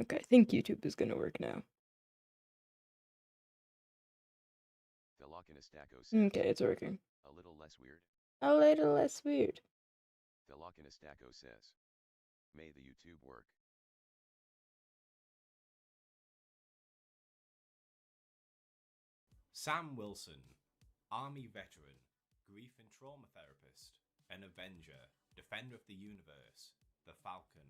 Okay, I think YouTube is gonna work now. Okay, it's working. A little less weird. A little less weird. Velocinistaco says. May the YouTube work. Sam Wilson, Army veteran, grief and trauma therapist, an Avenger, Defender of the Universe, the Falcon,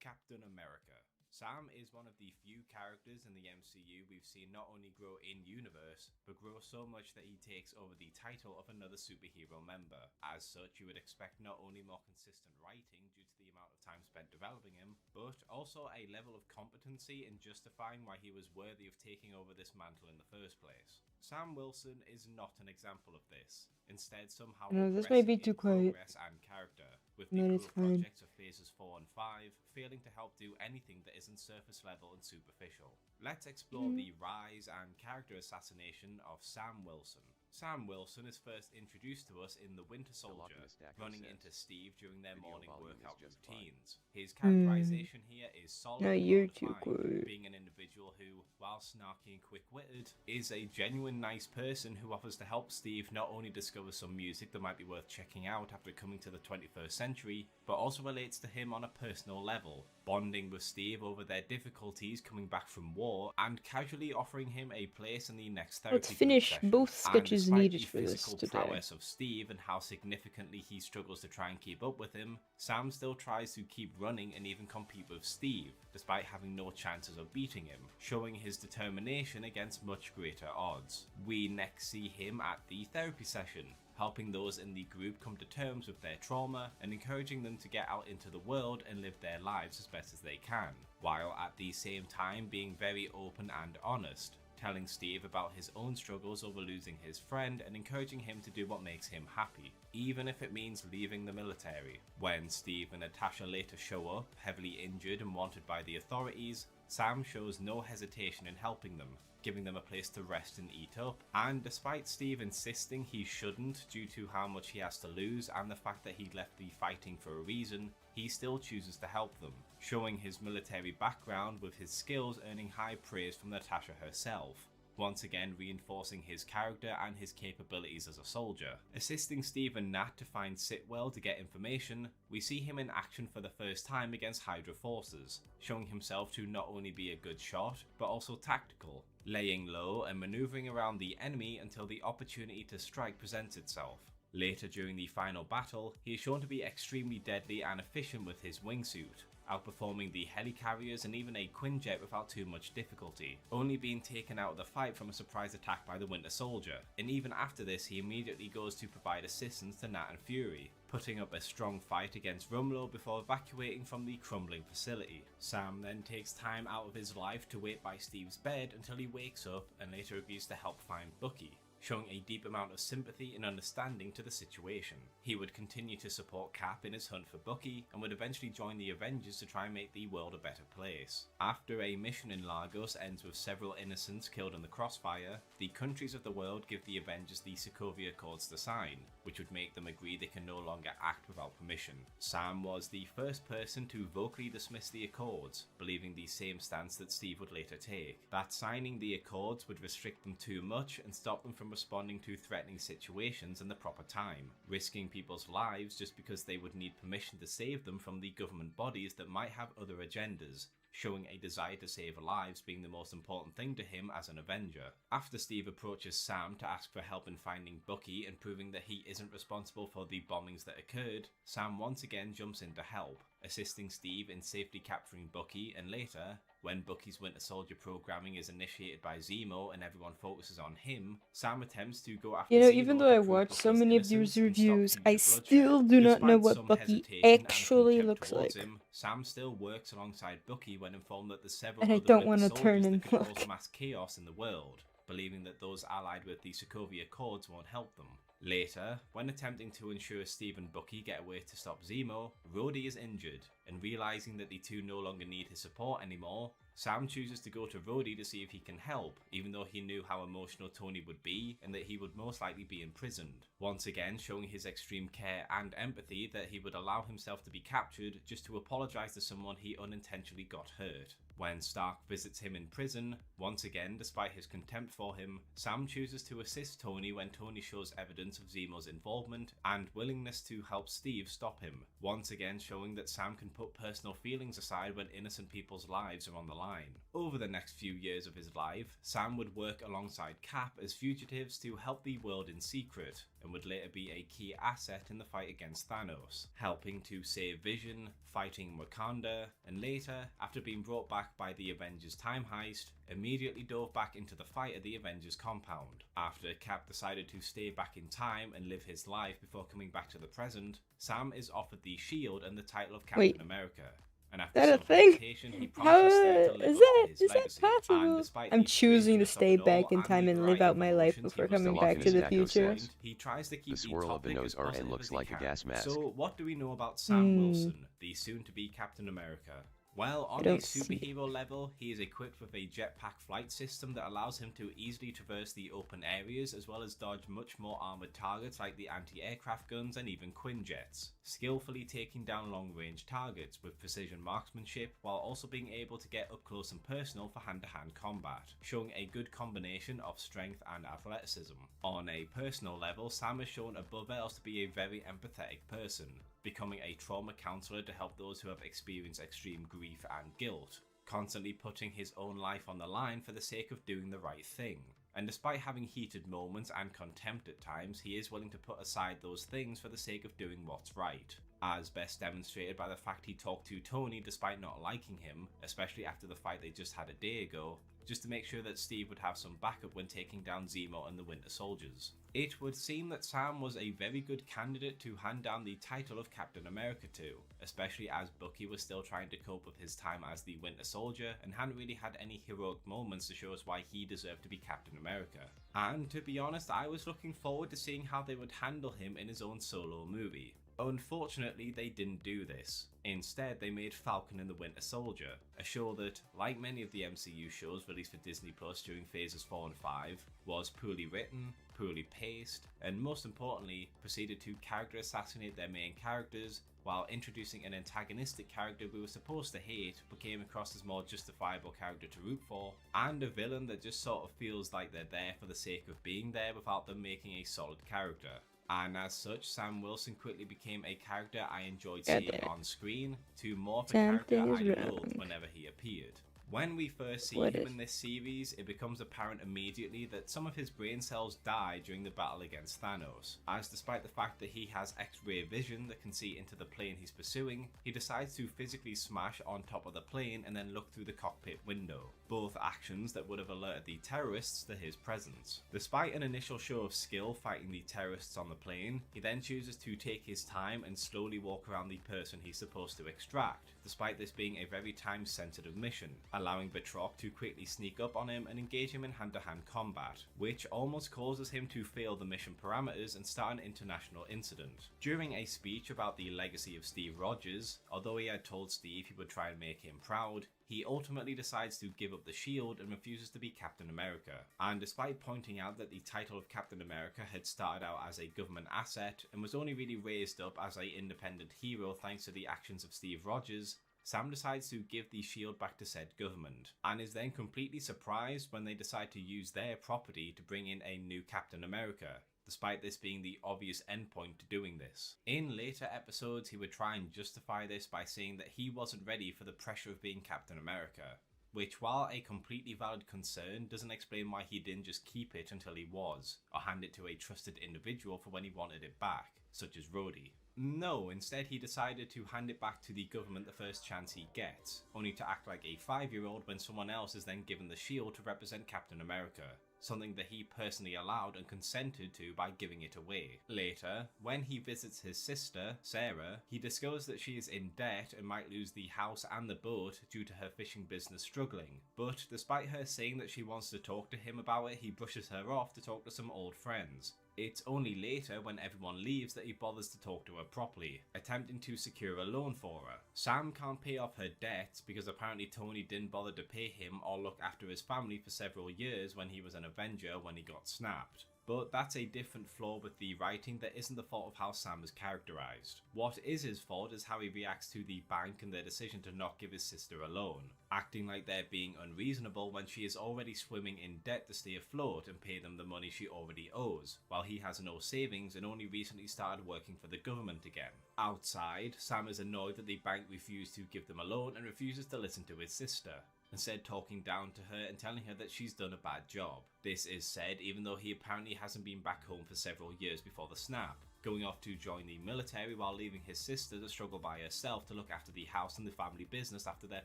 Captain America. Sam is one of the few characters in the MCU we've seen not only grow in universe, but grow so much that he takes over the title of another superhero member. As such, you would expect not only more consistent writing due to the amount of time spent developing him, but also a level of competency in justifying why he was worthy of taking over this mantle in the first place. Sam Wilson is not an example of this. Instead, somehow No, this may impressive be too in quiet. progress and character, with the But it's current fine. projects of phases 4 and 5 failing to help do anything that isn't surface level and superficial. Let's explore the rise and character assassination of Sam Wilson. Sam Wilson is first introduced to us in The Winter Soldier, running into Steve during their morning workout routines. His characterization here is solid No, and you're too well-defined, quiet. being an individual who, while snarky and quick-witted, is a genuine nice person who offers to help Steve not only discover some music that might be worth checking out after coming to the 21st century, but also relates to him on a personal level, bonding with Steve over their difficulties coming back from war, and casually offering him a place in the next therapy Let's group finish session. both And sketches despite needed the for this physical today. prowess of Steve and how significantly he struggles to try and keep up with him, Sam still tries to keep running and even compete with Steve, despite having no chances of beating him, showing his determination against much greater odds. We next see him at the therapy session, helping those in the group come to terms with their trauma and encouraging them to get out into the world and live their lives as best as they can, while at the same time being very open and honest, telling Steve about his own struggles over losing his friend and encouraging him to do what makes him happy, even if it means leaving the military. When Steve and Natasha later show up, heavily injured and wanted by the authorities, Sam shows no hesitation in helping them, giving them a place to rest and eat up, and despite Steve insisting he shouldn't due to how much he has to lose and the fact that he left the fighting for a reason, he still chooses to help them, showing his military background with his skills earning high praise from Natasha herself, once again reinforcing his character and his capabilities as a soldier. Assisting Steve and Nat to find Sitwell to get information, we see him in action for the first time against Hydra forces, showing himself to not only be a good shot, but also tactical, laying low and maneuvering around the enemy until the opportunity to strike presents itself. Later during the final battle, he is shown to be extremely deadly and efficient with his wingsuit, outperforming the helicarriers and even a Quinjet without too much difficulty, only being taken out of the fight from a surprise attack by the Winter Soldier, and even after this he immediately goes to provide assistance to Nat and Fury, putting up a strong fight against Rumlow before evacuating from the crumbling facility. Sam then takes time out of his life to wait by Steve's bed until he wakes up and later agrees to help find Bucky, showing a deep amount of sympathy and understanding to the situation. He would continue to support Cap in his hunt for Bucky and would eventually join the Avengers to try and make the world a better place. After a mission in Lagos ends with several innocents killed in the crossfire, the countries of the world give the Avengers the Sokovia Accords to sign, which would make them agree they can no longer act without permission. Sam was the first person to vocally dismiss the Accords, believing the same stance that Steve would later take, that signing the Accords would restrict them too much and stop them from responding to threatening situations in the proper time, risking people's lives just because they would need permission to save them from the government bodies that might have other agendas, showing a desire to save lives being the most important thing to him as an Avenger. After Steve approaches Sam to ask for help in finding Bucky and proving that he isn't responsible for the bombings that occurred, Sam once again jumps in to help, assisting Steve in safely capturing Bucky, and later, when Bucky's Winter Soldier programming is initiated by Zemo and everyone focuses on him, Sam attempts to go after Zemo Even though to I prove watched so Bucky's many of innocence these and stop reviews, future I bloodshed. still do not know Despite what some Bucky hesitation and actually contempt looks towards like. him, Sam still works alongside Bucky when informed that there's several And I other don't Winter want to turn Soldiers and that could look. cause mass chaos in the world, believing that those allied with the Sokovia Accords won't help them. Later, when attempting to ensure Steve and Bucky get away to stop Zemo, Rhodey is injured, and realizing that the two no longer need his support anymore, Sam chooses to go to Rhodey to see if he can help, even though he knew how emotional Tony would be and that he would most likely be imprisoned, once again showing his extreme care and empathy that he would allow himself to be captured just to apologize to someone he unintentionally got hurt. When Stark visits him in prison, once again despite his contempt for him, Sam chooses to assist Tony when Tony shows evidence of Zemo's involvement and willingness to help Steve stop him, once again showing that Sam can put personal feelings aside when innocent people's lives are on the line. Over the next few years of his life, Sam would work alongside Cap as fugitives to help the world in secret, and would later be a key asset in the fight against Thanos, helping to save Vision, fighting Wakanda, and later, after being brought back by the Avengers time heist, immediately dove back into the fight at the Avengers compound. After Cap decided to stay back in time and live his life before coming back to the present, Sam is offered the shield and the title of Captain America. And after that a some thing? hesitation, he How promises to live is up that to his is that legacy. And possible? despite I'm the choosing to strangeness of stay it all back in and time the and live variety out of my life emotions before he was coming still back in to his the Stacko future. says. he tries to keep The swirl of the topic nose as RN positive looks as he like a can. gas mask. So what do we know about Sam Wilson, the soon-to-be Captain America? Well, on a don't see it. superhero level, he is equipped with a jetpack flight system that allows him to easily traverse the open areas as well as dodge much more armoured targets like the anti-aircraft guns and even Quinjets, skillfully taking down long-range targets with precision marksmanship while also being able to get up close and personal for hand-to-hand combat, showing a good combination of strength and athleticism. On a personal level, Sam is shown above else to be a very empathetic person, becoming a trauma counsellor to help those who have experienced extreme grief and guilt, constantly putting his own life on the line for the sake of doing the right thing. And despite having heated moments and contempt at times, he is willing to put aside those things for the sake of doing what's right, as best demonstrated by the fact he talked to Tony despite not liking him, especially after the fight they just had a day ago, just to make sure that Steve would have some backup when taking down Zemo and the Winter Soldiers. It would seem that Sam was a very good candidate to hand down the title of Captain America to, especially as Bucky was still trying to cope with his time as the Winter Soldier and hadn't really had any heroic moments to show us why he deserved to be Captain America. And to be honest, I was looking forward to seeing how they would handle him in his own solo movie. Unfortunately, they didn't do this. Instead, they made Falcon and the Winter Soldier, a show that, like many of the MCU shows released for Disney Plus during phases 4 and 5, was poorly written, poorly paced, and most importantly, proceeded to character assassinate their main characters while introducing an antagonistic character we were supposed to hate but came across as more justifiable character to root for, and a villain that just sort of feels like they're there for the sake of being there without them making a solid character. And as such, Sam Wilson quickly became a character I enjoyed seeing on screen, to more of a character I loathed whenever he appeared. When we first see him in this series, it becomes apparent immediately that some of his brain cells die during the battle against Thanos, as despite the fact that he has X-ray vision that can see into the plane he's pursuing, he decides to physically smash on top of the plane and then look through the cockpit window, both actions that would have alerted the terrorists to his presence. Despite an initial show of skill fighting the terrorists on the plane, he then chooses to take his time and slowly walk around the person he's supposed to extract, despite this being a very time-sensitive mission, allowing Batroc to quickly sneak up on him and engage him in hand-to-hand combat, which almost causes him to fail the mission parameters and start an international incident. During a speech about the legacy of Steve Rogers, although he had told Steve he would try and make him proud, he ultimately decides to give up the shield and refuses to be Captain America. And despite pointing out that the title of Captain America had started out as a government asset and was only really raised up as an independent hero thanks to the actions of Steve Rogers, Sam decides to give the shield back to said government, and is then completely surprised when they decide to use their property to bring in a new Captain America, despite this being the obvious endpoint to doing this. In later episodes, he would try and justify this by saying that he wasn't ready for the pressure of being Captain America, which, while a completely valid concern, doesn't explain why he didn't just keep it until he was, or hand it to a trusted individual for when he wanted it back, such as Rhodey. No, instead he decided to hand it back to the government the first chance he gets, only to act like a 5-year-old when someone else is then given the shield to represent Captain America, something that he personally allowed and consented to by giving it away. Later, when he visits his sister, Sarah, he discovers that she is in debt and might lose the house and the boat due to her fishing business struggling, but despite her saying that she wants to talk to him about it, he brushes her off to talk to some old friends. It's only later, when everyone leaves, that he bothers to talk to her properly, attempting to secure a loan for her. Sam can't pay off her debts because apparently Tony didn't bother to pay him or look after his family for several years when he was an Avenger when he got snapped. But that's a different flaw with the writing that isn't the fault of how Sam is characterized. What is his fault is how he reacts to the bank and their decision to not give his sister a loan, acting like they're being unreasonable when she is already swimming in debt to stay afloat and pay them the money she already owes, while he has no savings and only recently started working for the government again. Outside, Sam is annoyed that the bank refused to give them a loan and refuses to listen to his sister, instead talking down to her and telling her that she's done a bad job. This is said even though he apparently hasn't been back home for several years before the snap, going off to join the military while leaving his sister to struggle by herself to look after the house and the family business after their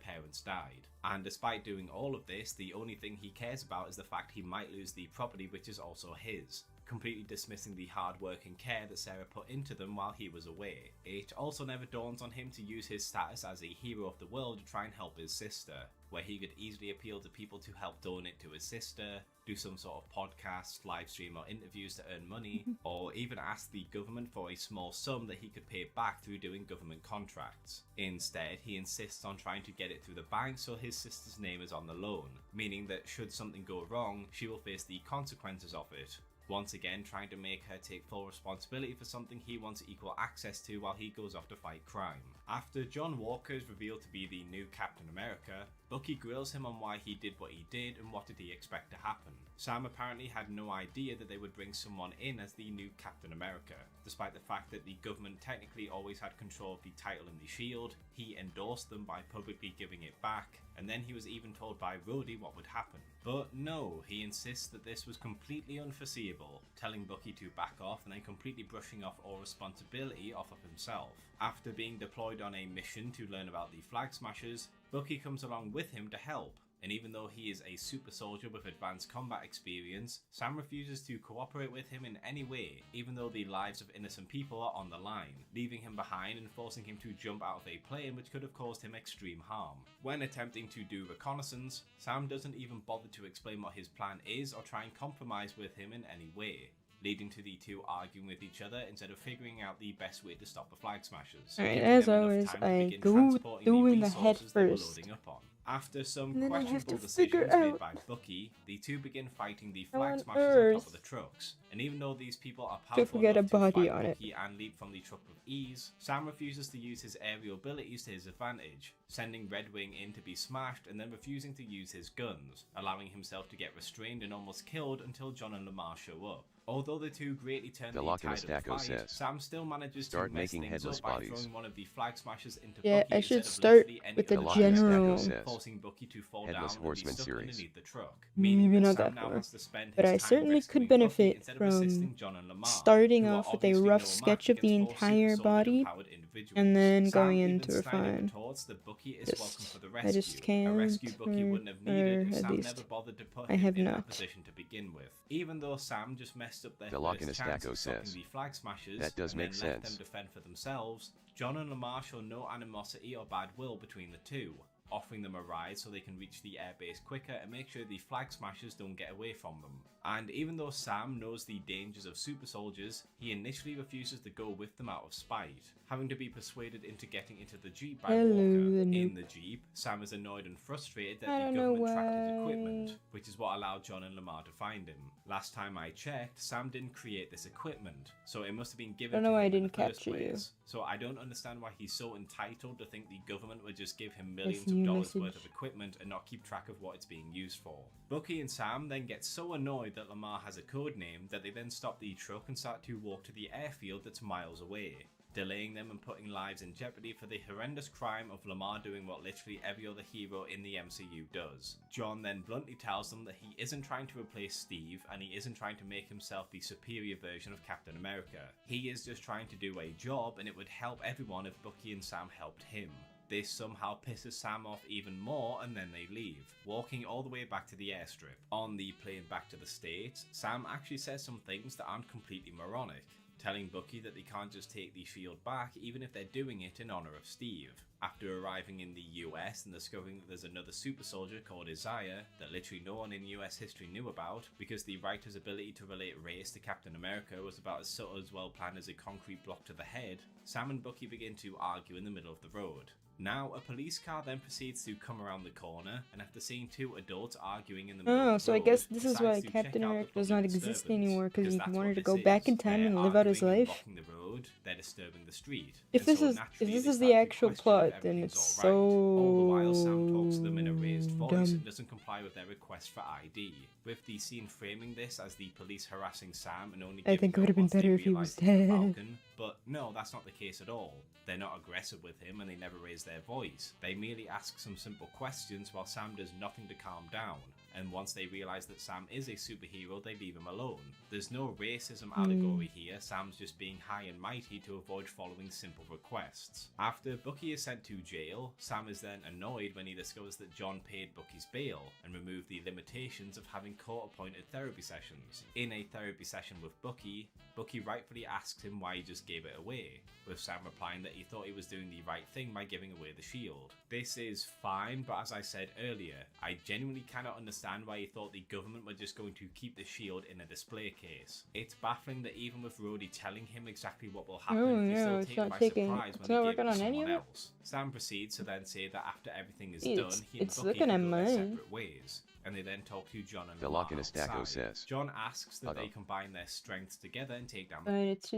parents died. And despite doing all of this, the only thing he cares about is the fact he might lose the property which is also his, completely dismissing the hard work and care that Sarah put into them while he was away. It also never dawns on him to use his status as a hero of the world to try and help his sister, where he could easily appeal to people to help donate to his sister, do some sort of podcast, live stream or interviews to earn money, or even ask the government for a small sum that he could pay back through doing government contracts. Instead, he insists on trying to get it through the bank so his sister's name is on the loan, meaning that should something go wrong, she will face the consequences of it. Once again trying to make her take full responsibility for something he wants equal access to while he goes off to fight crime. After John Walker is revealed to be the new Captain America, Bucky grills him on why he did what he did and what did he expect to happen. Sam apparently had no idea that they would bring someone in as the new Captain America, despite the fact that the government technically always had control of the title and the shield. He endorsed them by publicly giving it back, and then he was even told by Rhodey what would happen. But no, he insists that this was completely unforeseeable, telling Bucky to back off and then completely brushing off all responsibility off of himself. After being deployed on a mission to learn about the Flag Smashers, Bucky comes along with him to help, and even though he is a super soldier with advanced combat experience, Sam refuses to cooperate with him in any way, even though the lives of innocent people are on the line, leaving him behind and forcing him to jump out of a plane which could have caused him extreme harm. When attempting to do reconnaissance, Sam doesn't even bother to explain what his plan is or try and compromise with him in any way, leading to the two arguing with each other instead of figuring out the best way to stop the Flag Smashers. Alright, giving as them enough always, time to I begin go transporting doing the the head resources they were first. loading up on. After some And then I have questionable to figure decisions made out by Bucky, the two begin fighting the how Flag on Smashers on top earth of the trucks. And even though these people are to powerful forget a enough to body fight on it. Bucky and leap from the truck with ease, Sam refuses to use his aerial abilities to his advantage, sending Red Wing in to be smashed and then refusing to use his guns, allowing himself to get restrained and almost killed until John and Lamar show up. Although the two greatly turn the tide of the fight, Sam still manages to mess things up by throwing one of the Flag Smashers into Yeah, Bucky I should instead of start literally with the ending general. forcing Bucky to fall Headless down and Horseman be stuck series. underneath the truck. Maybe Meaning not that that Sam now far. has to spend But his I time certainly rescuing could Bucky benefit instead of from assisting John and Lamar, starting who are off with a obviously rough no match sketch of the against four entire super soldier body, empowered individuals. and then Sam going even into slyly refine. retorts that Bucky is welcome for the rescue, I just a can't, rescue Bucky wouldn't have needed if at Sam least never bothered to put I him have in that not. position to begin with. Even though Sam just messed up their The Lock in first a chance Stacko of stopping says, the Flag Smashers that does and make then left sense. them defend for themselves, John and Lamar show no animosity or bad will between the two, offering them a ride so they can reach the airbase quicker and make sure the Flag Smashers don't get away from them. And even though Sam knows the dangers of super soldiers, he initially refuses to go with them out of spite, having to be persuaded into getting into the Jeep by Hello, Walker. the In noob. the Jeep, Sam is annoyed and frustrated that I the don't know government tracked his why. equipment, which is what allowed John and Lamar to find him. Last time I checked, Sam didn't create this equipment, so it must have been given I don't to know him why I in the didn't first capture you. place. So I don't understand why he's so entitled to think the government would just give him millions see of your dollars worth message. of equipment and not keep track of what it's being used for. Bucky and Sam then get so annoyed that Lamar has a code name that they then stop the truck and start to walk to the airfield that's miles away, delaying them and putting lives in jeopardy for the horrendous crime of Lamar doing what literally every other hero in the MCU does. John then bluntly tells them that he isn't trying to replace Steve and he isn't trying to make himself the superior version of Captain America. He is just trying to do a job and it would help everyone if Bucky and Sam helped him. This somehow pisses Sam off even more and then they leave, walking all the way back to the airstrip. On the plane back to the States, Sam actually says some things that aren't completely moronic, telling Bucky that they can't just take the shield back even if they're doing it in honor of Steve. After arriving in the US and discovering that there's another super soldier called Isaiah that literally no one in US history knew about, because the writer's ability to relate race to Captain America was about as subtle as well planned as a concrete block to the head, Sam and Bucky begin to argue in the middle of the road. Now, a police car then proceeds to come around the corner, and after seeing two adults arguing in the middle of the road, so I guess this is why decides to check Captain out the America does public not exist disturbance, anymore, because he that's wanted what to this go back is. in time They're and live out his arguing and life. blocking the road, they're disturbing the street. If And this so is naturally the they start to actual question if plot, then everything's it's all right. so All the while Sam talks to them in a raised voice dumb. and doesn't comply with their request for ID, with the scene framing this as the police harassing Sam and only I think it would have been better if he was dead. Falcon, but no, that's not the case at all. They're not aggressive with him and they never raise their voice. They merely ask some simple questions while Sam does nothing to calm down. And once they realise that Sam is a superhero, they leave him alone. There's no racism allegory here, Sam's just being high and mighty to avoid following simple requests. After Bucky is sent to jail, Sam is then annoyed when he discovers that John paid Bucky's bail and removed the limitations of having court-appointed therapy sessions. In a therapy session with Bucky, Bucky rightfully asks him why he just gave it away, with Sam replying that he thought he was doing the right thing by giving away the shield. This is fine, but as I said earlier, I genuinely cannot understand why he thought the government were just going to keep the shield in a display case. It's baffling that even with Rhodey telling him exactly what will happen, he still take him by surprise when he gave it to someone else. Sam proceeds to then say that after everything is done, he and Bucky can go their separate ways. And they then talk to John and The lock in a stacko outside. says. John asks that they combine their strengths together and take down But it's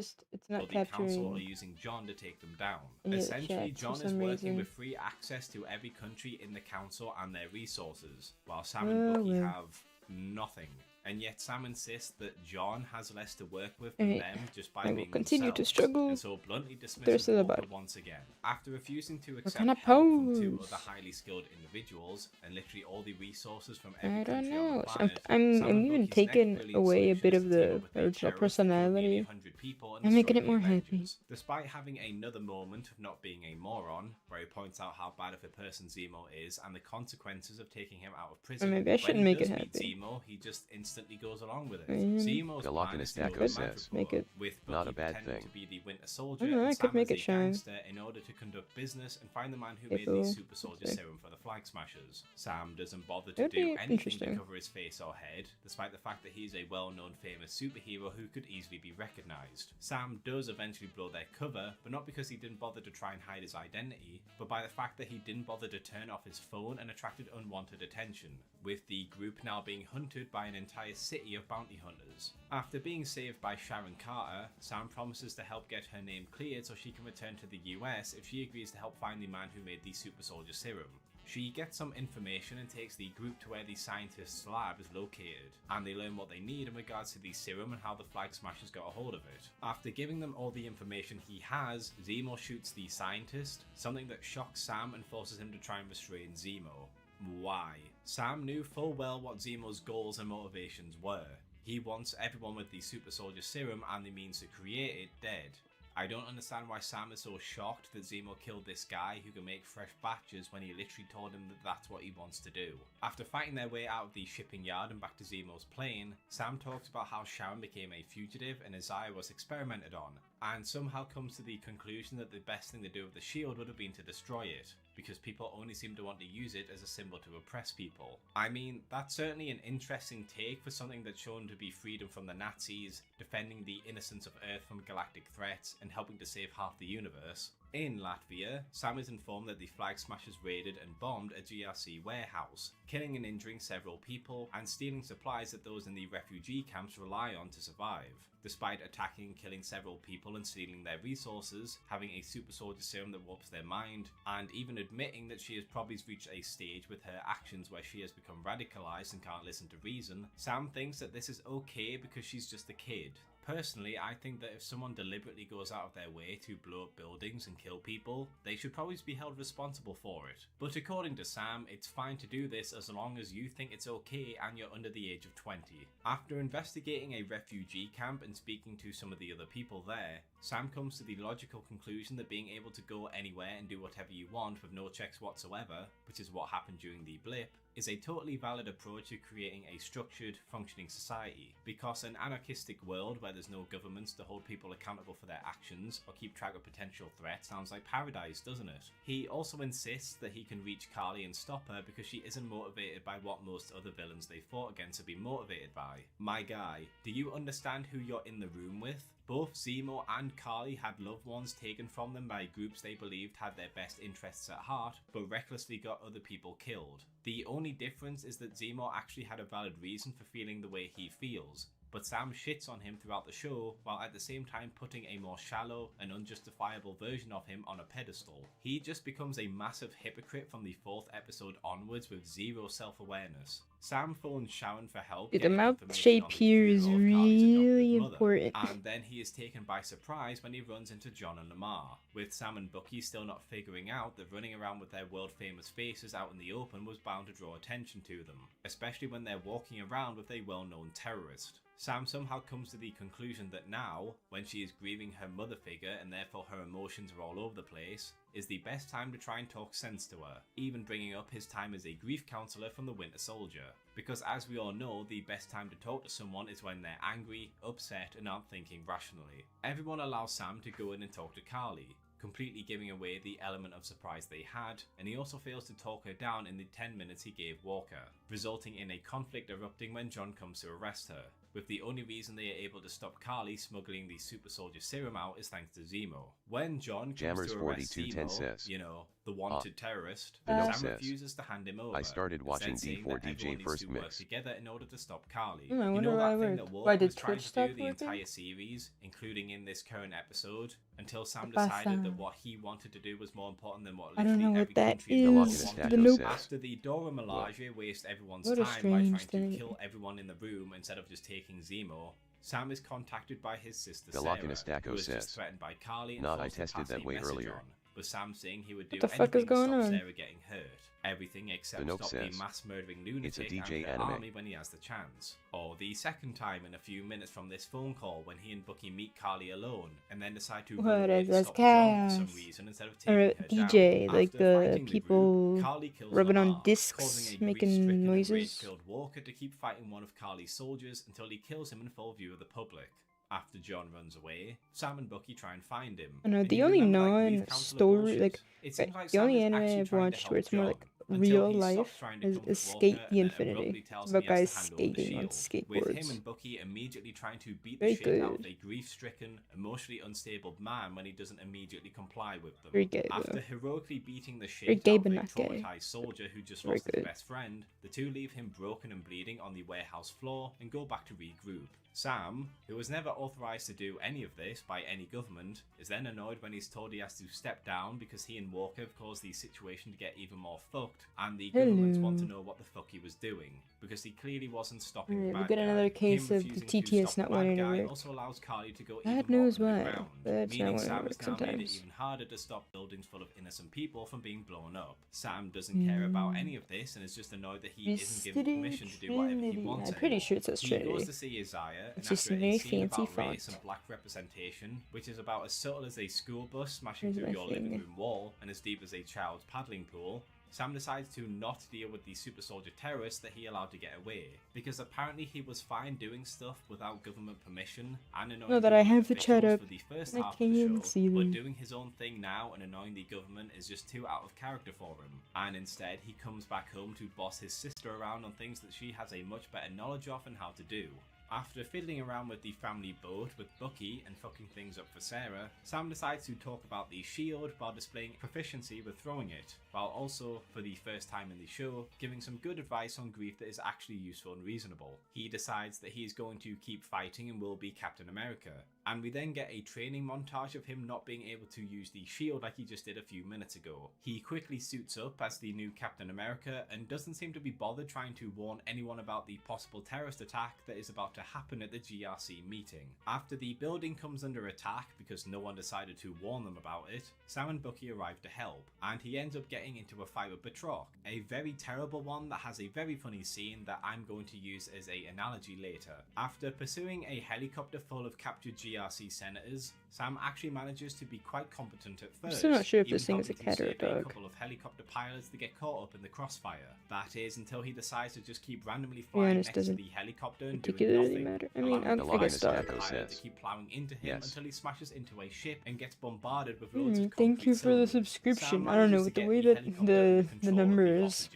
not but the council are capturing. using John to take them down. Yeah, Essentially, chat, John for is some working reason. with free access to every country in the council and their resources, while Sam and Bucky well. have nothing. And yet Sam insists that John has less to work with than them just by I will being continue to themselves, struggle. and so bluntly There's dismisses still Walker about it. once again. After refusing to accept can I help from two pose? other highly skilled individuals and literally all the resources from I every don't country on the know. planet, I'm Sam and even Bucky's taking next brilliant away a solution bit is of to team the up with the original terrorists who killed nearly personality. 100 people and I'm making destroyed it more the happy. Avengers. Despite having another moment of not being a moron, where he points out how bad of a person Zemo is and the consequences of taking him out of prison, maybe I shouldn't when he make it does meet happy. Zemo, he just instantly goes along with it. Mm. Zemo's The lock plan in a is to stack go of to Madripoor, says. Make it with not Bucky a bad pretending thing. to be the Winter Soldier know, I and could Sam make as it a shine. gangster in order to conduct business and find the man who Okay, made the cool. super soldier Okay. serum for the Flag Smashers. Sam doesn't bother to That'd do be anything to interesting. cover his face or head, despite the fact that he's a well-known famous superhero who could easily be recognized. Sam does eventually blow their cover, but not because he didn't bother to try and hide his identity, but by the fact that he didn't bother to turn off his phone and attracted unwanted attention, with the group now being hunted by an entire city of bounty hunters. After being saved by Sharon Carter, Sam promises to help get her name cleared so she can return to the US if she agrees to help find the man who made the super soldier serum. She gets some information and takes the group to where the scientist's lab is located, and they learn what they need in regards to the serum and how the Flag Smashers got a hold of it. After giving them all the information he has, Zemo shoots the scientist, something that shocks Sam and forces him to try and restrain Zemo. Why? Sam knew full well what Zemo's goals and motivations were. He wants everyone with the super soldier serum and the means to create it dead. I don't understand why Sam is so shocked that Zemo killed this guy who can make fresh batches when he literally told him that that's what he wants to do. After fighting their way out of the shipping yard and back to Zemo's plane, Sam talks about how Sharon became a fugitive and Isaiah was experimented on, and somehow comes to the conclusion that the best thing to do with the shield would have been to destroy it, because people only seem to want to use it as a symbol to oppress people. I mean, that's certainly an interesting take for something that's shown to be freedom from the Nazis, defending the innocence of Earth from galactic threats, and helping to save half the universe. In Latvia, Sam is informed that the Flag Smashers raided and bombed a GRC warehouse, killing and injuring several people, and stealing supplies that those in the refugee camps rely on to survive. Despite attacking and killing several people and stealing their resources, having a super soldier serum that warps their mind, and even admitting that she has probably reached a stage with her actions where she has become radicalized and can't listen to reason, Sam thinks that this is okay because she's just a kid. Personally, I think that if someone deliberately goes out of their way to blow up buildings and kill people, they should probably be held responsible for it. But according to Sam, it's fine to do this as long as you think it's okay and you're under the age of 20. After investigating a refugee camp and speaking to some of the other people there, Sam comes to the logical conclusion that being able to go anywhere and do whatever you want with no checks whatsoever, which is what happened during the blip, is a totally valid approach to creating a structured, functioning society, because an anarchistic world where there's no governments to hold people accountable for their actions or keep track of potential threats sounds like paradise, doesn't it? He also insists that he can reach Carly and stop her because she isn't motivated by what most other villains they fought against have been motivated by. My guy, do you understand who you're in the room with? Both Zemo and Carly had loved ones taken from them by groups they believed had their best interests at heart, but recklessly got other people killed. The only difference is that Zemo actually had a valid reason for feeling the way he feels, but Sam shits on him throughout the show, while at the same time putting a more shallow and unjustifiable version of him on a pedestal. He just becomes a massive hypocrite from the 4th episode onwards with zero self-awareness. Sam phones Sharon for help. Dude, the mouth shape here is really important. And then he is taken by surprise when he runs into John and Lamar, with Sam and Bucky still not figuring out that running around with their world-famous faces out in the open was bound to draw attention to them, especially when they're walking around with a well-known terrorist. Sam somehow comes to the conclusion that now, when she is grieving her mother figure and therefore her emotions are all over the place, is the best time to try and talk sense to her, even bringing up his time as a grief counsellor from the Winter Soldier. Because as we all know, the best time to talk to someone is when they're angry, upset and aren't thinking rationally. Everyone allows Sam to go in and talk to Carly, completely giving away the element of surprise they had, and he also fails to talk her down in the 10 minutes he gave Walker, resulting in a conflict erupting when John comes to arrest her, with the only reason they are able to stop Carly smuggling the super soldier serum out is thanks to Zemo. When John comes to arrest Zemo, says, you know, the wanted terrorist, Sam refuses to hand him over. I started watching D4DJ first work mix. together in order to stop Carly. I You wonder know why that I thing worked. that Why Walker did was trying Twitch to stop do the working? entire series, including in this current episode, until Sam Papa decided that Sam. what he wanted to do was more important than what I don't know literally what every that country in the world is. wanted. The nope. After the Dora Milaje waste everyone's What a time by trying strange to thing. kill everyone in the room instead of just taking Zemo, Sam is contacted by his sister The Sarah, Lock-in-a-Stacko who is says, just threatened by Carly and "Not I forced to tested pass that a way message earlier." on, but Sam saying he would do What the fuck is anything to going stop on? Sarah getting hurt. Everything except The stop Nook the says, mass murdering "It's a lunatic DJ and her anime." army when he has the chance. Or the second time in a few minutes from this phone call when he and Bucky meet Carly alone and then decide to What run away is to this stop John for some chaos? reason instead of Or taking her DJ, down. like After the fighting people group, Carly kills rubbing on Lamar, discs, causing a making grief-stricken and noises. rage-filled Walker to keep fighting one of Carly's soldiers until he kills him in full view of the public. After John runs away, Sam and Bucky try and find him. I know And the you only remember that grief counselor non-story, bullshit? like It seems like the Sam only is anime actually I've trying to watched help where it's more John, like until real he stops life trying to is comfort Escape Walker the and then abruptly Infinity. tells It's him about he has guys to hand over the skating on shield, with him skateboards. and Bucky immediately trying to beat Very the shit out of good. a grief-stricken, emotionally unstable man when he doesn't immediately comply with them. Very gay, After though. heroically beating the Very shit gay, out of but a not gay. traumatized soldier who just Very lost his good. best friend, the two leave him broken and bleeding on the warehouse floor and go back to regroup. Sam, who was never authorized to do any of this by any government, is then annoyed when he's told he has to step down because he and Walker have caused the situation to get even more fucked, and the governments want to know what the fuck he was doing, because he clearly wasn't stopping the Alright, bad we'll get guy. another case Him of the refusing to TTS stop not the bad wanting to guy work. also allows Carly to go Bad even more news, why? underground, That's not meaning wanting to Sam work has now made it sometimes. even harder to stop buildings full of innocent people from being blown up. Sam doesn't care about any of this and is just annoyed that he isn't given Mystery permission to do whatever he Trinity. wants I'm pretty anymore. sure it says He goes Trinity. to see Isaiah, and It's just after a a very scene fancy about race font. and black representation, which is about as subtle as a school bus smashing Here's through my your living thing. room wall and as deep as a child's paddling pool, Sam decides to not deal with the super soldier terrorist that he allowed to get away, because apparently he was fine doing stuff without government permission and annoying Know that I government have the chat officials up, for the first and I half of the can't show, see but them. doing his own thing now and annoying the government is just too out of character for him, and instead he comes back home to boss his sister around on things that she has a much better knowledge of and how to do. After fiddling around with the family boat with Bucky and fucking things up for Sarah, Sam decides to talk about the shield while displaying proficiency with throwing it, while also, for the first time in the show, giving some good advice on grief that is actually useful and reasonable. He decides that he is going to keep fighting and will be Captain America, and we then get a training montage of him not being able to use the shield like he just did a few minutes ago. He quickly suits up as the new Captain America and doesn't seem to be bothered trying to warn anyone about the possible terrorist attack that is about to happen at the GRC meeting. After the building comes under attack because no one decided to warn them about it, Sam and Bucky arrive to help, and he ends up getting into a fight with Batroc, a very terrible one that has a very funny scene that I'm going to use as an analogy later. After pursuing a helicopter full of captured GRC PRC senators, Sam actually manages to be quite competent at first. I'm still not sure if even this thing is a helping to cat or a save dog. A couple of helicopter pilots that get caught up in the crossfire. That is until he decides to just keep randomly flying next to the helicopter and doing particularly nothing. matter. I mean, I guess dog. The pilot to keep plowing into him until he smashes into a ship and gets bombarded with loads of thank you for the subscription. I don't know, with the way that the numbers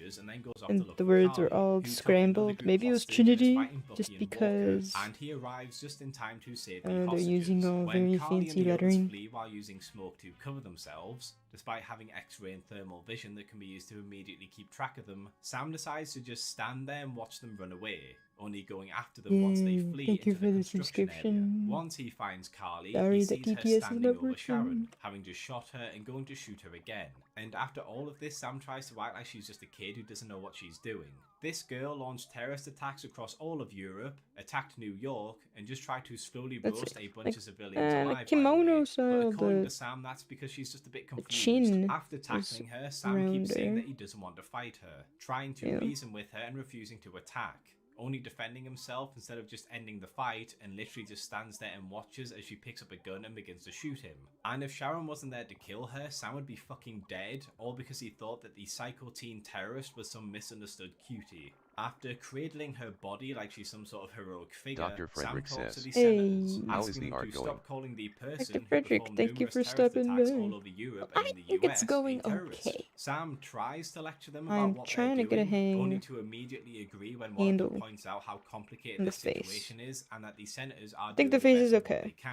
and the words are all scrambled. Maybe it was Trinity, just because and he arrives just in time to save the they're hostages. using all When very Carly fancy and the others lettering. flee while using smoke to cover themselves, despite having X-ray and thermal vision that can be used to immediately keep track of them, Sam decides to just stand there and watch them run away, only going after them once they flee thank you into for the the construction area. subscription. Once he finds Carly, Sorry he that sees her DPS is standing not over Sharon, working. having just shot her and going to shoot her again. And after all of this, Sam tries to act like she's just a kid who doesn't know what she's doing. This girl launched terrorist attacks across all of Europe, attacked New York, and just tried to slowly roast a bunch of civilians alive. Kimono But style, according to the Sam, that's because she's just a bit confused. chin After tackling her, Sam keeps saying that he doesn't want to fight her, trying to reason with her and refusing to attack, only defending himself instead of just ending the fight, and literally just stands there and watches as she picks up a gun and begins to shoot him. And if Sharon wasn't there to kill her, Sam would be fucking dead, all because he thought that the psycho teen terrorist was some misunderstood cutie. After cradling her body like she's some sort of heroic figure, Dr. Frederick Sam talks says, to the senators, How is asking the them art to going? stop calling the person Dr. Frederick, who thank you performed for numerous terrorist stopping attacks by. all over Europe I and in the think US it's going a terrorist. okay. Sam tries to lecture them about I'm what trying they're to get a doing, hang only to immediately agree when one of them points out how complicated the situation is and that the senators are doing the face best is of what okay. they can.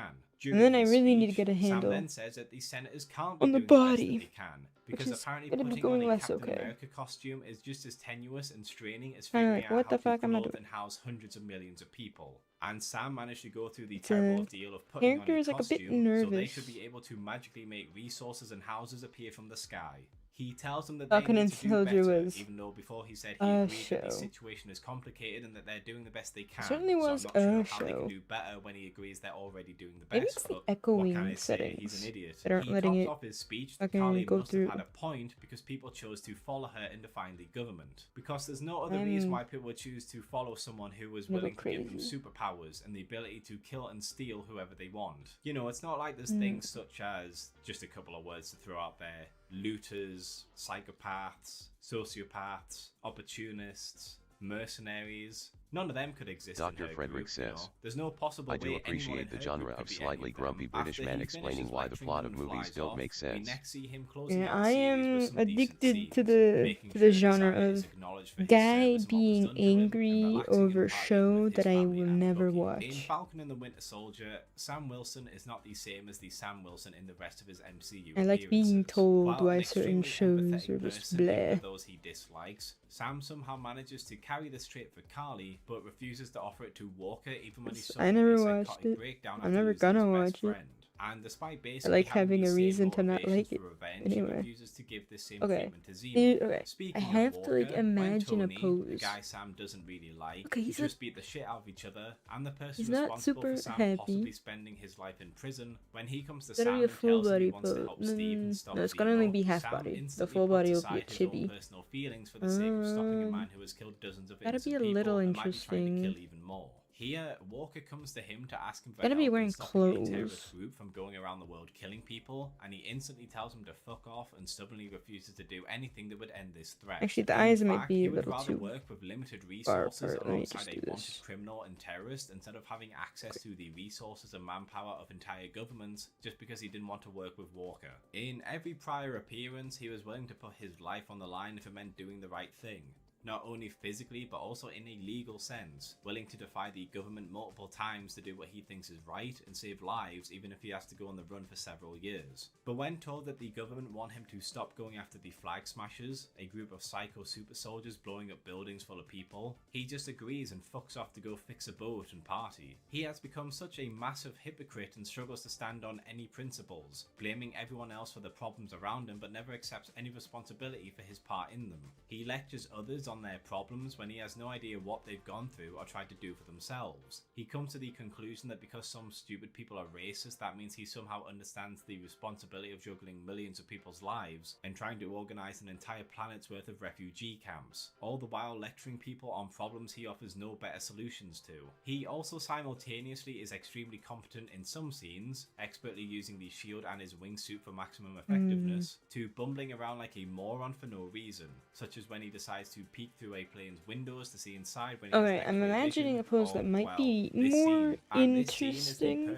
And then I During his really need to speech, get a handle Sam then says that the senators can't be on the doing the best body, that they can, because which is apparently gonna be putting going on a less Captain okay. America costume is just as tenuous and straining as Kinda figuring like, out what how the to fuck am I clothe doing? and house hundreds of millions of people. And Sam managed to go through the It's terrible a- ordeal of putting on character a is, like, a bit costume, so they nervous. should be able to magically make resources and houses appear from the sky. He tells them that Falcon they and need to do Soldier better, was even though before he said he a agreed that the show. situation is complicated and that they're doing the best they can. certainly so was I'm not sure a how they show. can do better when he agrees they're already doing the best. Maybe it's the but what echoing can I say? settings He's an idiot. that aren't He letting tops it off his speech that fucking Carly go must through. have had a point because people chose to follow her and define the government. Because there's no other reason why people would choose to follow someone who was little willing to give them crazy. superpowers and the ability to kill and steal whoever they want. You know, it's not like there's things such as, just a couple of words to throw out there, looters, psychopaths, sociopaths, opportunists, mercenaries. None of them could exist in Dr. her Frederick group, you know? says, There's no possible I do way appreciate anyone in the her genre group could of be slightly any of grumpy them. British After man he explaining finishes why the lecturing plot them of and movies flies don't off, make we sense. next see him closing Yeah, out I series with am some decent addicted to scenes, the making to sure the the genre saga is of acknowledged for his guy service and what was being done to him, and angry relaxing over and partying show with his that I family will and never Bucky. In watch. Falcon and the Winter Soldier, Sam Wilson is not the same as the Sam Wilson in the rest of his MCU I like being appearances. told While why an certain extremely shows are empathetic just person, even bleh. for those he dislikes, Sam somehow manages to carry the trait for Carly, but refuses to offer it to Walker even when he's I suffering never a watched psychotic it. breakdown I'm after never losing gonna his watch best it. friend. And despite I basically like having the a same reason to not motivations like for it. revenge, Anyway. he refuses to give the same Okay. treatment to Zemo. Okay. Speaking I of have to like Walker, imagine when a Tony, pose. the guy Sam doesn't really like, Okay, who he's just beat the shit out of each other, and the person he's not responsible super for Sam happy. possibly spending his life in prison, when he comes to It's gotta Sam be a and full tells him he body wants to pose. help Steve and stop No, it's Zemo, gonna only be half Sam body. The instantly full body puts will be a aside his own chibi. personal feelings for the sake of stopping a man who has killed dozens of Gotta innocent be a people little and might be trying to interesting. kill even more. Here, Walker comes to him to ask him for Gotta be help wearing in stopping a clothes. terrorist group from going around the world killing people, and he instantly tells him to fuck off and stubbornly refuses to do anything that would end this threat. Actually, the In eyes might fact, be he a would little rather too work with limited far resources apart. Let me just alongside do a wanted this. criminal and terrorist instead of having access to the resources and manpower of entire governments just because he didn't want to work with Walker. In every prior appearance, he was willing to put his life on the line if it meant doing the right thing. Not only physically, but also in a legal sense, willing to defy the government multiple times to do what he thinks is right and save lives even if he has to go on the run for several years. But when told that the government want him to stop going after the Flag Smashers, a group of psycho super soldiers blowing up buildings full of people, he just agrees and fucks off to go fix a boat and party. He has become such a massive hypocrite and struggles to stand on any principles, blaming everyone else for the problems around him but never accepts any responsibility for his part in them. He lectures others on on their problems when he has no idea what they've gone through or tried to do for themselves. He comes to the conclusion that because some stupid people are racist, that means he somehow understands the responsibility of juggling millions of people's lives and trying to organise an entire planet's worth of refugee camps, all the while lecturing people on problems he offers no better solutions to. He also simultaneously is extremely competent in some scenes, expertly using the shield and his wingsuit for maximum effectiveness, to bumbling around like a moron for no reason, such as when he decides to peek through a plane's windows to see inside when he Okay, I'm imagining a pose that might be more interesting.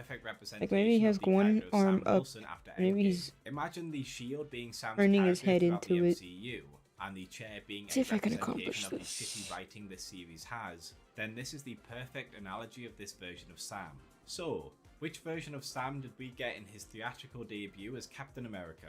Like maybe he has one arm up, maybe he's imagine the shield being Sam's turning his head character into throughout it. the MCU, and the chair being See a if I can accomplish representation of the this. shitty writing this series has, then this is the perfect analogy of this version of Sam. So, which version of Sam did we get in his theatrical debut as Captain America?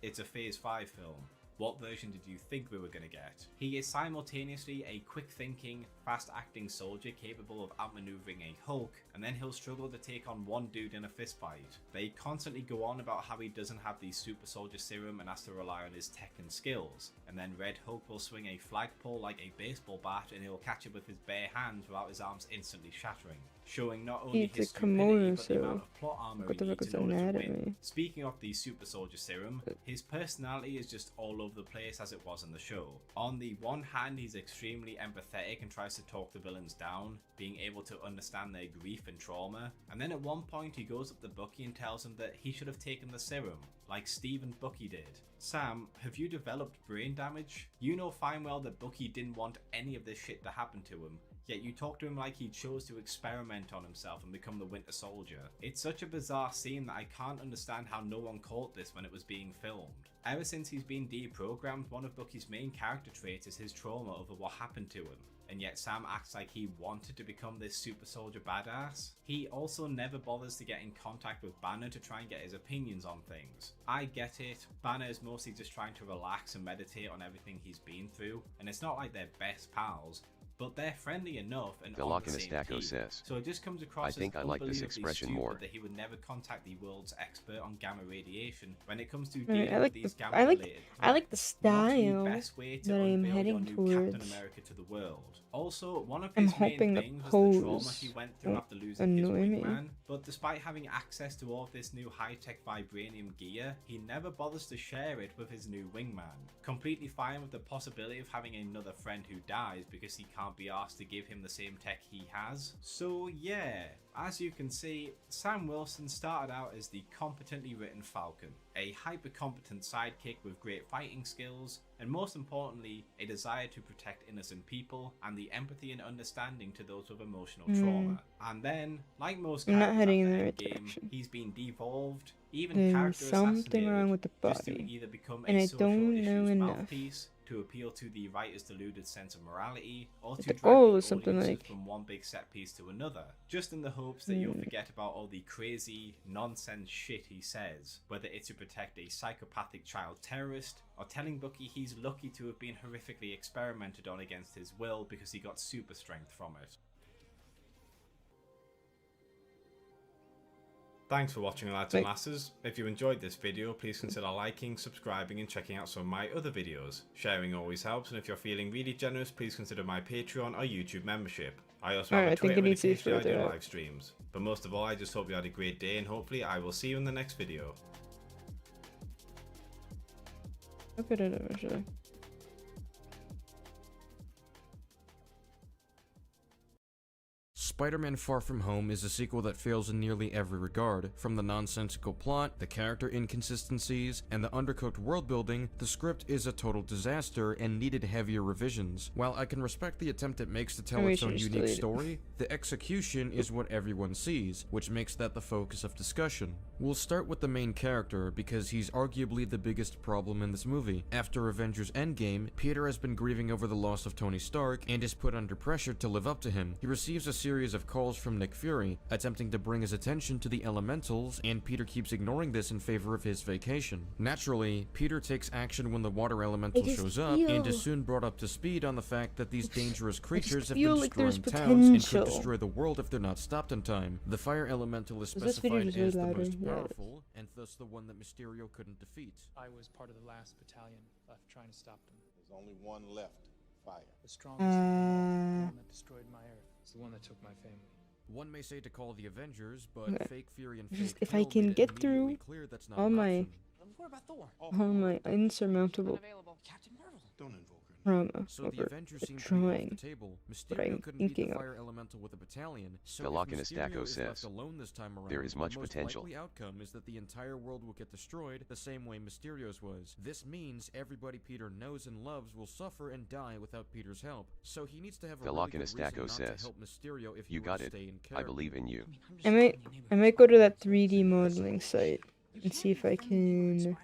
It's a Phase 5 film. What version did you think we were going to get? He is simultaneously a quick-thinking, fast-acting soldier capable of outmaneuvering a Hulk, and then he'll struggle to take on one dude in a fistfight. They constantly go on about how he doesn't have the super soldier serum and has to rely on his tech and skills, and then Red Hulk will swing a flagpole like a baseball bat and he'll catch it with his bare hands without his arms instantly shattering, showing not only It's a his stupidity but the Komodo, amount of plot armor what he the fuck needs is in order to win. anatomy? Speaking of the super soldier serum, his personality is just all over the place as it was in the show. On the one hand, he's extremely empathetic and tries to talk the villains down, being able to understand their grief and trauma, and then at one point he goes up to Bucky and tells him that he should have taken the serum, like Steve and Bucky did. Sam, have you developed brain damage? You know fine well that Bucky didn't want any of this shit to happen to him, yet you talk to him like he chose to experiment on himself and become the Winter Soldier. It's such a bizarre scene that I can't understand how no one caught this when it was being filmed. Ever since he's been deprogrammed, one of Bucky's main character traits is his trauma over what happened to him, and yet Sam acts like he wanted to become this super soldier badass. He also never bothers to get in contact with Banner to try and get his opinions on things. I get it, Banner is mostly just trying to relax and meditate on everything he's been through, and it's not like they're best pals, but they're friendly enough and on the same team. Says, So it just comes across I think as I like this unbelievably expression stupid more. that he would never contact the world's expert on gamma radiation when it comes to Right, dealing I like with these the gamma I like related the not the style best way to that I'm unveil heading your new towards. Captain America to the world. Also, one of I'm his main hoping the things was the trauma pose he went through won't after losing his annoy me. wingman, but despite having access to all of this new high-tech vibranium gear, he never bothers to share it with his new wingman, completely fine with the possibility of having another friend who dies because he can't be asked to give him the same tech he has. So yeah, as you can see, Sam Wilson started out as the competently written Falcon, a hyper-competent sidekick with great fighting skills, and most importantly, a desire to protect innocent people and the empathy and understanding to those with emotional trauma. And then, like most I'm not characters heading in after the right Endgame, direction. he's been devolved, even There's character something assassinated, wrong with the just to body, either become and a I social don't know issues enough. mouthpiece, to appeal to the writer's deluded sense of morality, or But to the drag goal the is something audiences like- from one big set piece to another, just in the hopes that you'll forget about all the crazy, nonsense shit he says, whether it's to protect a psychopathic child terrorist, or telling Bucky he's lucky to have been horrifically experimented on against his will because he got super strength from it. Thanks for watching, lads and lasses. If you enjoyed this video, please consider liking, subscribing and checking out some of my other videos. Sharing always helps, and if you're feeling really generous, please consider my Patreon or YouTube membership. I also have a Twitter and occasionally I do live streams. But most of all, I just hope you had a great day, and hopefully I will see you in the next video. Look at it eventually. Spider-Man Far From Home is a sequel that fails in nearly every regard. From the nonsensical plot, the character inconsistencies, and the undercooked world building, the script is a total disaster and needed heavier revisions. While I can respect the attempt it makes to tell its own unique story, the execution is what everyone sees, which makes that the focus of discussion. We'll start with the main character because he's arguably the biggest problem in this movie. After Avengers Endgame, Peter has been grieving over the loss of Tony Stark and is put under pressure to live up to him. He receives a series of calls from Nick Fury, attempting to bring his attention to the elementals, and Peter keeps ignoring this in favor of his vacation. Naturally, Peter takes action when the water elemental shows up, and is soon brought up to speed on the fact that these dangerous creatures have been destroying towns and could destroy the world if they're not stopped in time. The fire elemental is specified as the most powerful, and thus the one that Mysterio couldn't defeat. I was part of the last battalion left trying to stop them. There's only one left. The strongest of them all, the one that destroyed my Earth. It's the one that took my family. One may say to call the Avengers, but Okay. fake Fury and Just fake if I Hill can made it get immediately through clear that's not all an my option. What about Thor? all my insurmountable Captain Marvel. Don't invoke her. trauma So the over Avengers seem to be off trying. the table. I'm Mysterio couldn't beat the thinking of. fire elemental with a battalion, so The if Lockinus Mysterio Dacko is left says, alone this time around, "There is much the most potential." likely outcome is that the entire world will get destroyed the same way Mysterio's was. This means everybody Peter knows and loves will suffer and die without Peter's help. So he needs to have a The really good Lockinus reason Dacko not to says, help Mysterio if he "You were got to it. stay in I character. believe in you." I might go to that 3D modeling site and see if I can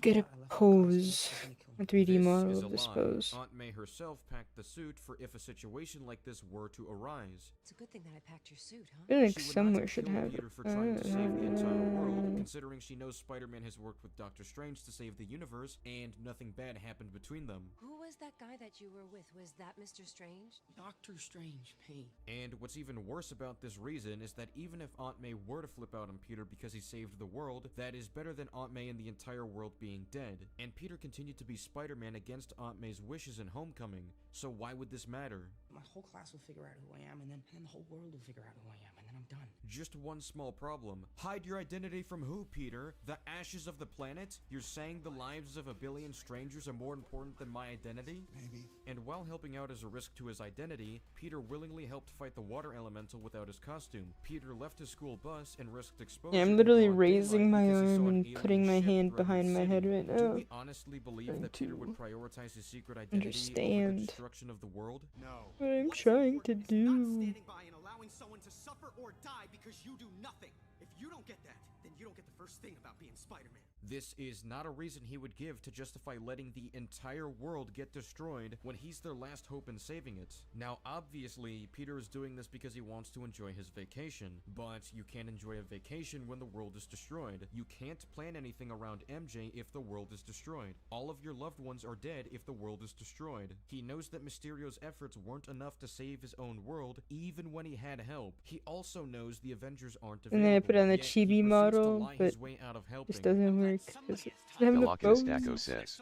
get a pose, a 3D This model is a of this lie. pose. Aunt May herself packed the suit for if a situation like this were to arise. It's a good thing that I packed your suit, huh? I feel like She would not somewhere have should killed have. Peter for trying to save the entire world, considering she knows Spider-Man has worked with Doctor Strange to save the universe, and nothing bad happened between them. Who was that guy that you were with? Was that Mr. Strange? Doctor Strange, me. And what's even worse about this reason is that even if Aunt May were to flip out on Peter because he saved the world, that is better than Aunt May and the entire world being dead. And Peter continued to be Spider-Man against Aunt May's wishes in Homecoming, so why would this matter? My whole class will figure out who I am, and then the whole world will figure out who I am, and then I'm done. Just one small problem. Hide your identity from who, Peter? The ashes of the planet? You're saying the lives of a billion strangers are more important than my identity? Maybe. And while helping out as a risk to his identity, Peter willingly helped fight the water elemental without his costume. Peter left his school bus and risked exposure. Yeah, I'm in literally broad raising daylight my because he saw arm an and alien putting my ship hand threaten behind the my head city. right Do now. we honestly believe Trying that Peter would to prioritize his secret identity over the understand destruction of the world? No. what I'm trying to do. Standing by and allowing someone to suffer or die because you do nothing. If you don't get that, then you don't get the first thing about being Spider-Man. This is not a reason he would give to justify letting the entire world get destroyed when he's their last hope in saving it. Now, obviously, Peter is doing this because he wants to enjoy his vacation, but you can't enjoy a vacation when the world is destroyed. You can't plan anything around MJ if the world is destroyed. All of your loved ones are dead if the world is destroyed. He knows that Mysterio's efforts weren't enough to save his own world, even when he had help. He also knows the Avengers aren't available. And then I put on the yet he chibi proceeds to model, lie but his way out of helping. this doesn't work because it doesn't The have the Lockinus bones. Dacko says,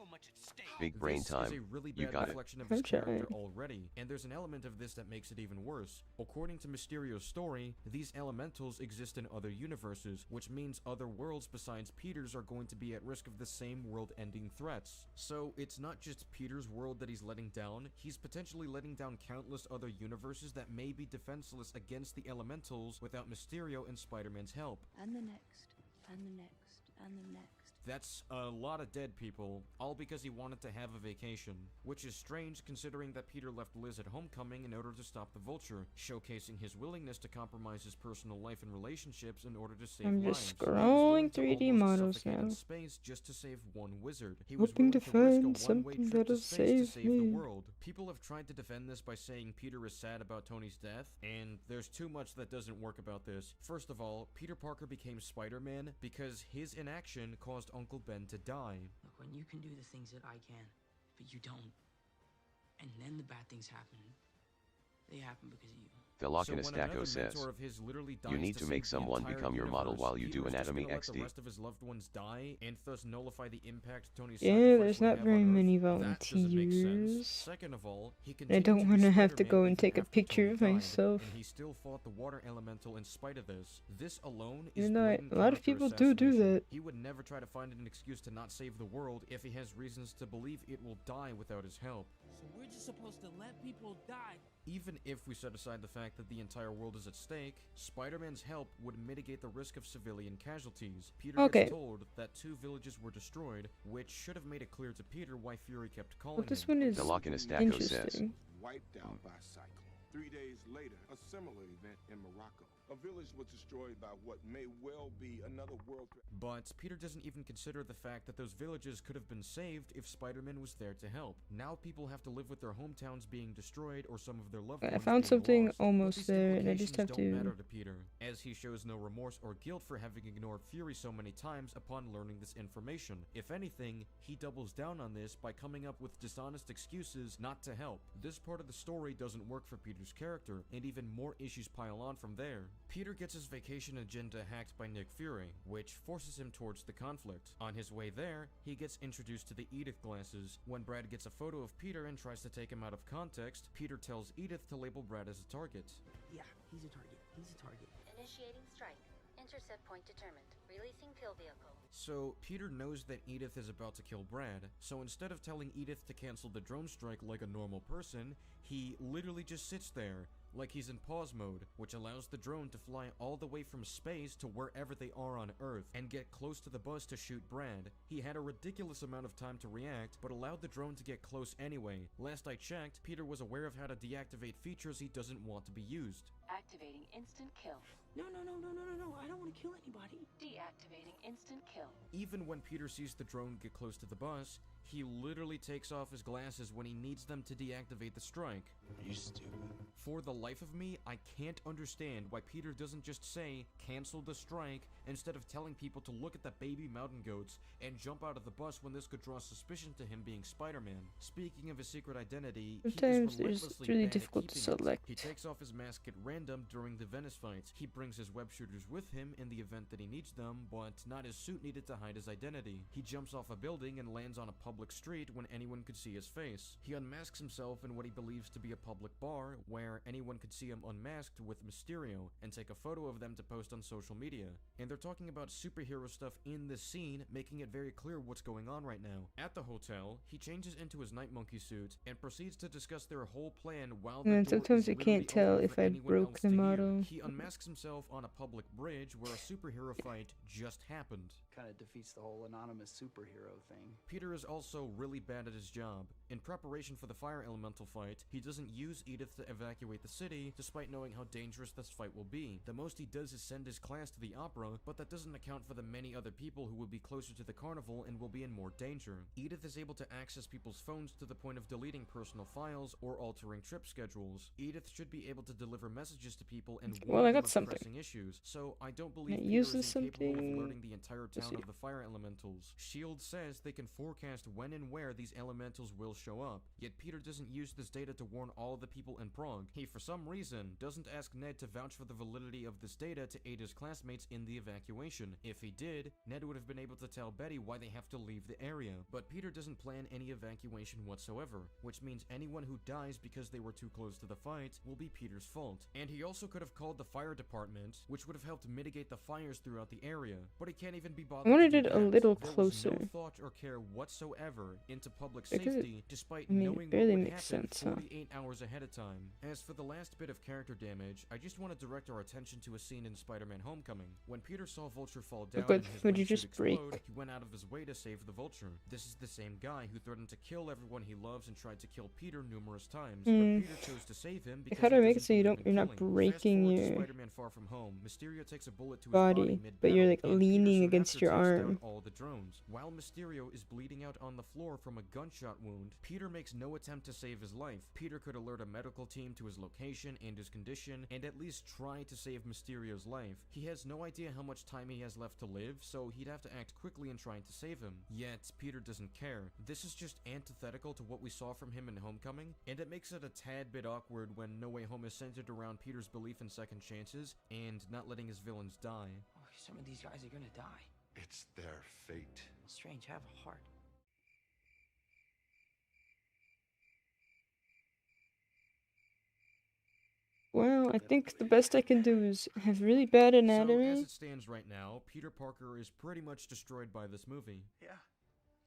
"Big brain This time. is a really You bad got it." reflection of his I'm character trying. already, and there's an element of this that makes it even worse. According to Mysterio's story, these elementals exist in other universes, which means other worlds besides Peter's are going to be at risk of the same world-ending threats. So it's not just Peter's world that he's letting down, he's potentially letting down countless other universes that may be defenseless against the elementals without Mysterio and Spider-Man's help. And the next, and the next, and the next. That's a lot of dead people, all because he wanted to have a vacation. Which is strange considering that Peter left Liz at Homecoming in order to stop the Vulture, showcasing his willingness to compromise his personal life and relationships in order to save I'm lives. just He was scrolling willing to 3D almost models suffocate in now. space just to save one wizard. He was Hoping willing to risk a find one-way something trip to that'll space to save the me. world. People have tried to defend this by saying Peter is sad about Tony's death, and there's too much that doesn't work about this. First of all, Peter Parker became Spider-Man because his inaction caused Uncle Ben to die. Look, when you can do the things that I can, but you don't, and then the bad things happen, they happen because of you. The So Lockinus when another Dacko says, mentor of his literally dies "You need to save make the someone entire become your model universe, while you Peter do is just Anatomy gonna let the XD." rest of his loved ones die and thus nullify the impact Tony's Yeah, sacrifice there's would not have very on Earth. many That doesn't make sense. volunteers. Second of all, he I continued don't to want be to have to Spider-Man go and even take a after picture Tony of died, myself. and he still fought the water elemental in spite of this. This alone is You know, blatant a lot of character people do assassination. that. He would never try to find an excuse to not save the world if he has reasons to believe it will die without his help. So we're just supposed to let people die. Even if we set aside the fact that the entire world is at stake, Spider-Man's help would mitigate the risk of civilian casualties. Peter Okay. gets told that 2 villages were destroyed, which should have made it clear to Peter why Fury kept calling But this him. one is The Lockinus Dacko says, interesting. Wiped out by cyclone. 3 days later, a similar event in Morocco. A village was destroyed by what may well be another world threat. But Peter doesn't even consider the fact that those villages could have been saved if Spider-Man was there to help. Now people have to live with their hometowns being destroyed or some of their loved I ones found being something lost. But almost these there, and I just have implications don't to. matter to Peter, as he shows no remorse or guilt for having ignored Fury so many times upon learning this information. If anything, he doubles down on this by coming up with dishonest excuses not to help. This part of the story doesn't work for Peter's character, and even more issues pile on from there. Peter gets his vacation agenda hacked by Nick Fury, which forces him towards the conflict. On his way there, he gets introduced to the Edith glasses. When Brad gets a photo of Peter and tries to take him out of context, Peter tells Edith to label Brad as a target. Yeah, he's a target. He's a target. Initiating strike. Intercept point determined. Releasing kill vehicle. So, Peter knows that Edith is about to kill Brad, so instead of telling Edith to cancel the drone strike like a normal person, he literally just sits there, like he's in pause mode, which allows the drone to fly all the way from space to wherever they are on Earth, and get close to the bus to shoot Brad. He had a ridiculous amount of time to react, but allowed the drone to get close anyway. Last I checked, Peter was aware of how to deactivate features he doesn't want to be used. Activating instant kill. No, I don't want to kill anybody. Deactivating instant kill. Even when Peter sees the drone get close to the bus, he literally takes off his glasses when he needs them to deactivate the strike. Are you stupid? For the life of me, I can't understand why Peter doesn't just say, cancel the strike, instead of telling people to look at the baby mountain goats and jump out of the bus when this could draw suspicion to him being Spider-Man. Speaking of his secret identity, sometimes it's really difficult to select. He takes off his mask at random during the Venice fights. He brings his web shooters with him in the event that he needs them, but not his suit needed to hide his identity. He jumps off a building and lands on a public street when anyone could see his face. He unmasks himself in what he believes to be a public bar, where anyone could see him unmasked with Mysterio, and take a photo of them to post on social media. And they're talking about superhero stuff in this scene, making it very clear what's going on right now. At the hotel, he changes into his Night Monkey suit, and proceeds to discuss their whole plan while the door sometimes is I can't literally tell open if for I anyone broke else the to hear. model. He unmasks himself on a public bridge where a superhero fight just happened. Kind of defeats the whole anonymous superhero thing. Peter is also really bad at his job. In preparation for the fire elemental fight, he doesn't use Edith to evacuate the city, despite knowing how dangerous this fight will be. The most he does is send his class to the opera, but that doesn't account for the many other people who will be closer to the carnival and will be in more danger. Edith is able to access people's phones to the point of deleting personal files or altering trip schedules. Edith should be able to deliver messages to people and Well, warn I them got of something. pressing issues, so I don't believe It Peter uses is incapable of something. alerting the entire Let's town see. of the fire elementals. S.H.I.E.L.D. says they can forecast when and where these elementals will show up, yet Peter doesn't use this data to warn all the people in Prague. He, for some reason, doesn't ask Ned to vouch for the validity of this data to aid his classmates in the evacuation. If he did, Ned would have been able to tell Betty why they have to leave the area. But Peter doesn't plan any evacuation whatsoever, which means anyone who dies because they were too close to the fight will be Peter's fault. And he also could have called the fire department, which would have helped mitigate the fires throughout the area, but he can't even be bothered I wanted to do it a that. little There was closer. no thought or care whatsoever into public Because safety, despite I mean, it knowing barely what would makes happen sense, huh? 48 hours ahead of time. As for the last bit of character damage, I just want to direct our attention to a scene in Spider-Man Homecoming. When Peter saw Vulture fall down But and his would you wingsuit just explode, break? he went out of his way to save the Vulture. This is the same guy who threatened to kill everyone he loves and tried to kill Peter numerous times, but Peter chose to save him because How do I he make it doesn't so you believe don't, in you're not killing. breaking Fast forward to your Spider-Man Far From Home. Mysterio takes a bullet to his body, but you're like mid-battle, and leaning Peter soon against after your takes down arm. all the drones. While Mysterio is bleeding out on the floor from a gunshot wound, Peter makes no attempt to save his life. Peter could alert a medical team to his location and his condition, and at least try to save Mysterio's life. He has no idea how much time he has left to live, so he'd have to act quickly in trying to save him. Yet, Peter doesn't care. This is just antithetical to what we saw from him in Homecoming, and it makes it a tad bit awkward when No Way Home is centered around Peter's belief in second chances, and not letting his villains die. Oh, some of these guys are gonna die. It's their fate. Strange, have a heart. Well, I think the best I can do is have really bad So, as anatomy. it stands right now, Peter Parker is pretty much destroyed by this movie. Yeah,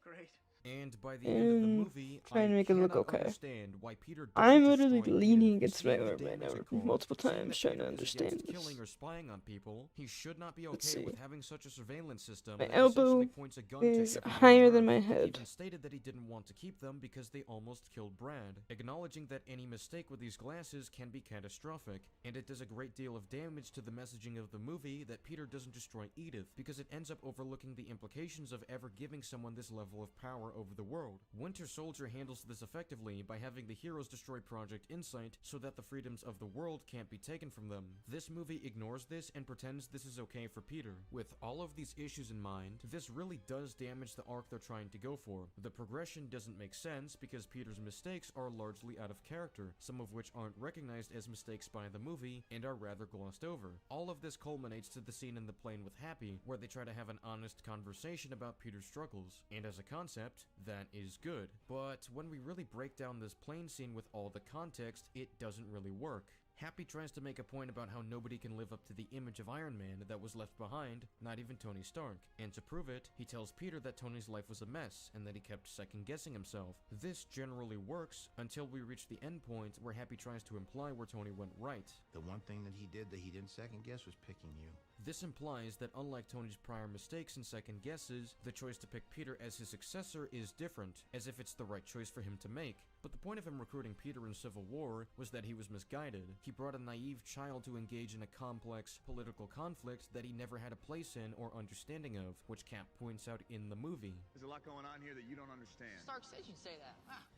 great. And by the end of the movie, I trying to make it look cannot okay. understand why Peter I'm doesn't literally destroy leaning Edith. against Seeing my the arm right damage now it caused, multiple seeing times that trying to Peter is against understand killing this. or spying on people, he should not be Let's okay with see. having such a surveillance system My that elbow essentially points a gun to is everyone on higher than Earth. my He head. even stated that he didn't want to keep them because they almost killed Brad, acknowledging that any mistake with these glasses can be catastrophic, and it does a great deal of damage to the messaging of the movie that Peter doesn't destroy Edith, because it ends up overlooking the implications of ever giving someone this level of power over the world. Winter Soldier handles this effectively by having the heroes destroy Project Insight so that the freedoms of the world can't be taken from them. This movie ignores this and pretends this is okay for Peter. With all of these issues in mind, this really does damage the arc they're trying to go for. The progression doesn't make sense because Peter's mistakes are largely out of character, some of which aren't recognized as mistakes by the movie and are rather glossed over. All of this culminates to the scene in the plane with Happy, where they try to have an honest conversation about Peter's struggles, and as a concept, that is good. But when we really break down this plane scene with all the context, it doesn't really work. Happy tries to make a point about how nobody can live up to the image of Iron Man that was left behind, not even Tony Stark. And to prove it, he tells Peter that Tony's life was a mess, and that he kept second-guessing himself. This generally works, until we reach the end point where Happy tries to imply where Tony went right. The one thing that he did that he didn't second-guess was picking you. This implies that unlike Tony's prior mistakes and second guesses, the choice to pick Peter as his successor is different, as if it's the right choice for him to make. But the point of him recruiting Peter in Civil War was that he was misguided. He brought a naive child to engage in a complex political conflict that he never had a place in or understanding of, which Cap points out in the movie. There's a lot going on here that you don't understand. Stark said you'd say that.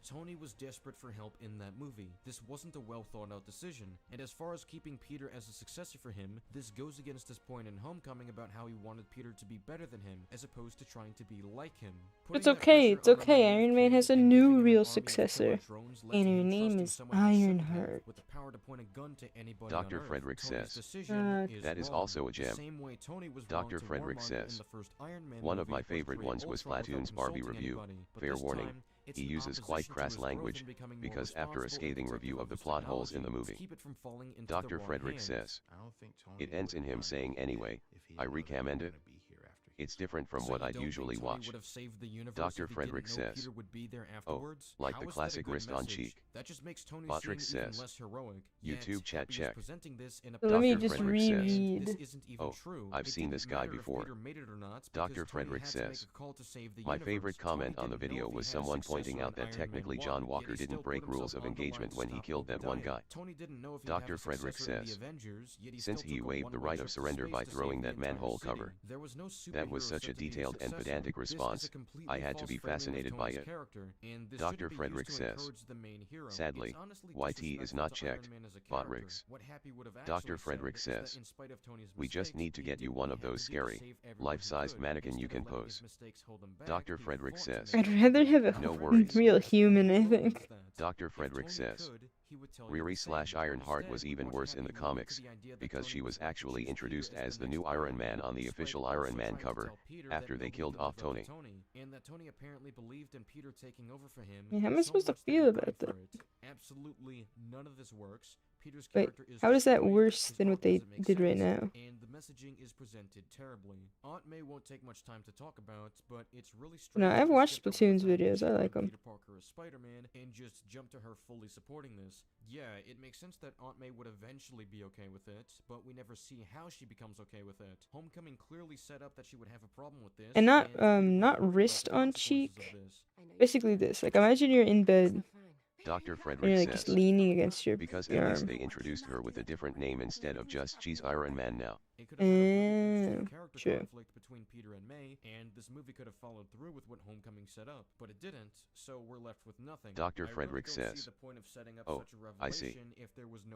Tony was desperate for help in that movie. This wasn't a well thought out decision, and as far as keeping Peter as a successor for him, this goes against his point in Homecoming about how he wanted Peter to be better than him, as opposed to trying to be like him. It's okay, it's okay. Iron Man has a new real successor, and her name is Ironheart. Dr. Frederick says, that is also a gem. Dr. Frederick says, one of my favorite ones was Platoon's Barbie review. Fair warning, he uses quite crass language, because after a scathing review of the plot holes in the movie, Dr. Frederick says, it ends in him saying anyway, I recommend it. It's different from what I'd usually watch. Dr. Frederick says, oh, like the classic wrist on cheek. Botrix says, YouTube chat check. Let me just reread. Oh, I've seen this guy before. Dr. Frederick says, my favorite comment on the video was someone pointing out that technically John Walker didn't break rules of engagement when he killed that one guy. Dr. Frederick says, since he waived the right of surrender by throwing that manhole cover. That was such a detailed and pedantic response, I had to be fascinated by it. Dr. Frederick says, sadly, YT is not checked, Botrix. Dr. Frederick says, we just need to get you one of those scary, life-sized mannequin you can pose. Dr. Frederick says, I'd rather have a no worries. real human, I think. Dr. Frederick says, Riri/Ironheart was even worse in the comics, because she was actually introduced as the new Iron Man on the official Iron Man cover, after they killed off Tony. Yeah, how am I supposed to feel about that? Absolutely none of this works. Peter's Wait, character is how is that worse than what they did right now? And the messaging is presented terribly. Aunt May won't take much time to talk about, but it's really No, strange I've to watched skip the Platoon's whole fact videos, that I like 'em. Peter Parker is Spider-Man and just jump to her fully supporting this. Yeah, it makes sense that Aunt May would eventually be okay with it, but we never see how she becomes okay with it. Homecoming clearly set up that she would have a problem with this. And not wrist on cheek. Basically this. Like, imagine you're in bed. Dr. And Frederick you're like says, just leaning against your because your at least arm. they introduced her with a different name instead of just she's Iron Man now. True. Between Peter and May, and this movie could have followed through with what Homecoming set up, but it didn't, so we're left with nothing. Dr. Frederick says, oh, I see.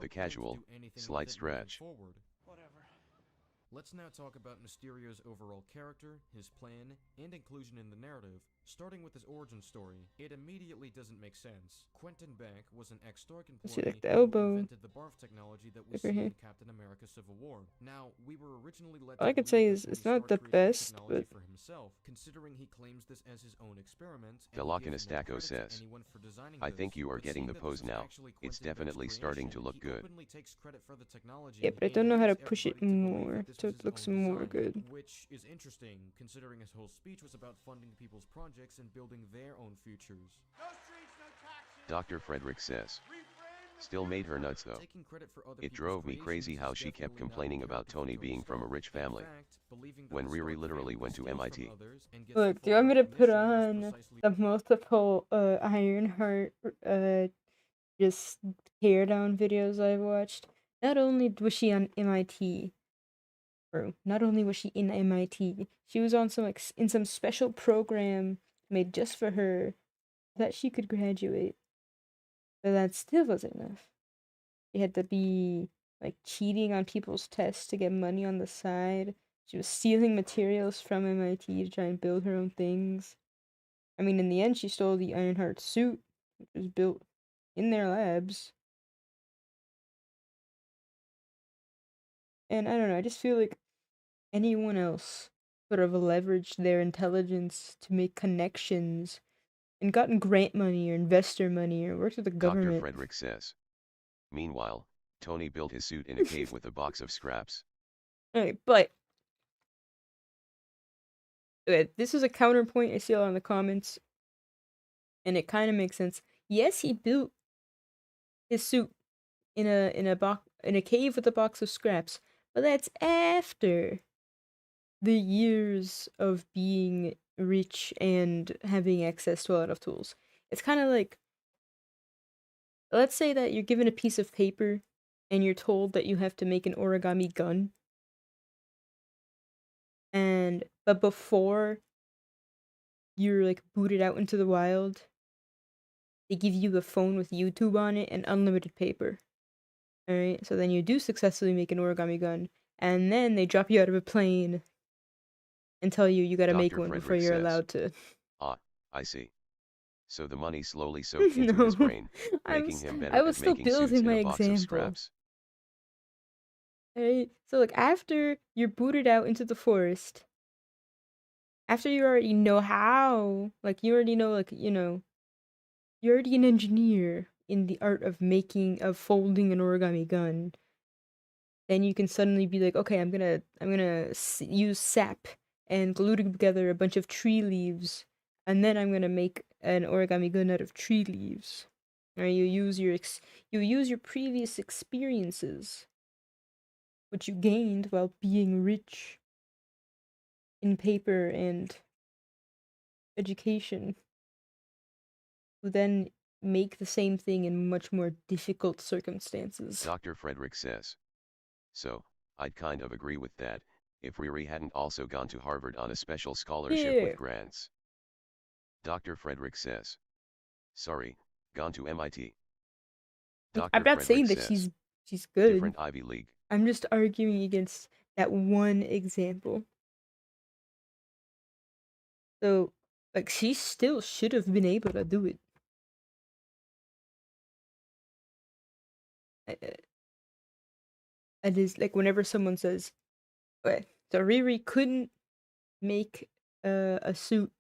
The casual, slight stretch. Whatever. Let's now talk about Mysterio's overall character, his plan, and inclusion in the narrative. Starting with his origin story, it immediately doesn't make sense. Quentin Beck was an ex-Stark See, employee like the who elbow invented the barf technology that we over see here. in Captain America Civil War. Now, we were originally led All I to could say believe is that it's Tony not the Stark created best, technology but for himself, considering he claims this as his own experiment. Galakinastaco says, I think you are getting the pose now. It's definitely starting to look good. yeah, but I don't know how to push it more so it looks more good. Which is interesting, considering his whole speech was about funding people's projects and building their own futures. Dr. Frederick says, still made her nuts though. It drove me crazy how she kept complaining about Tony being from a rich family, when Riri literally went to MIT. Look, do you want me to put on the multiple Ironheart just teardown videos I've watched? Not only was she on MIT, bro, not only was she in MIT, she was on some in some special program made just for her, that she could graduate. But that still wasn't enough. She had to be like cheating on people's tests to get money on the side. She was stealing materials from MIT to try and build her own things. I mean, in the end, she stole the Ironheart suit, which was built in their labs. And I don't know, I just feel like anyone else could have leveraged their intelligence to make connections and gotten grant money or investor money or worked with the Dr. government. Frederick says. Meanwhile, Tony built his suit in a cave with a box of scraps. Okay, but okay, this is a counterpoint I see a lot in the comments, and it kind of makes sense. Yes, he built his suit in a cave with a box of scraps, but that's after the years of being rich and having access to a lot of tools. It's kind of like, let's say that you're given a piece of paper and you're told that you have to make an origami gun. But before you're like booted out into the wild, they give you a phone with YouTube on it and unlimited paper. Alright, so then you do successfully make an origami gun, and then they drop you out of a plane and tell you gotta make one before you're allowed to. Ah, I see. So the money slowly soaked into his brain, making him better at making suits in a box of scraps. Alright, so like after you're booted out into the forest, after you already know how, like you already know, like, you know, you're already an engineer in the art of folding an origami gun, then you can suddenly be like, okay, I'm gonna use sap and glue together a bunch of tree leaves, and then I'm gonna make an origami gun out of tree leaves. Right? You use your previous experiences, which you gained while being rich in paper and education, to then make the same thing in much more difficult circumstances. Dr. Frederick says. So, I'd kind of agree with that, if Riri hadn't also gone to Harvard on a special scholarship with grants. Dr. Frederick says. Sorry, gone to MIT. I'm not saying that she's good. Different Ivy League. I'm just arguing against that one example. So, like, she still should have been able to do it. It is like whenever someone says, okay, so Riri couldn't make a suit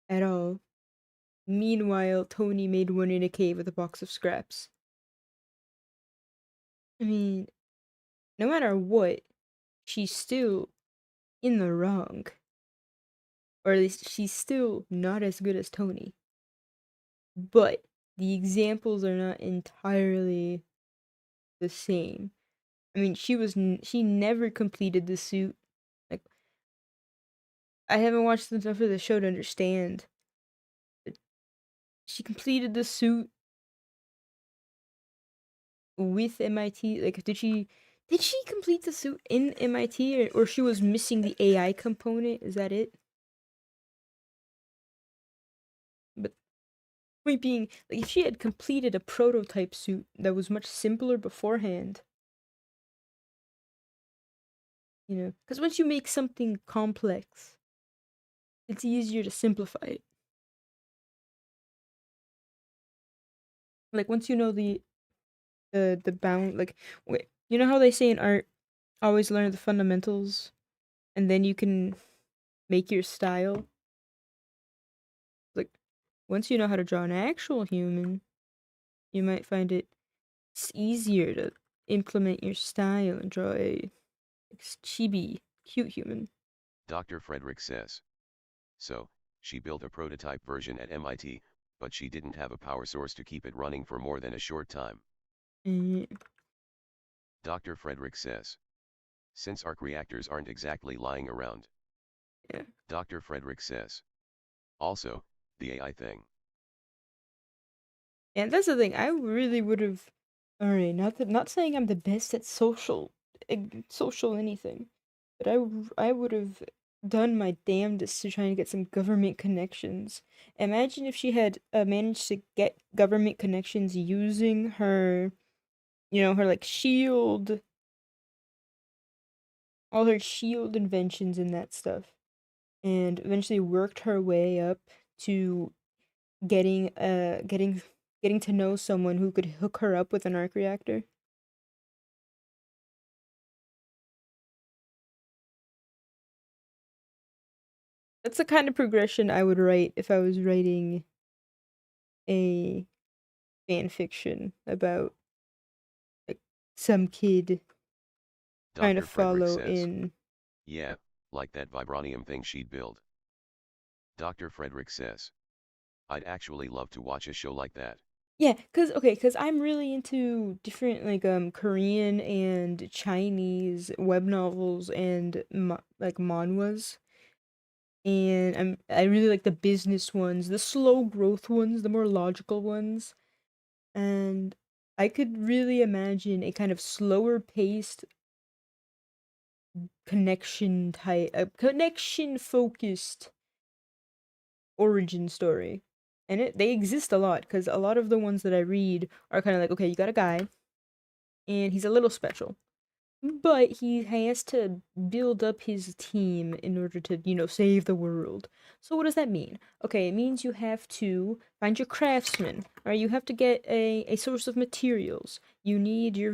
at all. Meanwhile, Tony made one in a cave with a box of scraps. I mean, no matter what, she's still in the wrong. Or at least she's still not as good as Tony. But the examples are not entirely the same. I mean, she never completed the suit. Like, I haven't watched enough of the show to understand. But she completed the suit with MIT. Like, did she complete the suit in MIT, or she was missing the AI component? Is that it? But point being, like, if she had completed a prototype suit that was much simpler beforehand, you know, because once you make something complex, it's easier to simplify it. Like, once you know the bound, like, wait, you know how they say in art, always learn the fundamentals, and then you can make your style? Like, once you know how to draw an actual human, you might find it's easier to implement your style and draw a chibi, cute human. Dr. Frederick says. So, she built a prototype version at MIT, but she didn't have a power source to keep it running for more than a short time. Dr. Frederick says. Since arc reactors aren't exactly lying around. Yeah. Dr. Frederick says. Also, the AI thing. And that's the thing, I really would have, alright, not saying I'm the best at social anything, but I would have done my damnedest to try and get some government connections. Imagine if she had managed to get government connections using her, her like shield, all her shield inventions and that stuff, and eventually worked her way up to getting to know someone who could hook her up with an arc reactor. That's the kind of progression I would write if I was writing a fan fiction about like some kid trying to Dr. Frederick follow says. in. Yeah, like that vibranium thing she'd build. Dr. Frederick says. I'd actually love to watch a show like that. Yeah, cause I'm really into different like Korean and Chinese web novels and like manhwas. And I really like the business ones, the slow growth ones, the more logical ones. And I could really imagine a kind of slower paced connection focused origin story. And they exist a lot because a lot of the ones that I read are kind of like, okay, you got a guy and he's a little special, but he has to build up his team in order to, save the world. So what does that mean? Okay, it means you have to find your craftsman, or you have to get a source of materials. You need your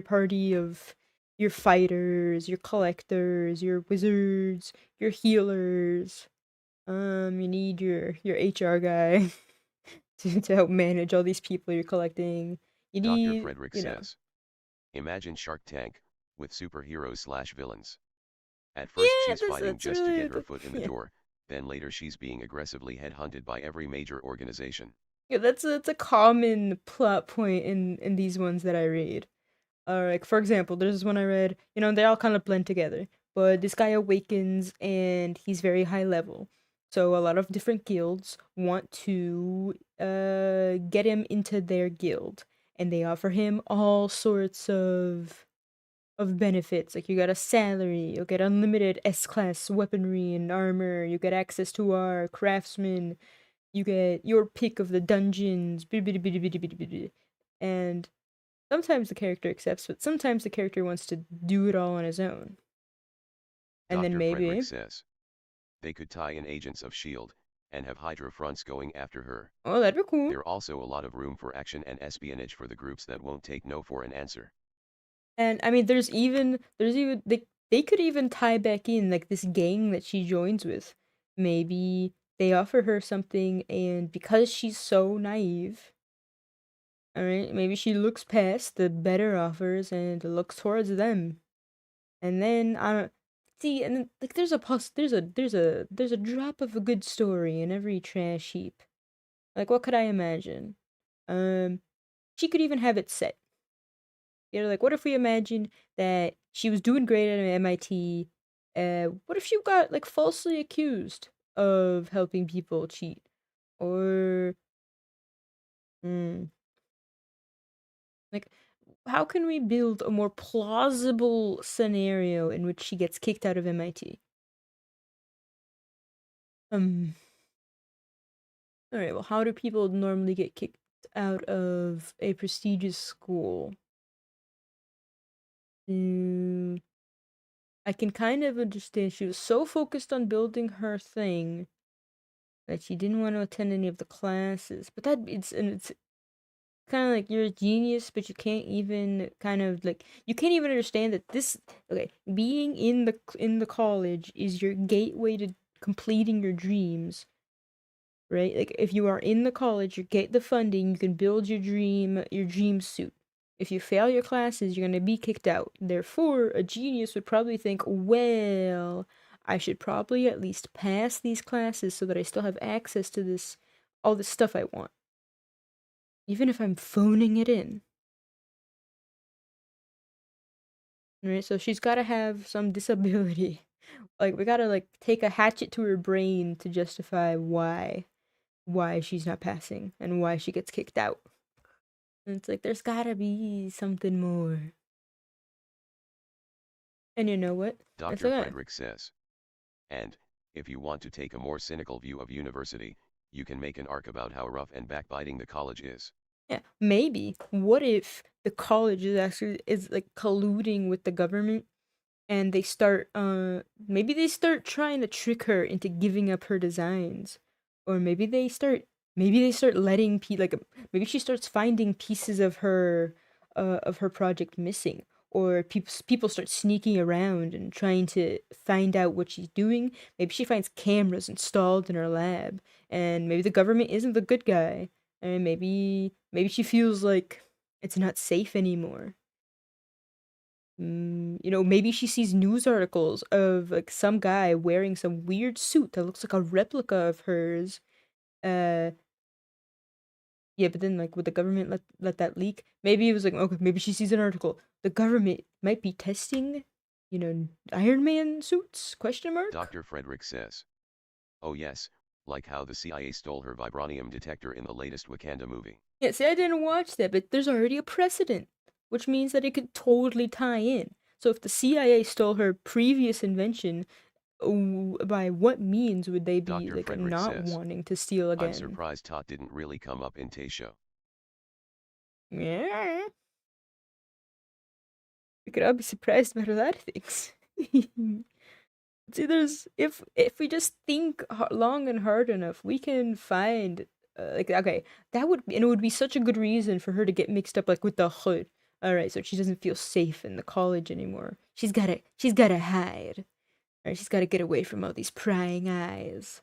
party of your fighters, your collectors, your wizards, your healers. You need your HR guy to help manage all these people you're collecting. You Dr. need, Frederick says. Imagine Shark Tank, with superheroes/villains. At first Yeah, she's fighting that's just to really get her foot in the door, then later she's being aggressively headhunted by every major organization. Yeah, that's a common plot point in these ones that I read. Like for example, there's this one I read. They all kind of blend together, but this guy awakens and he's very high level. So a lot of different guilds want to get him into their guild, and they offer him all sorts of benefits. Like you get a salary, you'll get unlimited S-class weaponry and armor, you get access to our craftsmen, you get your pick of the dungeons, and sometimes the character accepts, but sometimes the character wants to do it all on his own. And then Dr. Frederick maybe, says. They could tie in agents of S.H.I.E.L.D. and have Hydra fronts going after her. oh, that'd be cool. There also a lot of room for action and espionage for the groups that won't take no for an answer. And I mean, they could even tie back in like this gang that she joins with. Maybe they offer her something, and because she's so naive, all right, maybe she looks past the better offers and looks towards them. And then I don't see, and then, like there's a drop of a good story in every trash heap. Like what could I imagine? Um, she could even have it set. Like what if we imagine that she was doing great at MIT? What if she got like falsely accused of helping people cheat? Or, like, how can we build a more plausible scenario in which she gets kicked out of MIT? Alright, well, how do people normally get kicked out of a prestigious school? I can kind of understand she was so focused on building her thing that she didn't want to attend any of the classes. But it's kind of like you're a genius, but you can't even kind of like you can't even understand that being in the college is your gateway to completing your dreams, right? Like if you are in the college, you get the funding, you can build your dream suit. If you fail your classes, you're going to be kicked out. Therefore, a genius would probably think, well, I should probably at least pass these classes so that I still have access to all this stuff I want. Even if I'm phoning it in. Right? So she's got to have some disability. Like we got to like take a hatchet to her brain to justify why she's not passing and why she gets kicked out. And it's like there's got to be something more. And you know what? That's Dr. okay. Frederick says. And, if you want to take a more cynical view of university, you can make an arc about how rough and backbiting the college is. Yeah, maybe. What if the college is like colluding with the government and they start maybe they start trying to trick her into giving up her designs, or maybe they start letting maybe she starts finding pieces of her project missing, or people start sneaking around and trying to find out what she's doing. Maybe she finds cameras installed in her lab, and maybe the government isn't the good guy, and maybe she feels like it's not safe anymore. Maybe she sees news articles of like some guy wearing some weird suit that looks like a replica of hers. Uh, yeah, but then like would the government let that leak? Maybe it was like, okay, maybe she sees an article. The government might be testing, Iron Man suits? Question mark? Dr. Frederick says. Oh yes, like how the CIA stole her vibranium detector in the latest Wakanda movie. Yeah, see, I didn't watch that, but there's already a precedent, which means that it could totally tie in. So if the CIA stole her previous invention, by what means would they be Dr. like Frederick not says. wanting to steal I'm again? surprised Tot didn't really come up in Tay's show. Yeah. We could all be surprised about a lot of things. See, if we just think long and hard enough, we can find okay, and it would be such a good reason for her to get mixed up like with the hood. All right, so she doesn't feel safe in the college anymore. She's gotta hide. All right, she's gotta get away from all these prying eyes.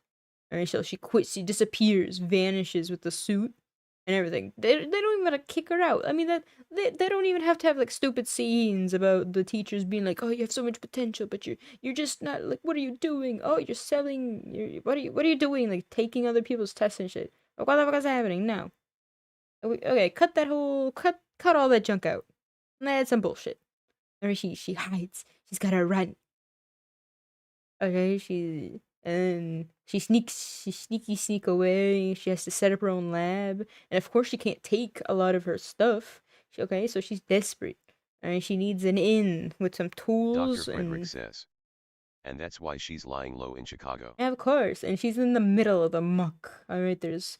All right, so she quits, she disappears, vanishes with the suit and everything. They don't even have to kick her out. I mean, they don't even have to have like stupid scenes about the teachers being like, "Oh, you have so much potential, but you're just not like, what are you doing? Oh, you're selling. What are you doing? Like taking other people's tests and shit. Like, what the fuck is happening now? Okay, cut all that junk out. That's some bullshit." Or she hides. She's gotta run. Okay, she sneak away. She has to set up her own lab, and of course she can't take a lot of her stuff. Okay, so she's desperate, and she needs an in with some Dr. tools Frederick and. says. And that's why she's lying low in Chicago. Yeah, of course, and she's in the middle of the muck. All right, there's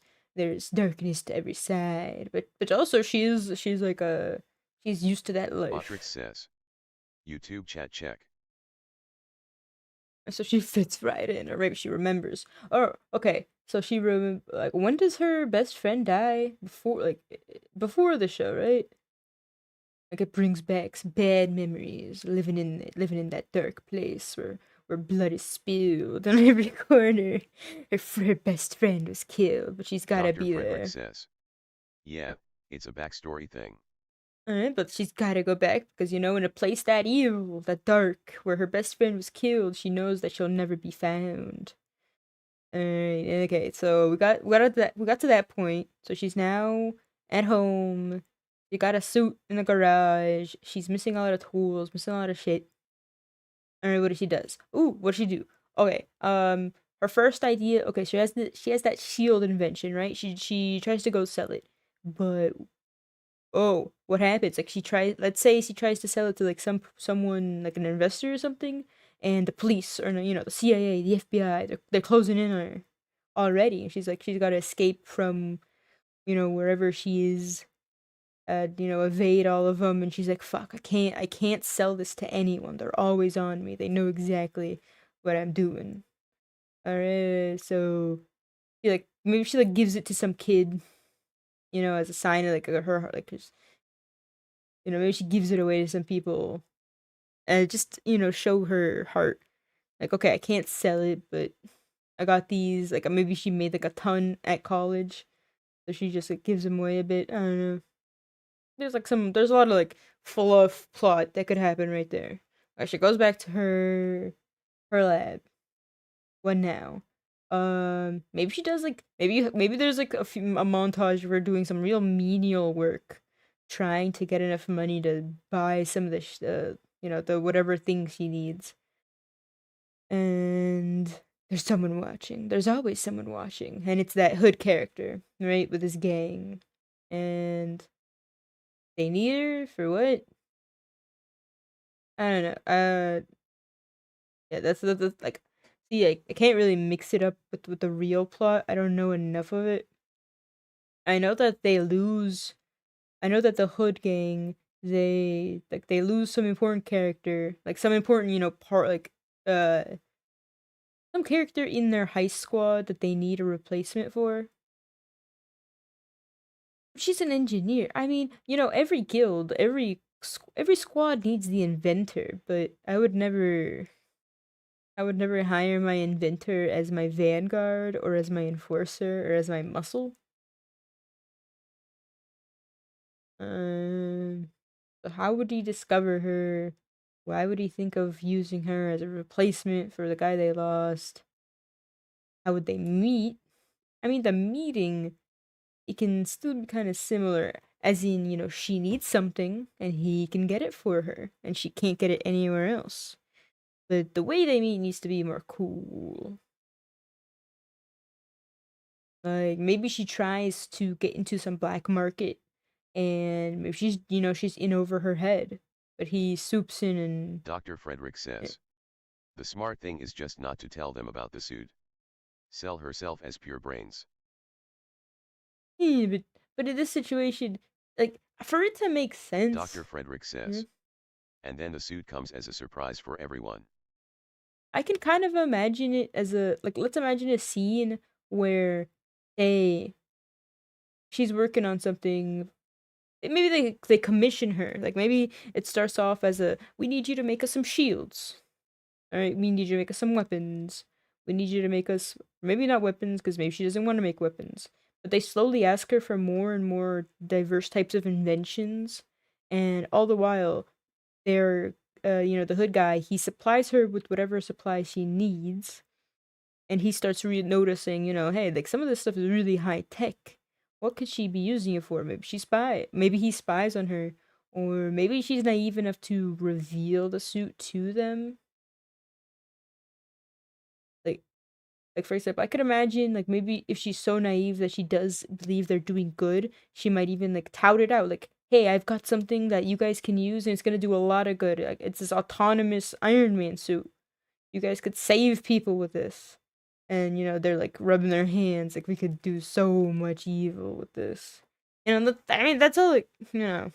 darkness to every side, but also she's like she's used to that life. Matrix says. YouTube chat check. So she fits right in, or maybe she remembers. Oh, okay. So she like, when does her best friend die? Before the show, right? Like it brings back some bad memories, living in that dark place where blood is spilled on every corner. Her best friend was killed, but she's gotta Dr. be Frederick there. says. Yeah, it's a backstory thing. Alright, but she's gotta go back because in a place that evil, that dark, where her best friend was killed, she knows that she'll never be found. Alright, okay, so we got to that point. So she's now at home. She got a suit in the garage. She's missing a lot of tools, missing a lot of shit. Alright, what does she does? Ooh, what does she do? Okay, her first idea. Okay, she has that shield invention, right? She tries to go sell it, but oh, what happens? Like let's say she tries to sell it to like someone like an investor or something, and the police or the CIA, the FBI, they're closing in on her already. And she's got to escape from wherever she is, evade all of them. And she's like, fuck, I can't sell this to anyone. They're always on me. They know exactly what I'm doing. Alright, so maybe she like gives it to some kid, as a sign of like her like 'cause maybe she gives it away to some people and just, show her heart. Like, okay, I can't sell it, but I got these. Like, maybe she made like a ton at college, so she just like gives them away a bit. I don't know. There's a lot of like fluff plot that could happen right there. She goes back to her lab. What now? Maybe she does like maybe there's like a montage of her doing some real menial work, trying to get enough money to buy some of the whatever thing she needs. And there's someone watching. There's always someone watching, and it's that hood character, right, with his gang, and they need her for what? I don't know. Yeah, that's like, see, I can't really mix it up with the real plot. I don't know enough of it. I know that they lose. I know that the Hood gang, they lose some important character, like some important, part, like some character in their heist squad that they need a replacement for. She's an engineer. I mean, every guild, every squad needs the inventor, but I would never hire my inventor as my vanguard or as my enforcer or as my muscle. So how would he discover her? Why would he think of using her as a replacement for the guy they lost? How would they meet? I mean, the meeting, it can still be kind of similar, as in, she needs something and he can get it for her, and she can't get it anywhere else. But the way they meet needs to be more cool. Like, maybe she tries to get into some black market, and maybe she's in over her head, but he swoops in and... Dr. Frederick says, the smart thing is just not to tell them about the suit. Sell herself as pure brains. Yeah, but in this situation, like, for it to make sense... Dr. Frederick says, and then the suit comes as a surprise for everyone. I can kind of imagine it as let's imagine a scene where she's working on something. Maybe they commission her. Like, maybe it starts off as we need you to make us some shields. All right, we need you to make us some weapons. We need you to make us, maybe not weapons, because maybe she doesn't want to make weapons. But they slowly ask her for more and more diverse types of inventions. And all the while, they're, the Hood guy, he supplies her with whatever supply she needs. And he starts noticing, hey, like, some of this stuff is really high tech. What could she be using it for? Maybe he spies on her. Or maybe she's naive enough to reveal the suit to them. Like, for example, I could imagine, like, maybe if she's so naive that she does believe they're doing good, she might even, like, tout it out. Like, hey, I've got something that you guys can use, and it's gonna do a lot of good. Like, it's this autonomous Iron Man suit. You guys could save people with this. And, they're, like, rubbing their hands. Like, we could do so much evil with this. I mean, that's all, like, in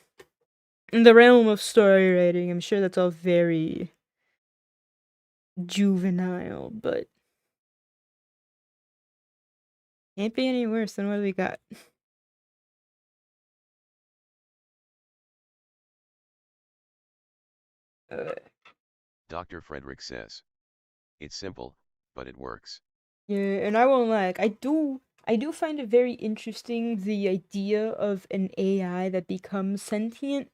the realm of story writing, I'm sure that's all very juvenile, but can't be any worse than what we got. Dr. Frederick says, it's simple, but it works. Yeah, and I won't lie, like, I do find it very interesting, the idea of an AI that becomes sentient.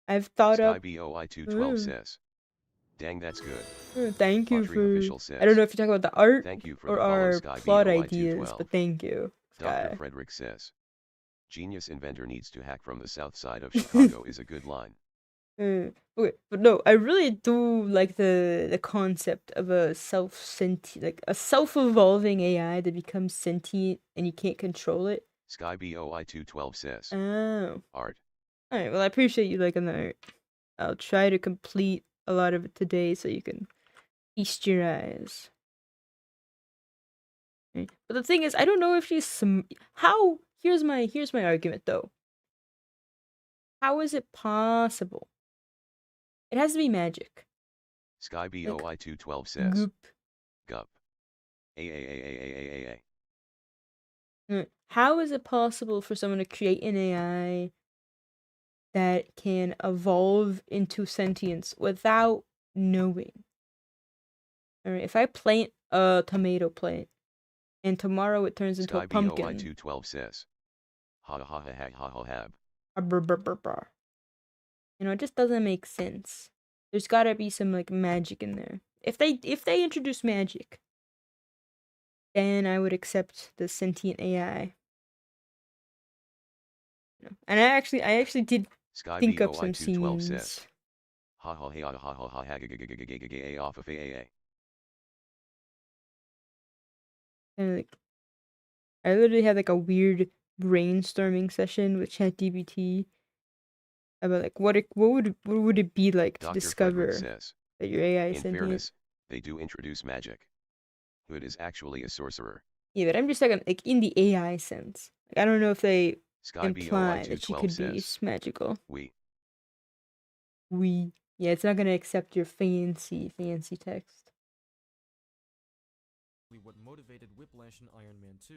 I've thought up... SkyBOI212 says, dang, that's good. Thank you Autry Official for... says, I don't know if you're talking about the art thank you for or the follow, our plot SkyBOI212. ideas, but thank you, Sky. Dr. Frederick says, genius inventor needs to hack from the south side of Chicago is a good line. Okay, but no, I really do like the concept of a self-evolving AI that becomes sentient and you can't control it. SkyBOI212 says, Oh. art. Alright, well, I appreciate you liking the art. I'll try to complete a lot of it today so you can feast your eyes. But the thing is, I don't know if she's how... Here's my argument, though. How is it possible? It has to be magic. SkyBOI212 says, Goop. Gup. A. How is it possible for someone to create an AI that can evolve into sentience without knowing? Alright, if I plant a tomato plant and tomorrow it turns into a pumpkin. SkyBOI212 says, ha ha ha ha ha ha ha. It just doesn't make sense. There's gotta be some, like, magic in there. If they introduce magic, then I would accept the sentient AI. And I actually did think up some scenes. Says, ha ha ha ha ha ha ha off of AA. And, like, I literally had, like, a weird brainstorming session with ChatGPT, about like what would it be like to Dr. Frederick discover says, that your AI is in sentient? fairness, they do introduce magic. Hood is actually a sorcerer. Yeah, but I'm just talking like in the AI sense. Like, I don't know if they imply that she SkyBOI212 could be says, magical. we. Yeah, it's not gonna accept your fancy text. What motivated Whiplash in Iron Man 2.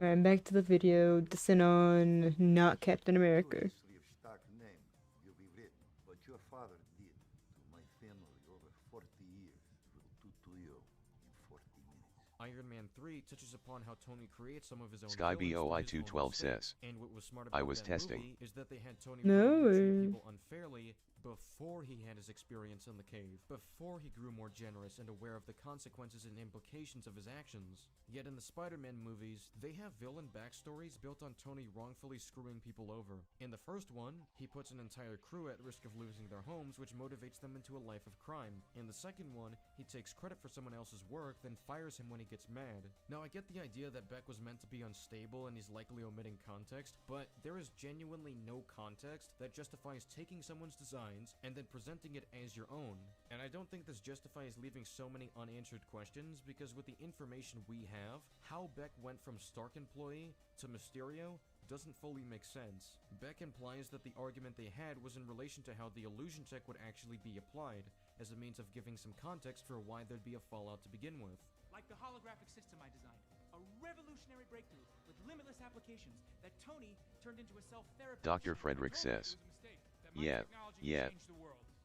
Alright, back to the video. Dissing on not Captain America. But your father did to my family over 40 years will do to you in 40 minutes. Iron Man 3 touches upon how Tony creates some of his own SkyBOI212 says, and what was smart I about was that testing. movie is that they had Tony No. treat people unfairly before he had his experience in the cave, before he grew more generous and aware of the consequences and implications of his actions. Yet in the Spider-Man movies, they have villain backstories built on Tony wrongfully screwing people over. In the first one, he puts an entire crew at risk of losing their homes, which motivates them into a life of crime. In the second one, he takes credit for someone else's work, then fires him when he gets mad. Now I get the idea that Beck was meant to be unstable and he's likely omitting context, but there is genuinely no context that justifies taking someone's design and then presenting it as your own. And I don't think this justifies leaving so many unanswered questions, because with the information we have, how Beck went from Stark employee to Mysterio doesn't fully make sense. Beck implies that the argument they had was in relation to how the illusion check would actually be applied, as a means of giving some context for why there'd be a fallout to begin with. Like the holographic system I designed. A revolutionary breakthrough with limitless applications that Tony turned into a self-therapy. Dr. Frederick says, yeah.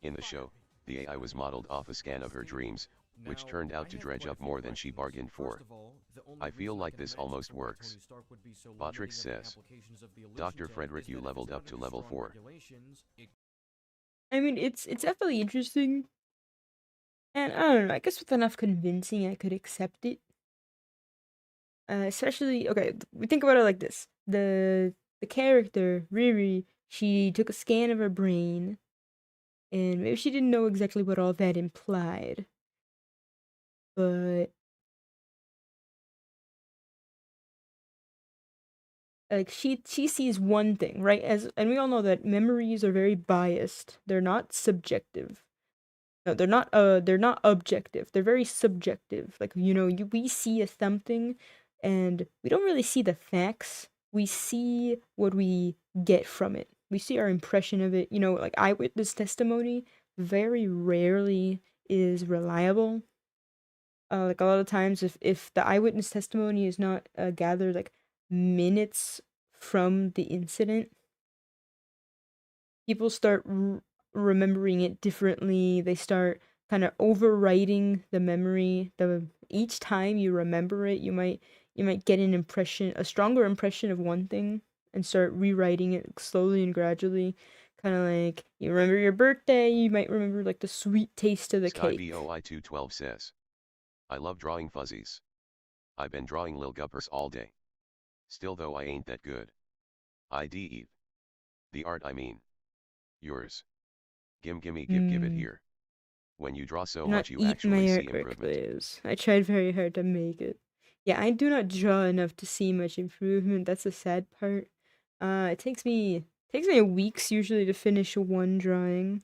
In the show, the AI was modeled off a scan of her dreams, which turned out to dredge up more than she bargained for. I feel like this almost works. Botrix says, Dr. Frederick, you leveled up to level 4. I mean, it's definitely interesting. And I don't know, I guess with enough convincing I could accept it. Especially, okay, we think about it like this. The character, Riri, she took a scan of her brain, and maybe she didn't know exactly what all that implied. But like she sees one thing, right? And we all know that memories are very biased. They're not subjective. No, they're not objective. They're very subjective. Like, we see a something and we don't really see the facts. We see what we get from it. We see our impression of it. Like eyewitness testimony very rarely is reliable. Like a lot of times if the eyewitness testimony is not gathered like minutes from the incident, people start remembering it differently. They start kind of overwriting the memory. Each time you remember it, you might get a stronger impression of one thing and start rewriting it slowly and gradually. Kind of like you remember your birthday, you might remember like the sweet taste of the cake. SkyBOI212 says, I love drawing fuzzies. I been drawing lil guppers all day. Still though I ain't that good. IDE. The art I mean. Yours. Give it here. When you draw so much you actually see improvement. I tried very hard to make it. Yeah, I do not draw enough to see much improvement. That's the sad part. It takes me weeks usually to finish one drawing.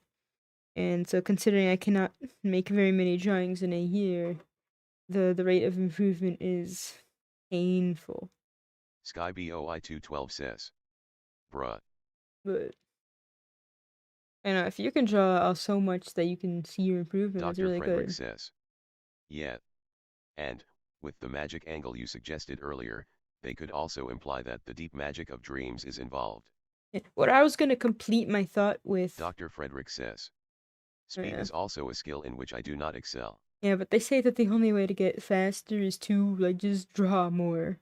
And so considering I cannot make very many drawings in a year, the rate of improvement is painful. SkyBOI212 says, bruh. But I know if you can draw so much that you can see your improvement, that's really Frederick good. Says, yeah. And, with the magic angle you suggested earlier, they could also imply that the deep magic of dreams is involved. What I was going to complete my thought with... Dr. Frederick says, speed is also a skill in which I do not excel. Yeah, but they say that the only way to get faster is to, like, just draw more.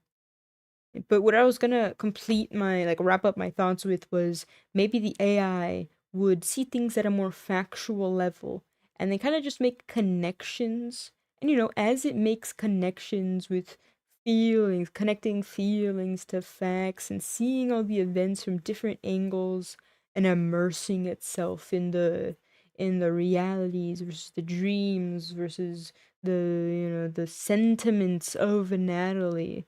But what I was going to complete my, like, wrap up my thoughts with was maybe the AI would see things at a more factual level and they kind of just make connections. And, as it makes connections with feelings, connecting feelings to facts and seeing all the events from different angles and immersing itself in the realities versus the dreams versus the sentiments of Natalie,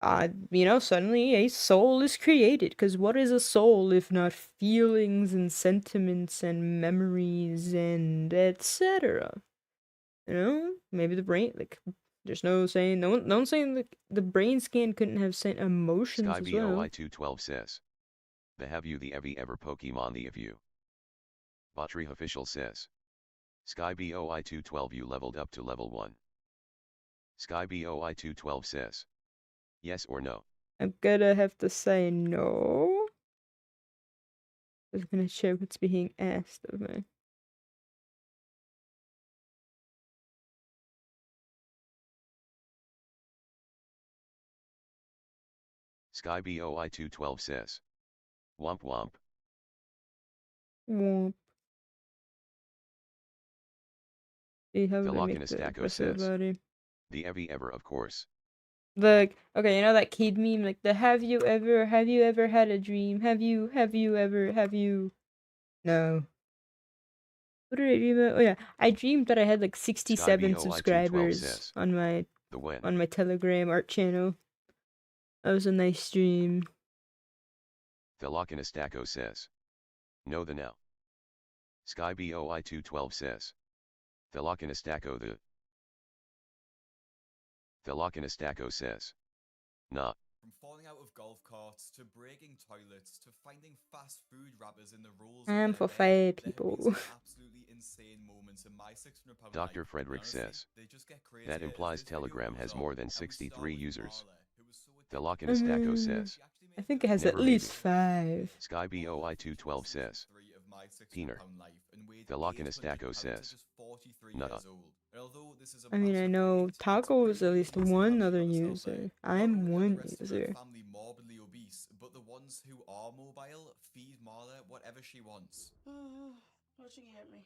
Suddenly a soul is created. Because what is a soul if not feelings and sentiments and memories and etc.? Maybe the brain, like, there's no saying, no one's saying like the brain scan couldn't have sent emotions as well. SkyBOI212 says, the have you the ever Pokemon the if you. Battery official says, SkyBOI212 you leveled up to level 1. SkyBOI212 says, yes or no. I'm gonna have to say no. I'm gonna check what's being asked of me. SkyBOI212 says, womp womp. Womp. See how we make the Velocinastaco rest of the says, body. the ever of course. Like, okay, you know that kid meme, like the have you ever had a dream? Have you ever? No. What did I dream about? Oh yeah, I dreamed that I had like 67 subscribers says, on my the when. on my Telegram art channel. That was a nice dream. Velocinastaco says, no the now. SkyBOI212 says, Velocinastaco the. Velocinastaco says, nah. From falling out of golf carts to breaking toilets to finding fast food wrappers in the rolls I'm of for their fire bed, people. there have been some absolutely insane moments in my 600 pound Dr. life. Frederick Honestly, says, they just get that crazier implies as this video Telegram goes has on. more than And we 63 start with users. Marla, who was so Velocinastaco says, I think it has never at least maybe. 5. SkyBOI212 says, Teener. Velocinastaco says, nuh-uh. I mean, I know Taco is at least one other user. I'm one user. Family morbidly obese, but the ones who are mobile feed Marla whatever she wants. What you get me?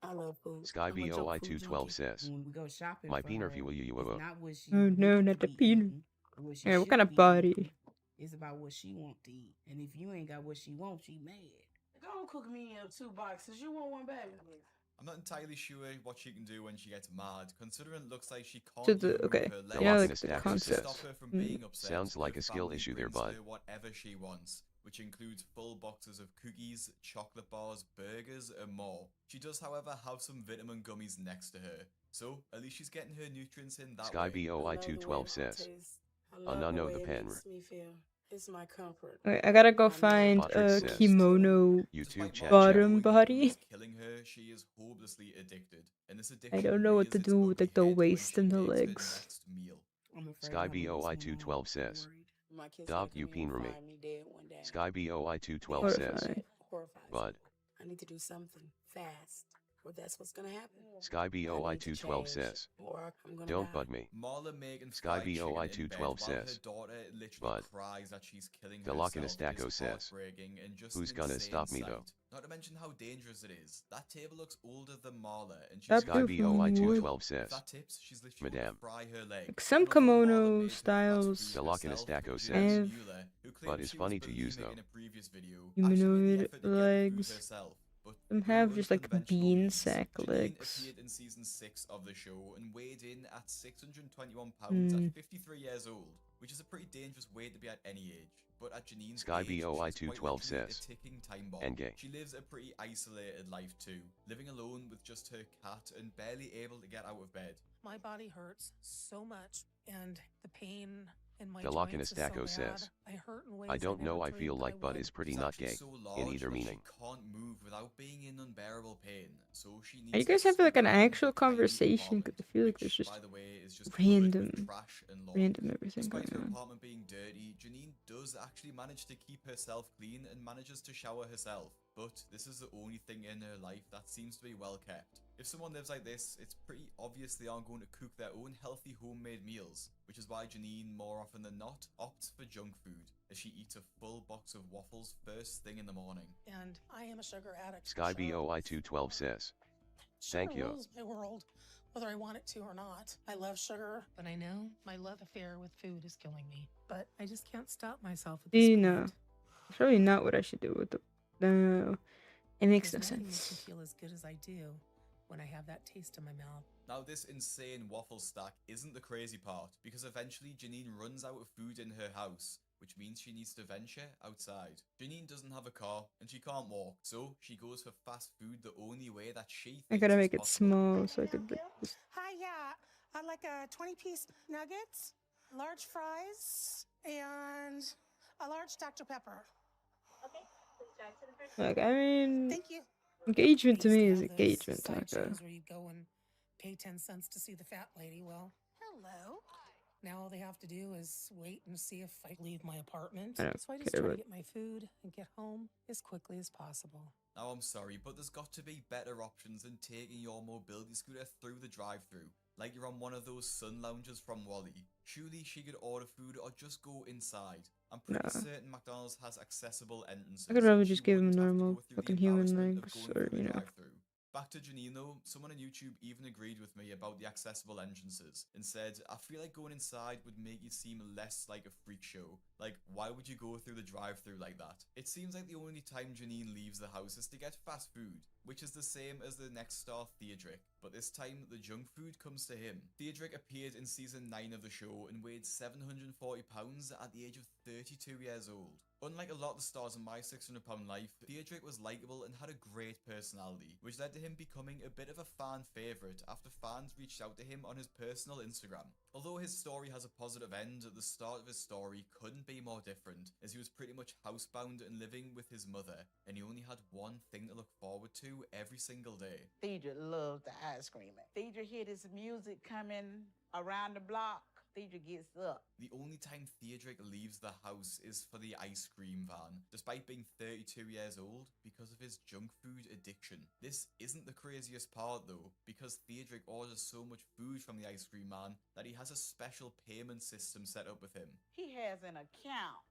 I love food. SkyBOI212 says, When we go shopping my for peener her, view you it's up. not what she Oh no, needs not to the be peanut. eating, or what she Yeah, what kind should of be body? eating. It's about what she wants to eat. And if you ain't got what she wants, she mad. Go cook me up 2 boxes. You want one, baby? I'm not entirely sure what she can do when she gets mad, considering it looks like she can't To the even okay, move her legs. you know, like the Velocinastaco concept. Stop her from being upset. Sounds like her a skill family issue there, brings bud. her whatever she wants, which includes full boxes of cookies, chocolate bars, burgers, and more. She does, however, have some vitamin gummies next to her, so at least she's getting her nutrients in that way. SkyBOI212 says, no the pen. It's my comfort. Okay, I gotta go find a kimono bottom body. Killing her, she is hopelessly addicted, and this I addiction don't know what to do with like the waist and the makes her legs. next meal. SkyBOI212 says, Dog you peener me. SkyBOI212 says, Horrifying. bud. I need to do something fast, or that's what's gonna happen. SkyBOI212 says, don't bud me. SkyBOI212 says, bud. Velocinastaco says, who's gonna stop me though? Not to mention how dangerous it is. That table looks older than Marla, and she's SkyBOI212 says, tips, she's literally Madame. fry her leg. Like some kimono styles Velocinastaco says, have but is funny to use though. humanoid legs. Some have just like bean sack legs. Appeared in season 6 of the show and weighed in at 621 pounds at 53 years old, which is a pretty dangerous weight to be at any age. But at Janine's SkyBOI212 says, a ticking time bomb. Engay. She lives a pretty isolated life too, living alone with just her cat and barely able to get out of bed. My body hurts so much, and the pain in my Velocinastaco says, I don't know, I feel like Bud is pretty not gay, in either meaning. She can't move without being in unbearable pain, so she needs Are you guys having like an actual conversation? Because I feel like there's just random everything Despite going her on. apartment being dirty, Janine does actually manage to keep herself clean and manages to shower herself. But this is the only thing in her life that seems to be well kept. If someone lives like this, it's pretty obvious they aren't going to cook their own healthy homemade meals, which is why Janine, more often than not, opts for junk food, as she eats a full box of waffles first thing in the morning. And I am a sugar addict. SkyBOI212 says, thank Sugar you. rules my world, whether I want it to or not. I love sugar, but I know my love affair with food is killing me. But I just can't stop myself at this No, point. it's probably not what I should do with the. No, it makes no Because nothing makes sense. me feel as good as I do when I have that taste in my mouth. Now, this insane waffle stack isn't the crazy part, because eventually Janine runs out of food in her house, which means she needs to venture outside. Janine doesn't have a car, and she can't walk, so she goes for fast food the only way that she I thinks gotta is make it possible. small so I could just... Hi, yeah. I'd like a 20-piece nuggets, large fries, and a large Dr. Pepper. Okay, please drive to the first. Like, I mean, Thank you. engagement to me is Those engagement, side Taka. shows where you go and pay 10 cents to see the fat lady. Well, hello. Now all they have to do is wait and see if I leave my apartment. I don't So I just care, try to but get my food and get home as quickly as possible. Now, I'm sorry, but there's got to be better options than taking your mobility scooter through the drive-thru, like you're on one of those sun lounges from Wally. Surely she could order food or just go inside. I'm pretty certain McDonald's has accessible entrances. I could probably She just give him wouldn't have to normal go through the fucking human embarrassment of legs, going or through you the know. drive-thru. Back to Janine though, someone on YouTube even agreed with me about the accessible entrances and said, I feel like going inside would make you seem less like a freak show. Like, why would you go through the drive-thru like that? It seems like the only time Janine leaves the house is to get fast food, which is the same as the next star Theodric, but this time the junk food comes to him. Theodric appeared in season 9 of the show and weighed 740 pounds at the age of 32 years old. Unlike a lot of the stars in my 600-pound life, Theodric was likeable and had a great personality, which led to him becoming a bit of a fan favourite after fans reached out to him on his personal Instagram. Although his story has a positive end, the start of his story couldn't be more different, as he was pretty much housebound and living with his mother, and he only had one thing to look forward to every single day. Theodric loved the ice cream. Theodric hear this music coming around the block. Theodric gets up. The only time Theodric leaves the house is for the ice cream van, despite being 32 years old, because of his junk food addiction. This isn't the craziest part though, because Theodric orders so much food from the ice cream man that he has a special payment system set up with him. He has an account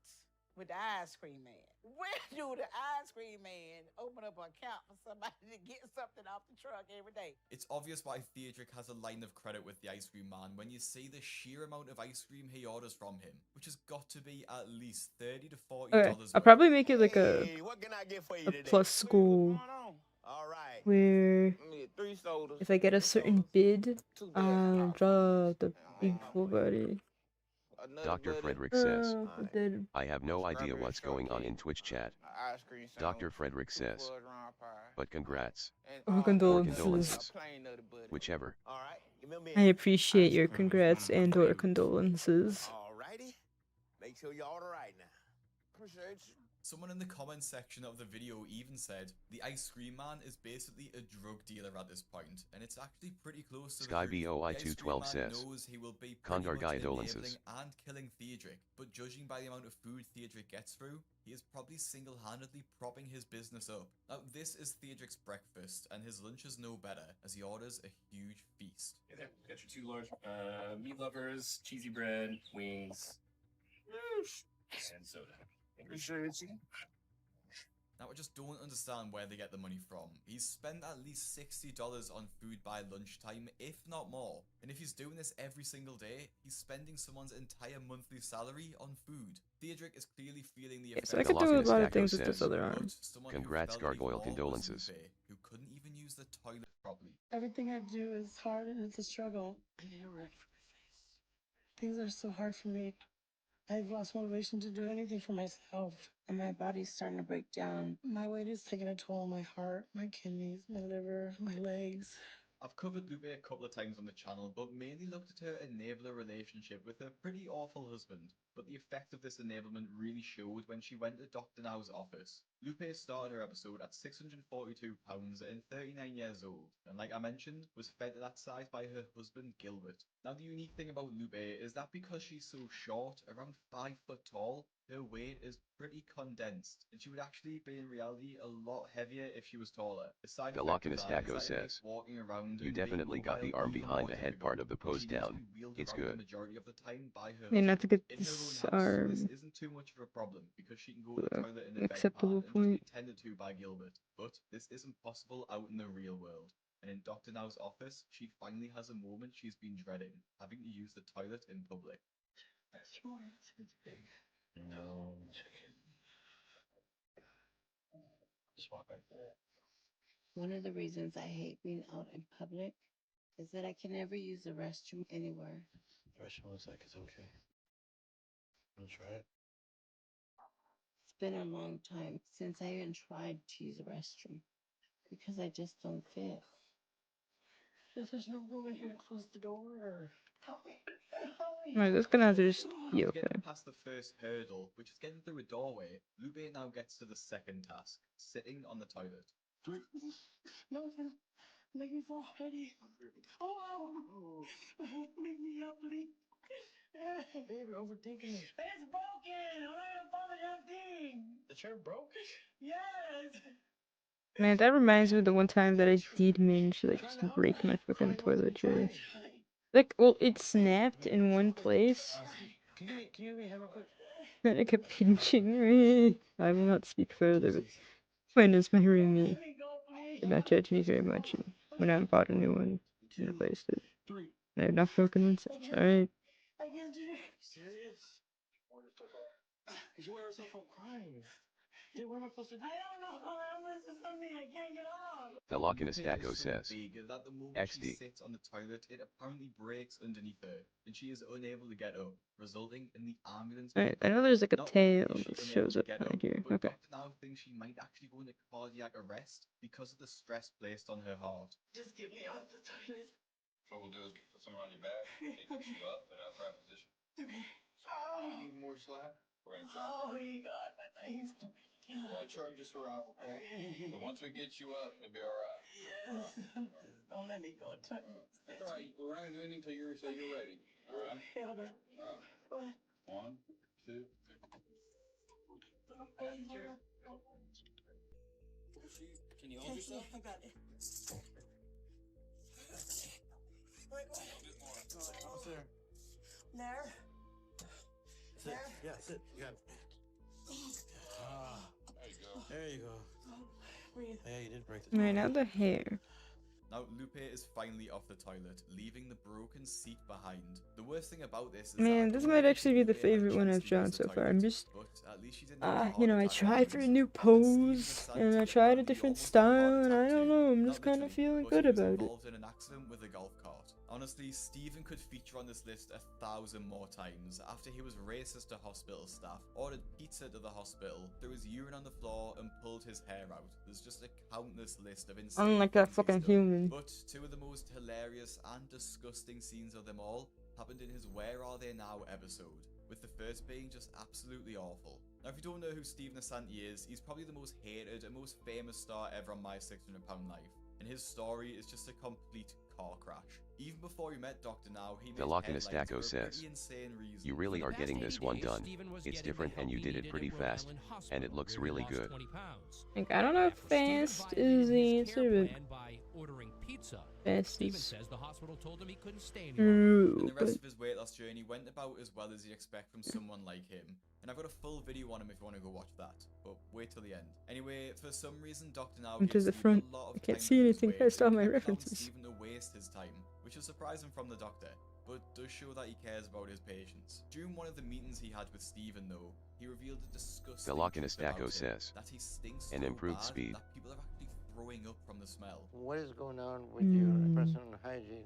with the ice cream man. Where do the ice cream man open up an account for somebody to get something off the truck every day? It's obvious why Theodric has a line of credit with the ice cream man when you see the sheer amount of ice cream he orders from him, which has got to be at least $30 to $40. Okay, I'll probably make it like a plus school where if I get a certain bid, I'll draw the big full body. Dr. Frederick says, I have no idea what's going on in Twitch chat. Dr. Frederick says, but congrats. Or condolences. Whichever. I appreciate your congrats and or condolences. Alrighty. Make sure you order right now. Appreciate you. Someone in the comments section of the video even said, the ice cream man is basically a drug dealer at this point, and it's actually pretty close to Sky the truth. BOI212 says, He will be Condor pretty much Dolences. enabling and killing Theodric, but judging by the amount of food Theodric gets through, he is probably single-handedly propping his business up. Now, this is Theodric's breakfast, and his lunch is no better, as he orders a huge feast. Hey there, got your 2 large meat lovers, cheesy bread, wings, and soda. Appreciate you. Now, I just don't understand where they get the money from. He's spent at least $60 on food by lunchtime, if not more. And if he's doing this every single day, he's spending someone's entire monthly salary on food. Theodric is clearly feeling the effects. So I could do a lot of things with this other arm. Congrats, Gargoyle, condolences. Who couldn't even use the toilet properly. Everything I do is hard and it's a struggle. Things are so hard for me. I've lost motivation to do anything for myself. And my body's starting to break down. My weight is taking a toll on my heart, my kidneys, my liver, my legs. I've covered Lupe a couple of times on the channel, but mainly looked at her enabler relationship with her pretty awful husband. But the effect of this enablement really showed when she went to Dr. Now's office. Lupe started her episode at 642 pounds and 39 years old, and like I mentioned, was fed to that size by her husband Gilbert. Now the unique thing about Lupe is that because she's so short, around 5 foot tall, her weight is pretty condensed, and she would actually be in reality a lot heavier if she was taller. The Galactus Taco says, you definitely got the arm behind the head part of the pose down. It's good. I mean, not to get this arm This isn't too much of a problem because she can go to the toilet in a acceptable bed point. and just be tended to by Gilbert. But this isn't possible out in the real world. And in Dr. Now's office, she finally has a moment she's been dreading, having to use the toilet in public. No chicken. Just walk right there. One of the reasons I hate being out in public is that I can never use the restroom anywhere. The restroom looks like it's okay. Wanna try it? It's been a long time since I even tried to use the restroom because I just don't fit. If there's no room in here, close the door. Help me. Help me. Alright, that's gonna have to just be After okay. getting past the first hurdle, which is getting through a doorway, Lupe now gets to the second task, sitting on the toilet. No, make me fall already. Oh, make me up, please. Baby, overthinking it. It's broken. I'm not gonna fall the damn thing. The chair broke? Yes. Man, that reminds me of the one time that I did manage to like just break my fucking toilet tray. Like, well, it snapped in one place. Can you give me a hand real quick? And it kept pinching me. I will not speak further, but when is my roommate did not judge me very much and went out and bought a new one and replaced it. I have not broken one since. Alright. I can't do it. Serious? You wear yourself from crying. Dude, what am I supposed to do? I don't know. I'm missing something. I can't get off. The Lockinus Lupe Taco is so says, big that the moment she XD. sits on the toilet, it apparently breaks underneath her, and she is unable to get up, resulting in the ambulance. Alright, I know there's like a Not only tail is she that unable shows to up get right up, here. but Okay. Dr. Now thinks she might actually go into cardiac arrest because of the stress placed on her heart. Just get me off the toilet. What we'll do is put some around your back, take you up in an upright position. Okay. Oh. Need more slack? We're gonna Oh, my God, my legs. We're gonna charge this around. But once we get you up, it'll be alright. Yes. Don't let me go. That's alright. We're not gonna do anything until you say you're ready. Alright? Okay. Alright. 1, 2. Can you hold yourself? I got it. Almost there. There. Sit. Yeah, sit. You got it. Ah. There you go. There you go. Breathe. Yeah, you did break the Alright, now the hair. Now, Lupe is finally off the toilet, leaving the broken seat behind. The worst thing about this is Man, that this might actually be the favorite one I've drawn so far. I'm just, you know, I tried for a new pose, and I tried a different style, and I don't know, I'm just kind of feeling good about it. Involved in an accident with a golf cart. Honestly, Stephen could feature on this list 1,000 more times after he was racist to hospital staff, ordered pizza to the hospital, threw his urine on the floor, and pulled his hair out. There's just a countless list of insane Unlike that things he's fucking done. human. But two of the most hilarious and disgusting scenes of them all happened in his Where Are They Now episode, with the first being just absolutely awful. Now, if you don't know who Stephen Asante is, he's probably the most hated and most famous star ever on My 600 Pound Life, and his story is just a complete car crash. Even before he met Dr. Now, he The made Lockinus headlines Taco for a says, pretty insane reason. you really are getting this one done. It's different and you did it pretty fast, and it looks really good. Like, I don't know if fast is the answer, but fast is And the true, rest but of his weight loss journey went about as well as you'd expect from someone like him. And I've got a full video on him if you want to go watch that. But wait till the end. Anyway, for some reason, Dr. Now I'm to gives the Stephen front. a lot of I can't time see to lose anything weight, past all and my kept allowing references. Stephen to waste his time, which is surprising from the doctor, but does show that he cares about his patients. During one of the meetings he had with Stephen, though, he revealed a disgusting The Lockinus truth about Taco him, says, that he stinks an so improved bad speed. that people are actually throwing up from the smell. What is going on with your personal hygiene?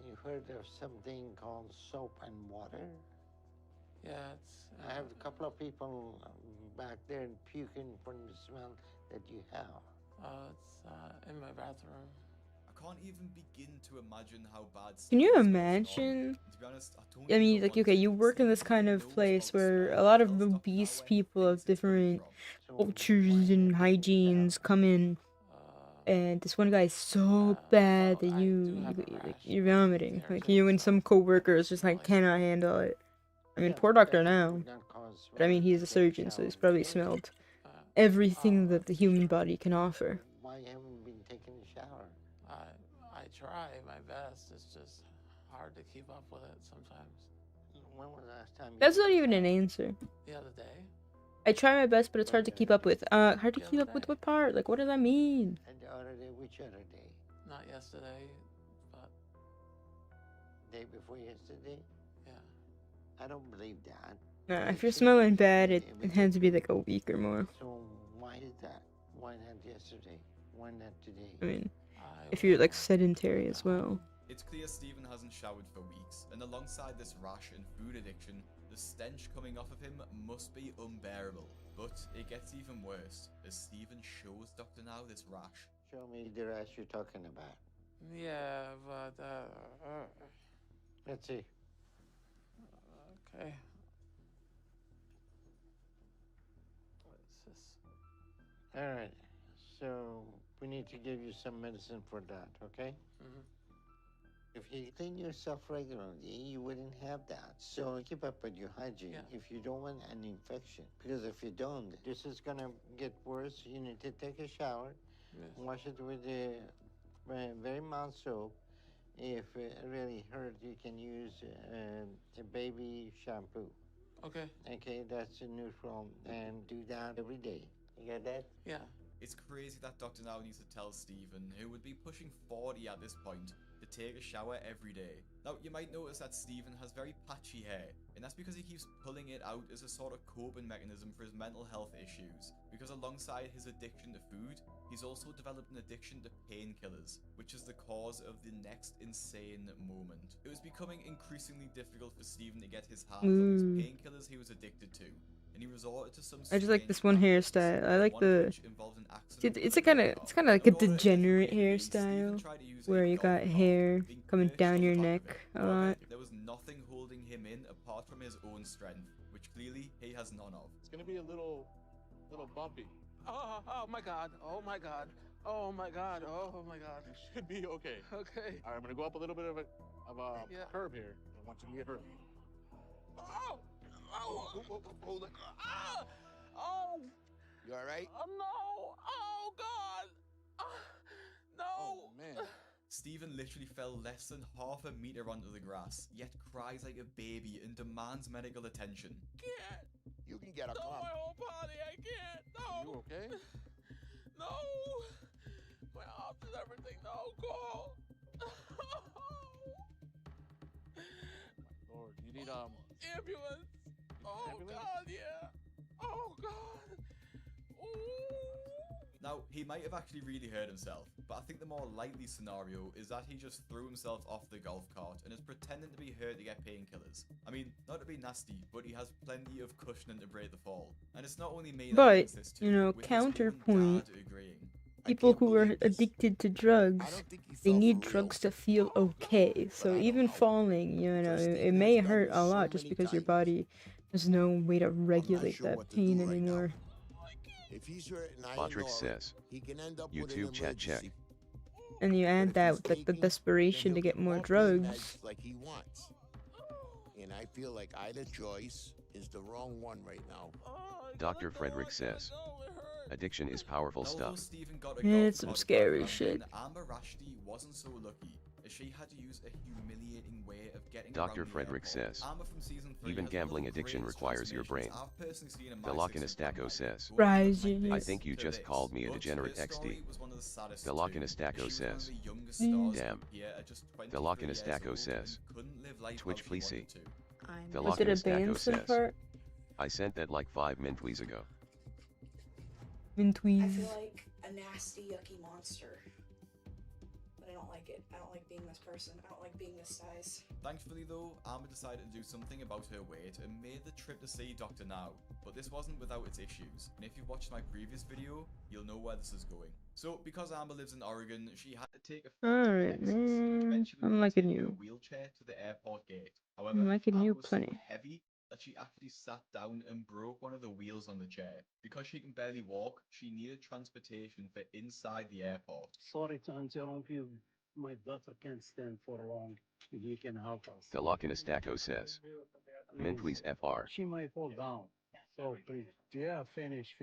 You heard of something called soap and water? Yeah, I have a couple of people back there puking from the smell that you have. It's in my bathroom. I can't even begin to imagine how bad. can you Stephen's imagine? To be honest, I mean, like, okay, you work in this kind of place where a lot of obese people of different cultures and hygienes come in, and this one guy is so bad that you're vomiting. Like, you and some coworkers just like cannot handle it. I mean, poor Doctor Now, but I mean, he's a surgeon, so he's probably smelled everything that the human body can offer. Why haven't you been taking a shower? I try my best. It's just hard to keep up with it sometimes. When was the last time you That's not even an answer. The other day. I try my best, but it's hard to keep up with. Hard to keep up with what part? Like, what does that mean? And the other day, which other day? Not yesterday, but Day before yesterday? yeah. I don't believe that. Nah, if you're smelling bad, it has to be like a week or more. So why is that? Why not yesterday? Why not today? I mean, if you're like sedentary as well. It's clear Stephen hasn't showered for weeks, and alongside this rash and food addiction, the stench coming off of him must be unbearable. But it gets even worse, as Stephen shows Dr. Now this rash. Show me the rash you're talking about. Yeah, but, Let's see. Okay. What is this? All right. So we need to give you some medicine for that, okay? Mm-hmm. If you clean yourself regularly, you wouldn't have that. So keep up with your hygiene if you don't want an infection. Because if you don't, this is gonna get worse. You need to take a shower, wash it with a very mild soap. If it really hurts, you can use a baby shampoo. Okay. Okay, that's a neutral, and do that every day. You got that? Yeah. It's crazy that Dr. Now needs to tell Stephen, who would be pushing 40 at this point, to take a shower every day. Now, you might notice that Stephen has very patchy hair, and that's because he keeps pulling it out as a sort of coping mechanism for his mental health issues. Because alongside his addiction to food, he's also developed an addiction to painkillers, which is the cause of the next insane moment. It was becoming increasingly difficult for Stephen to get his hands on these painkillers he was addicted to, and he resorted to some I just like this one hairstyle. I like the. It's kind of like a degenerate hairstyle, where you got hair coming down your neck a lot. There was nothing holding him in apart from his own strength, which clearly he has none of. It's gonna be a little bumpy. Oh my god. Oh my god. Oh my god. Oh my god. You should be okay. Okay. All right, I'm gonna go up a little bit of a curve here. I want you to get hurt. Oh! Hold it. Oh! You all right? No! Oh god! No! Oh man. Stephen literally fell less than half a meter onto the grass, yet cries like a baby and demands medical attention. Can't. You can get a No, my whole body, I can't. No. You okay? No. My arms and everything. No, call. Lord, you need ambulance. Oh ambulance? god, yeah. Oh god. Ooh. Now, he might have actually really hurt himself, but I think the more likely scenario is that he just threw himself off the golf cart and is pretending to be hurt to get painkillers. I mean, not to be nasty, but he has plenty of cushioning to break the fall. And it's not only me that But thinks this too, you know, with his own counterpoint. dad agreeing. People who are addicted to drugs, they need drugs to feel okay. So even falling, you know, it may hurt a lot just because your body has no way to regulate that pain anymore. If he's hurt and I Patrick ignore it, says, he can end up with an YouTube chat check. emergency. And you add that with like the desperation to get more drugs. Like he wants. And I feel like either choice is the wrong one right now. Dr. Frederick says, addiction is powerful stuff. It's some scary shit. Amber Rashdi wasn't so lucky, as she had to use a humiliating way of getting Dr. Frederick says, even gambling addiction requires your brain. The Lokinestaco says, I think you just called me a degenerate XD. The Lokinestaco says, damn. The Lokinestaco says, Twitch please see. The Was it a Lokinestaco Banson says, part? I sent that like 5 mintwees ago. I Mintwees. feel like a nasty, yucky monster. But I don't like it. I don't like being this person. I don't like being this size. Thankfully though, Amber decided to do something about her weight and made the trip to see Dr. Now. But this wasn't without its issues, and if you watched my previous video, you'll know where this is going. So, because Amber lives in Oregon, she had to take a Alright, man. I'm liking you. wheelchair to the airport gate. However, I'm liking you Amber was so plenty. heavy that she actually sat down and broke one of the wheels on the chair. Because she can barely walk, she needed transportation for inside the airport. Sorry to interrupt you. My daughter can't stand for long. You can help us. The Lokinestaco says, mintwees FR. She might fall down. So please. Yeah, finish.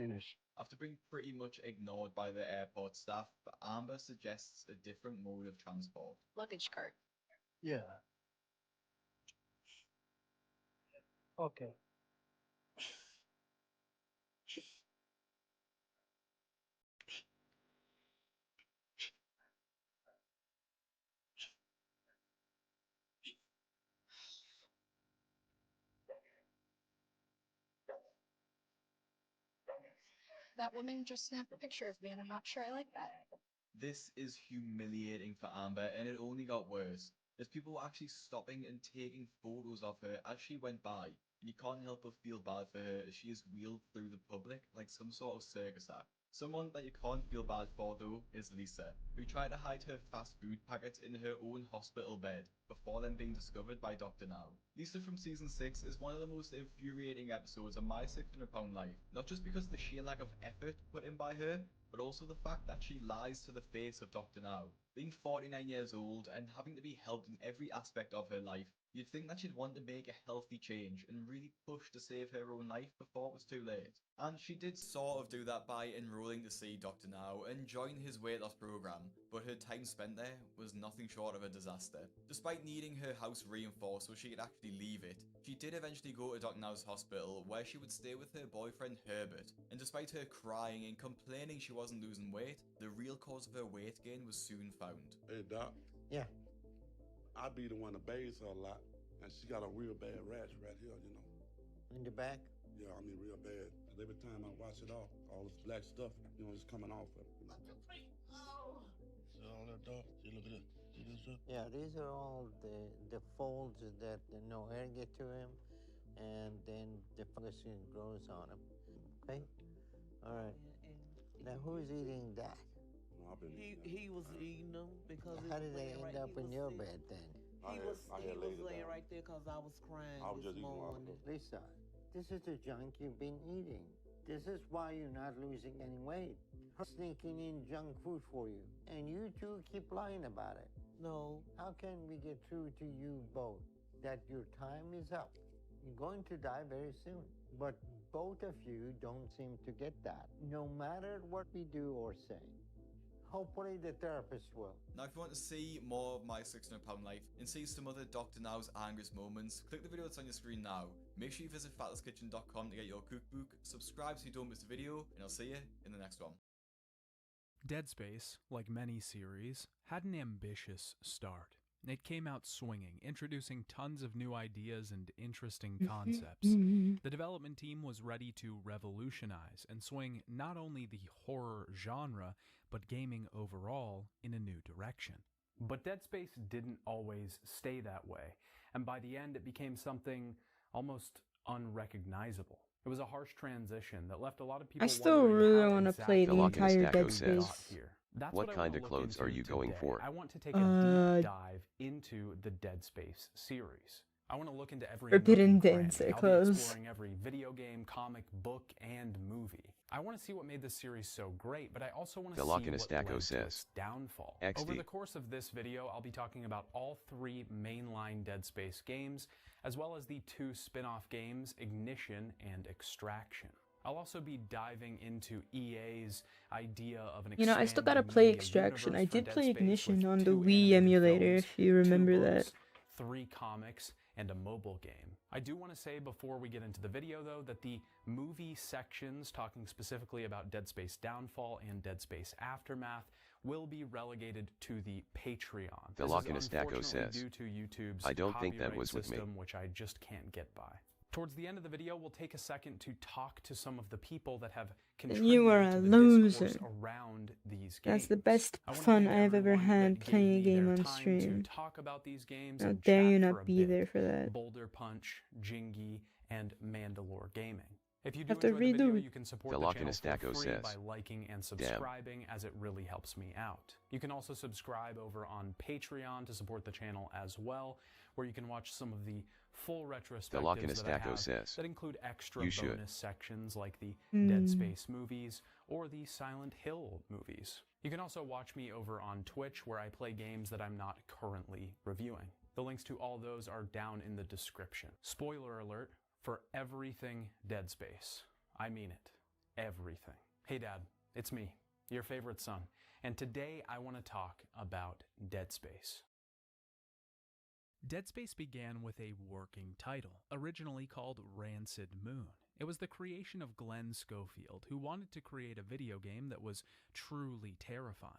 After being pretty much ignored by the airport staff, Amber suggests a different mode of transport. Luggage cart. Yeah. Okay. That woman just snapped a picture of me, and I'm not sure I like that. This is humiliating for Amber, and it only got worse. As people were actually stopping and taking photos of her as she went by, and you can't help but feel bad for her as she is wheeled through the public like some sort of circus act. Someone that you can't feel bad for though is Lisa, who tried to hide her fast food packets in her own hospital bed before them being discovered by Dr. Now. Lisa from season 6 is one of the most infuriating episodes of My 600 Pound Life, not just because of the sheer lack of effort put in by her, but also the fact that she lies to the face of Dr. Now. Being 49 years old and having to be helped in every aspect of her life, you'd think that she'd want to make a healthy change and really push to save her own life before it was too late. And she did sort of do that by enrolling to see Dr. Now and join his weight loss program, but her time spent there was nothing short of a disaster. Despite needing her house reinforced so she could actually leave it, she did eventually go to Dr. Now's hospital where she would stay with her boyfriend Herbert, and despite her crying and complaining she wasn't losing weight, the real cause of her weight gain was soon found. Hey Doc. Yeah. I be the one that bathes her a lot, and she got a real bad rash right here, you know. In the back? Yeah, I mean real bad. And every time I wash it off, all this black stuff, you know, is coming off of it. Oh. See all that, Doc? See, look at it. See this stuff? Yeah, these are all the folds that no air get to him, and then the fungus grows on him. Okay? All right. Now, who's eating that? No, I've been He was eating them because How did they end up in your bed then? He was laying right there because I was crying I was this just eating morning. Lisa, this is the junk you've been eating. This is why you're not losing any weight. Her sneaking in junk food for you. And you two keep lying about it. No. How can we get through to you both that your time is up? You're going to die very soon. But both of you don't seem to get that, no matter what we do or say. Hopefully the therapist will. Now if you want to see more of My 600 Pound Life and see some other Dr. Now's angriest moments, click the video that's on your screen now. Make sure you visit fatlesskitchen.com to get your cookbook, subscribe so you don't miss a video, and I'll see you in the next one. Dead Space, like many series, had an ambitious start. It came out swinging, introducing tons of new ideas and interesting concepts. The development team was ready to revolutionize and swing not only the horror genre, but gaming overall in a new direction. But Dead Space didn't always stay that way, and by the end it became something almost unrecognizable. It was a harsh transition that left a lot of people I still really want to exactly play the entire Dead Space. That's what kind of clothes are you going for? I want to take a deep dive into the Dead Space series. I want to look into every Forbidden nook and Dancer cranny. I'll be clothes. exploring every video game, comic, book, and movie. I want to see what made this series so great, but I also want to see what led to its downfall. Over the course of this video, I'll be talking about all 3 mainline Dead Space games, as well as the 2 spin-off games, Ignition and Extraction. I'll also be diving into EA's idea of an I still gotta play Extraction. I did play Ignition on the Wii emulator, if you remember that. 3 comics, and a mobile game. I do want to say before we get into the video though that the movie sections talking specifically about Dead Space Downfall and Dead Space Aftermath will be relegated to the Patreon. The Lock in a Stacko says, due to YouTube's I don't think that copyright was with me. system, which I just can't get by. Towards the end of the video, we'll take a second to talk to some of the people that have contributed You are a to the loser. discourse around these games. That's the best fun I've ever had playing a game on stream. Talk about these games How and dare you chat for not a be bit. there for that. Boulder Punch, Jingy, and Mandalore Gaming. If you do Have to enjoy the video, redo. you can support The the Lock in channel a Stacko for free says, by liking and subscribing, as it really helps me out. You can also subscribe over on Patreon to support the channel as well, where you can watch some of the full retrospectives The Lock in a that I Stacko have says, that include extra you should. bonus sections like the Mm. Dead Space movies or the Silent Hill movies. You can also watch me over on Twitch, where I play games that I'm not currently reviewing. The links to all those are down in the description. Spoiler alert for everything Dead Space. I mean it. Everything. Hey Dad, it's me, your favorite son, and today I want to talk about Dead Space. Dead Space began with a working title, originally called Rancid Moon. It was the creation of Glenn Schofield, who wanted to create a video game that was truly terrifying.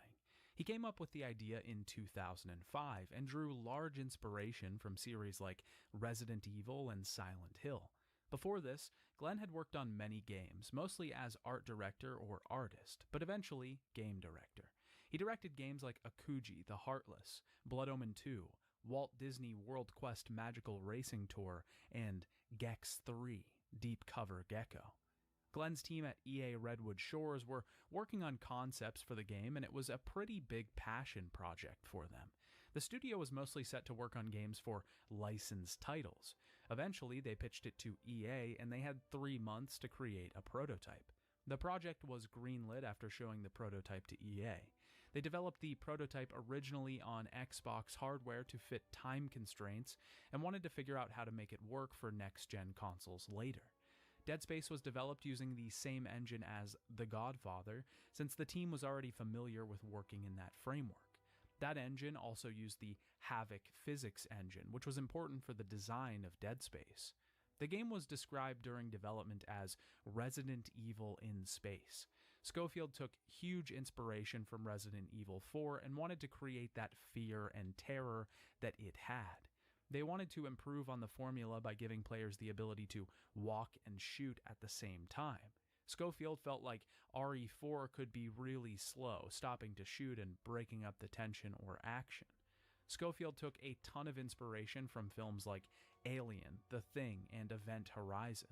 He came up with the idea in 2005 and drew large inspiration from series like Resident Evil and Silent Hill. Before this, Glenn had worked on many games, mostly as art director or artist, but eventually game director. He directed games like Akuji, The Heartless, Blood Omen 2, Walt Disney World Quest Magical Racing Tour, and Gex 3, Deep Cover Gecko. Glenn's team at EA Redwood Shores were working on concepts for the game, and it was a pretty big passion project for them. The studio was mostly set to work on games for licensed titles. Eventually, they pitched it to EA, and they had 3 months to create a prototype. The project was greenlit after showing the prototype to EA. They developed the prototype originally on Xbox hardware to fit time constraints and wanted to figure out how to make it work for next-gen consoles later. Dead Space was developed using the same engine as The Godfather, since the team was already familiar with working in that framework. That engine also used the Havoc physics engine, which was important for the design of Dead Space. The game was described during development as Resident Evil in space. Schofield took huge inspiration from Resident Evil 4 and wanted to create that fear and terror that it had. They wanted to improve on the formula by giving players the ability to walk and shoot at the same time. Schofield felt like RE4 could be really slow, stopping to shoot and breaking up the tension or action. Schofield took a ton of inspiration from films like Alien, The Thing, and Event Horizon.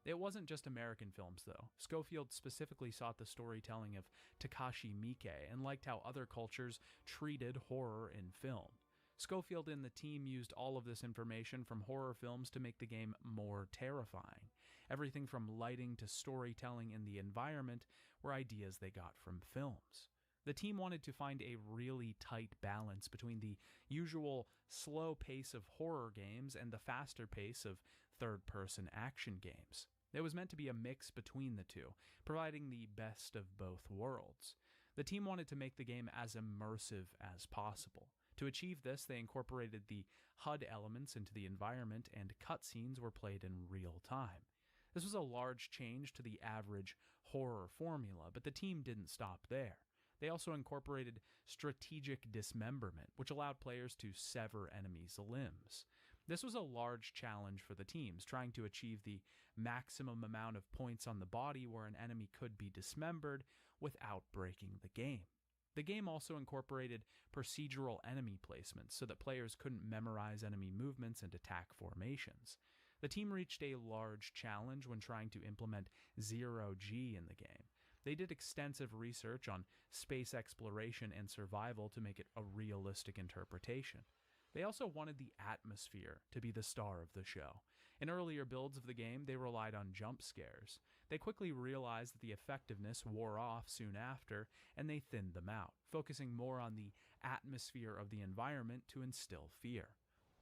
It wasn't just American films, though. Schofield specifically sought the storytelling of Takashi Miike and liked how other cultures treated horror in film. Schofield and the team used all of this information from horror films to make the game more terrifying. Everything from lighting to storytelling in the environment were ideas they got from films. The team wanted to find a really tight balance between the usual slow pace of horror games and the faster pace of third-person action games. It was meant to be a mix between the two, providing the best of both worlds. The team wanted to make the game as immersive as possible. To achieve this, they incorporated the HUD elements into the environment, and cutscenes were played in real time. This was a large change to the average horror formula, but the team didn't stop there. They also incorporated strategic dismemberment, which allowed players to sever enemies' limbs. This was a large challenge for the teams, trying to achieve the maximum amount of points on the body where an enemy could be dismembered without breaking the game. The game also incorporated procedural enemy placements so that players couldn't memorize enemy movements and attack formations. The team reached a large challenge when trying to implement zero-G in the game. They did extensive research on space exploration and survival to make it a realistic interpretation. They also wanted the atmosphere to be the star of the show. In earlier builds of the game, they relied on jump scares. They quickly realized that the effectiveness wore off soon after, and they thinned them out, focusing more on the atmosphere of the environment to instill fear.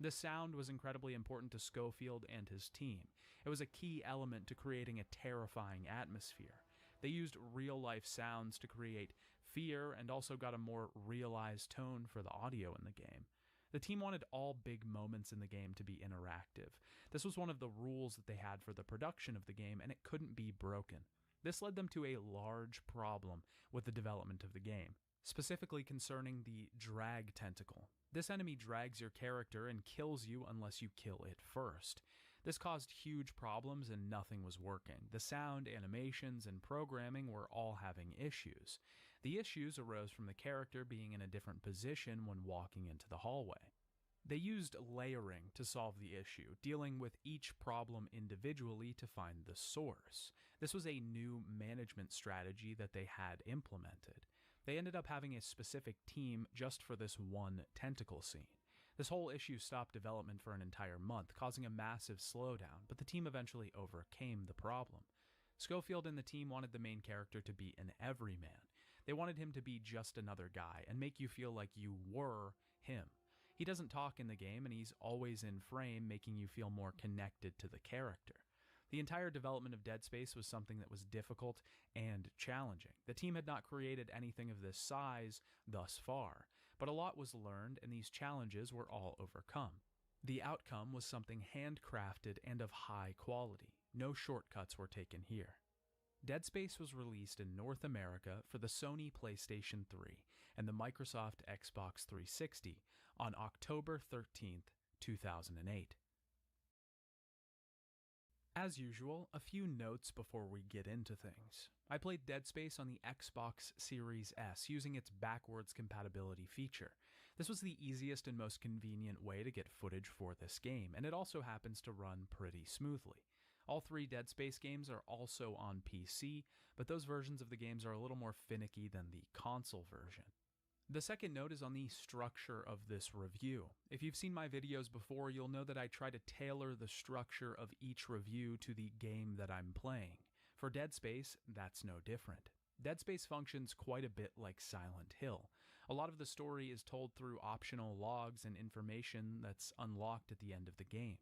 The sound was incredibly important to Schofield and his team. It was a key element to creating a terrifying atmosphere. They used real-life sounds to create fear and also got a more realized tone for the audio in the game. The team wanted all big moments in the game to be interactive. This was one of the rules that they had for the production of the game, and it couldn't be broken. This led them to a large problem with the development of the game, specifically concerning the drag tentacle. This enemy drags your character and kills you unless you kill it first. This caused huge problems and nothing was working. The sound, animations, and programming were all having issues. The issues arose from the character being in a different position when walking into the hallway. They used layering to solve the issue, dealing with each problem individually to find the source. This was a new management strategy that they had implemented. They ended up having a specific team just for this one tentacle scene. This whole issue stopped development for an entire month, causing a massive slowdown, but the team eventually overcame the problem. Schofield and the team wanted the main character to be an everyman. They wanted him to be just another guy and make you feel like you were him. He doesn't talk in the game, and he's always in frame, making you feel more connected to the character. The entire development of Dead Space was something that was difficult and challenging. The team had not created anything of this size thus far, but a lot was learned and these challenges were all overcome. The outcome was something handcrafted and of high quality. No shortcuts were taken here. Dead Space was released in North America for the Sony PlayStation 3 and the Microsoft Xbox 360 on October 13th, 2008. As usual, a few notes before we get into things. I played Dead Space on the Xbox Series S using its backwards compatibility feature. This was the easiest and most convenient way to get footage for this game, and it also happens to run pretty smoothly. All 3 Dead Space games are also on PC, but those versions of the games are a little more finicky than the console version. The second note is on the structure of this review. If you've seen my videos before, you'll know that I try to tailor the structure of each review to the game that I'm playing. For Dead Space, that's no different. Dead Space functions quite a bit like Silent Hill. A lot of the story is told through optional logs and information that's unlocked at the end of the game.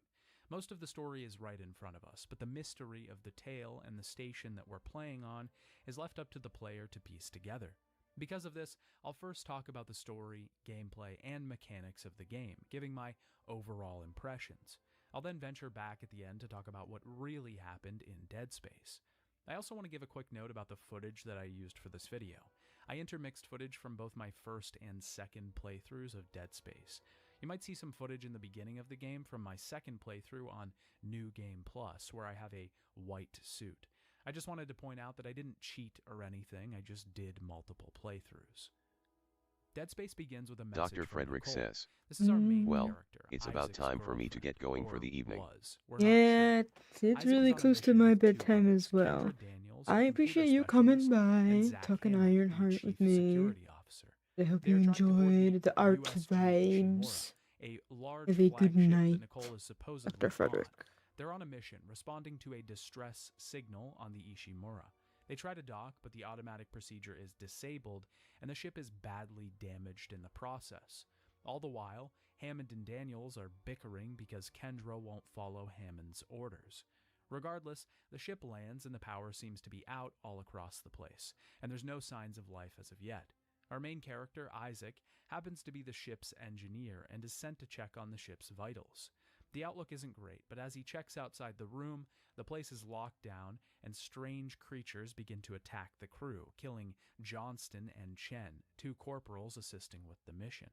Most of the story is right in front of us, but the mystery of the tale and the station that we're playing on is left up to the player to piece together. Because of this, I'll first talk about the story, gameplay, and mechanics of the game, giving my overall impressions. I'll then venture back at the end to talk about what really happened in Dead Space. I also want to give a quick note about the footage that I used for this video. I intermixed footage from both my first and second playthroughs of Dead Space. You might see some footage in the beginning of the game from my second playthrough on New Game Plus, where I have a white suit. I just wanted to point out that I didn't cheat or anything, I just did multiple playthroughs. Dead Space begins with a message Dr. from Frederick Nicole. says, This is our main well, character, it's about Isaac's time for me to girlfriend, get going or for the evening. was. We're not Yeah, sure. it's Isaac really is on a close to mission my with 2 bedtime others, as well. Kendra Daniels, a I computer appreciate you coming specialist, and by, Zach talking Hammond, the Ironheart with chief me. security officer. I hope They you are trying to board enjoyed the art USG vibes. Ishimura, a large Have a good flagship night, that Nicole is supposedly Dr. Frederick. on. They're on a mission, responding to a distress signal on the Ishimura. They try to dock, but the automatic procedure is disabled, and the ship is badly damaged in the process. All the while, Hammond and Daniels are bickering because Kendra won't follow Hammond's orders. Regardless, the ship lands and the power seems to be out all across the place, and there's no signs of life as of yet. Our main character, Isaac, happens to be the ship's engineer and is sent to check on the ship's vitals. The outlook isn't great, but as he checks outside the room, the place is locked down and strange creatures begin to attack the crew, killing Johnston and Chen, 2 corporals assisting with the mission.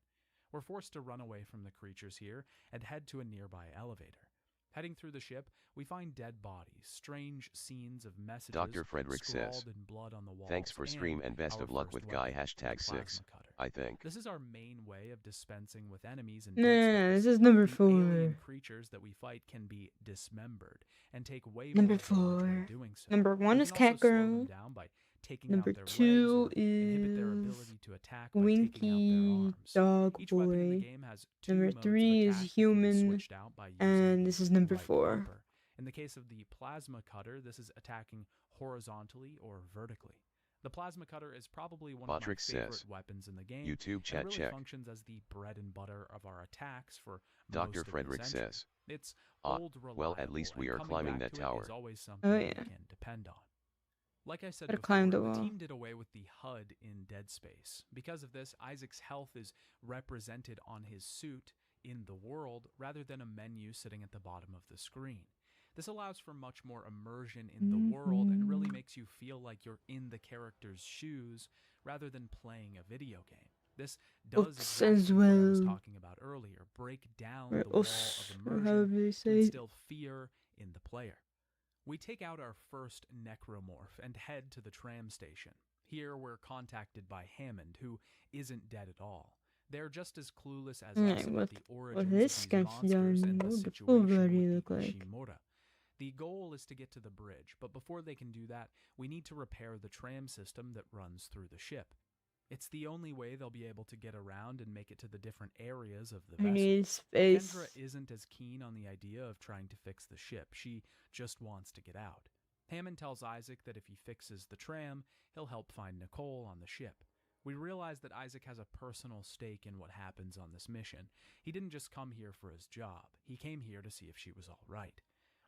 We're forced to run away from the creatures here and head to a nearby elevator. Heading through the ship, we find dead bodies, strange scenes of messages Dr. Frederick says, scrawled in blood on the walls, thanks for stream and best our of luck first with weapon, guy the #6, plasma cutter. I think. This is our main way of dispensing with enemies in Nah, Dead Space. this is number The alien 4. creatures that we fight can be dismembered and take way Number more damage when 4. doing so. Number 1 We is can also Cat slow them Girl. down by taking Number out their 2 legs or inhibit their is ability to attack by taking out their Winky arms. Dog Each weapon in the Boy. game has 2 Number modes of 3 is attack that can be Human, switched out by using and this is number right 4. bumper. In the case of the plasma cutter, this is attacking horizontally or vertically. The plasma cutter is probably one of my Patrick favorite says, weapons in the game, YouTube and chat really check. functions as the bread and butter of our attacks for Dr. most Frederick of this entry. says, It's old, well, at least reliable, we and are coming climbing back that to it tower. is always something Oh, we yeah. can depend on. Like I said Gotta before, climb the the wall. team did away with the HUD in Dead Space. Because of this, Isaac's health is represented on his suit in the world rather than a menu sitting at the bottom of the screen. This allows for much more immersion in the world and really makes you feel like you're in the character's shoes rather than playing a video game. This does Books exactly as what I was well. talking about earlier, break down Or the wall us, of or immersion however they to say it. instill fear in the player. We take out our first necromorph and head to the tram station. Here we're contacted by Hammond, who isn't dead at all. They're just as clueless as us about the origins of this these guy's monsters and the done? What the situation full with body the look like? Ishimura. The goal is to get to the bridge, but before they can do that, we need to repair the tram system that runs through the ship. It's the only way they'll be able to get around and make it to the different areas of the I vessel. need space. Kendra isn't as keen on the idea of trying to fix the ship. She just wants to get out. Hammond tells Isaac that if he fixes the tram, he'll help find Nicole on the ship. We realize that Isaac has a personal stake in what happens on this mission. He didn't just come here for his job. He came here to see if she was all right.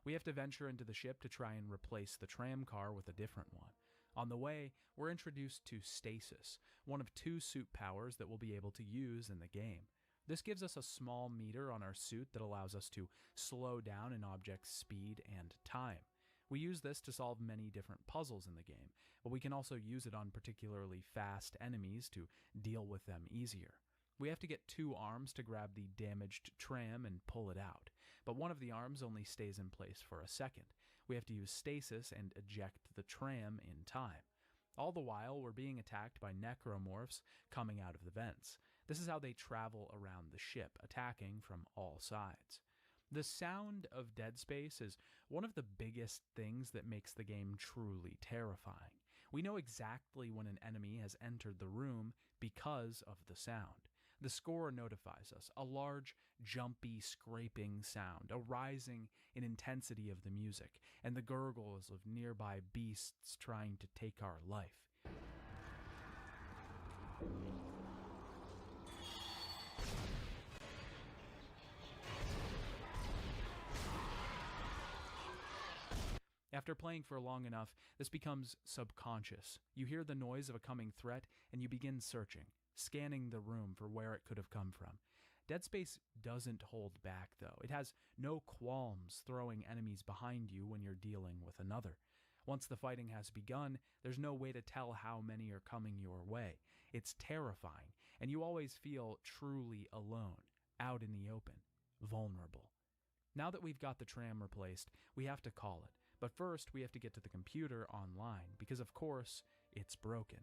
We have to venture into the ship to try and replace the tram car with a different one. On the way, we're introduced to Stasis, one of 2 suit powers that we'll be able to use in the game. This gives us a small meter on our suit that allows us to slow down an object's speed and time. We use this to solve many different puzzles in the game, but we can also use it on particularly fast enemies to deal with them easier. We have to get 2 arms to grab the damaged tram and pull it out, but one of the arms only stays in place for a second. We have to use stasis and eject the tram in time. All the while, we're being attacked by necromorphs coming out of the vents. This is how they travel around the ship, attacking from all sides. The sound of Dead Space is one of the biggest things that makes the game truly terrifying. We know exactly when an enemy has entered the room because of the sound. The score notifies us, a large, jumpy, scraping sound, a rising in intensity of the music, and the gurgles of nearby beasts trying to take our life. After playing for long enough, this becomes subconscious. You hear the noise of a coming threat, and you begin searching, scanning the room for where it could have come from. Dead Space doesn't hold back, though. It has no qualms throwing enemies behind you when you're dealing with another. Once the fighting has begun, there's no way to tell how many are coming your way. It's terrifying, and you always feel truly alone, out in the open, vulnerable. Now that we've got the tram replaced, we have to call it. But first, we have to get to the computer online, because of course, it's broken.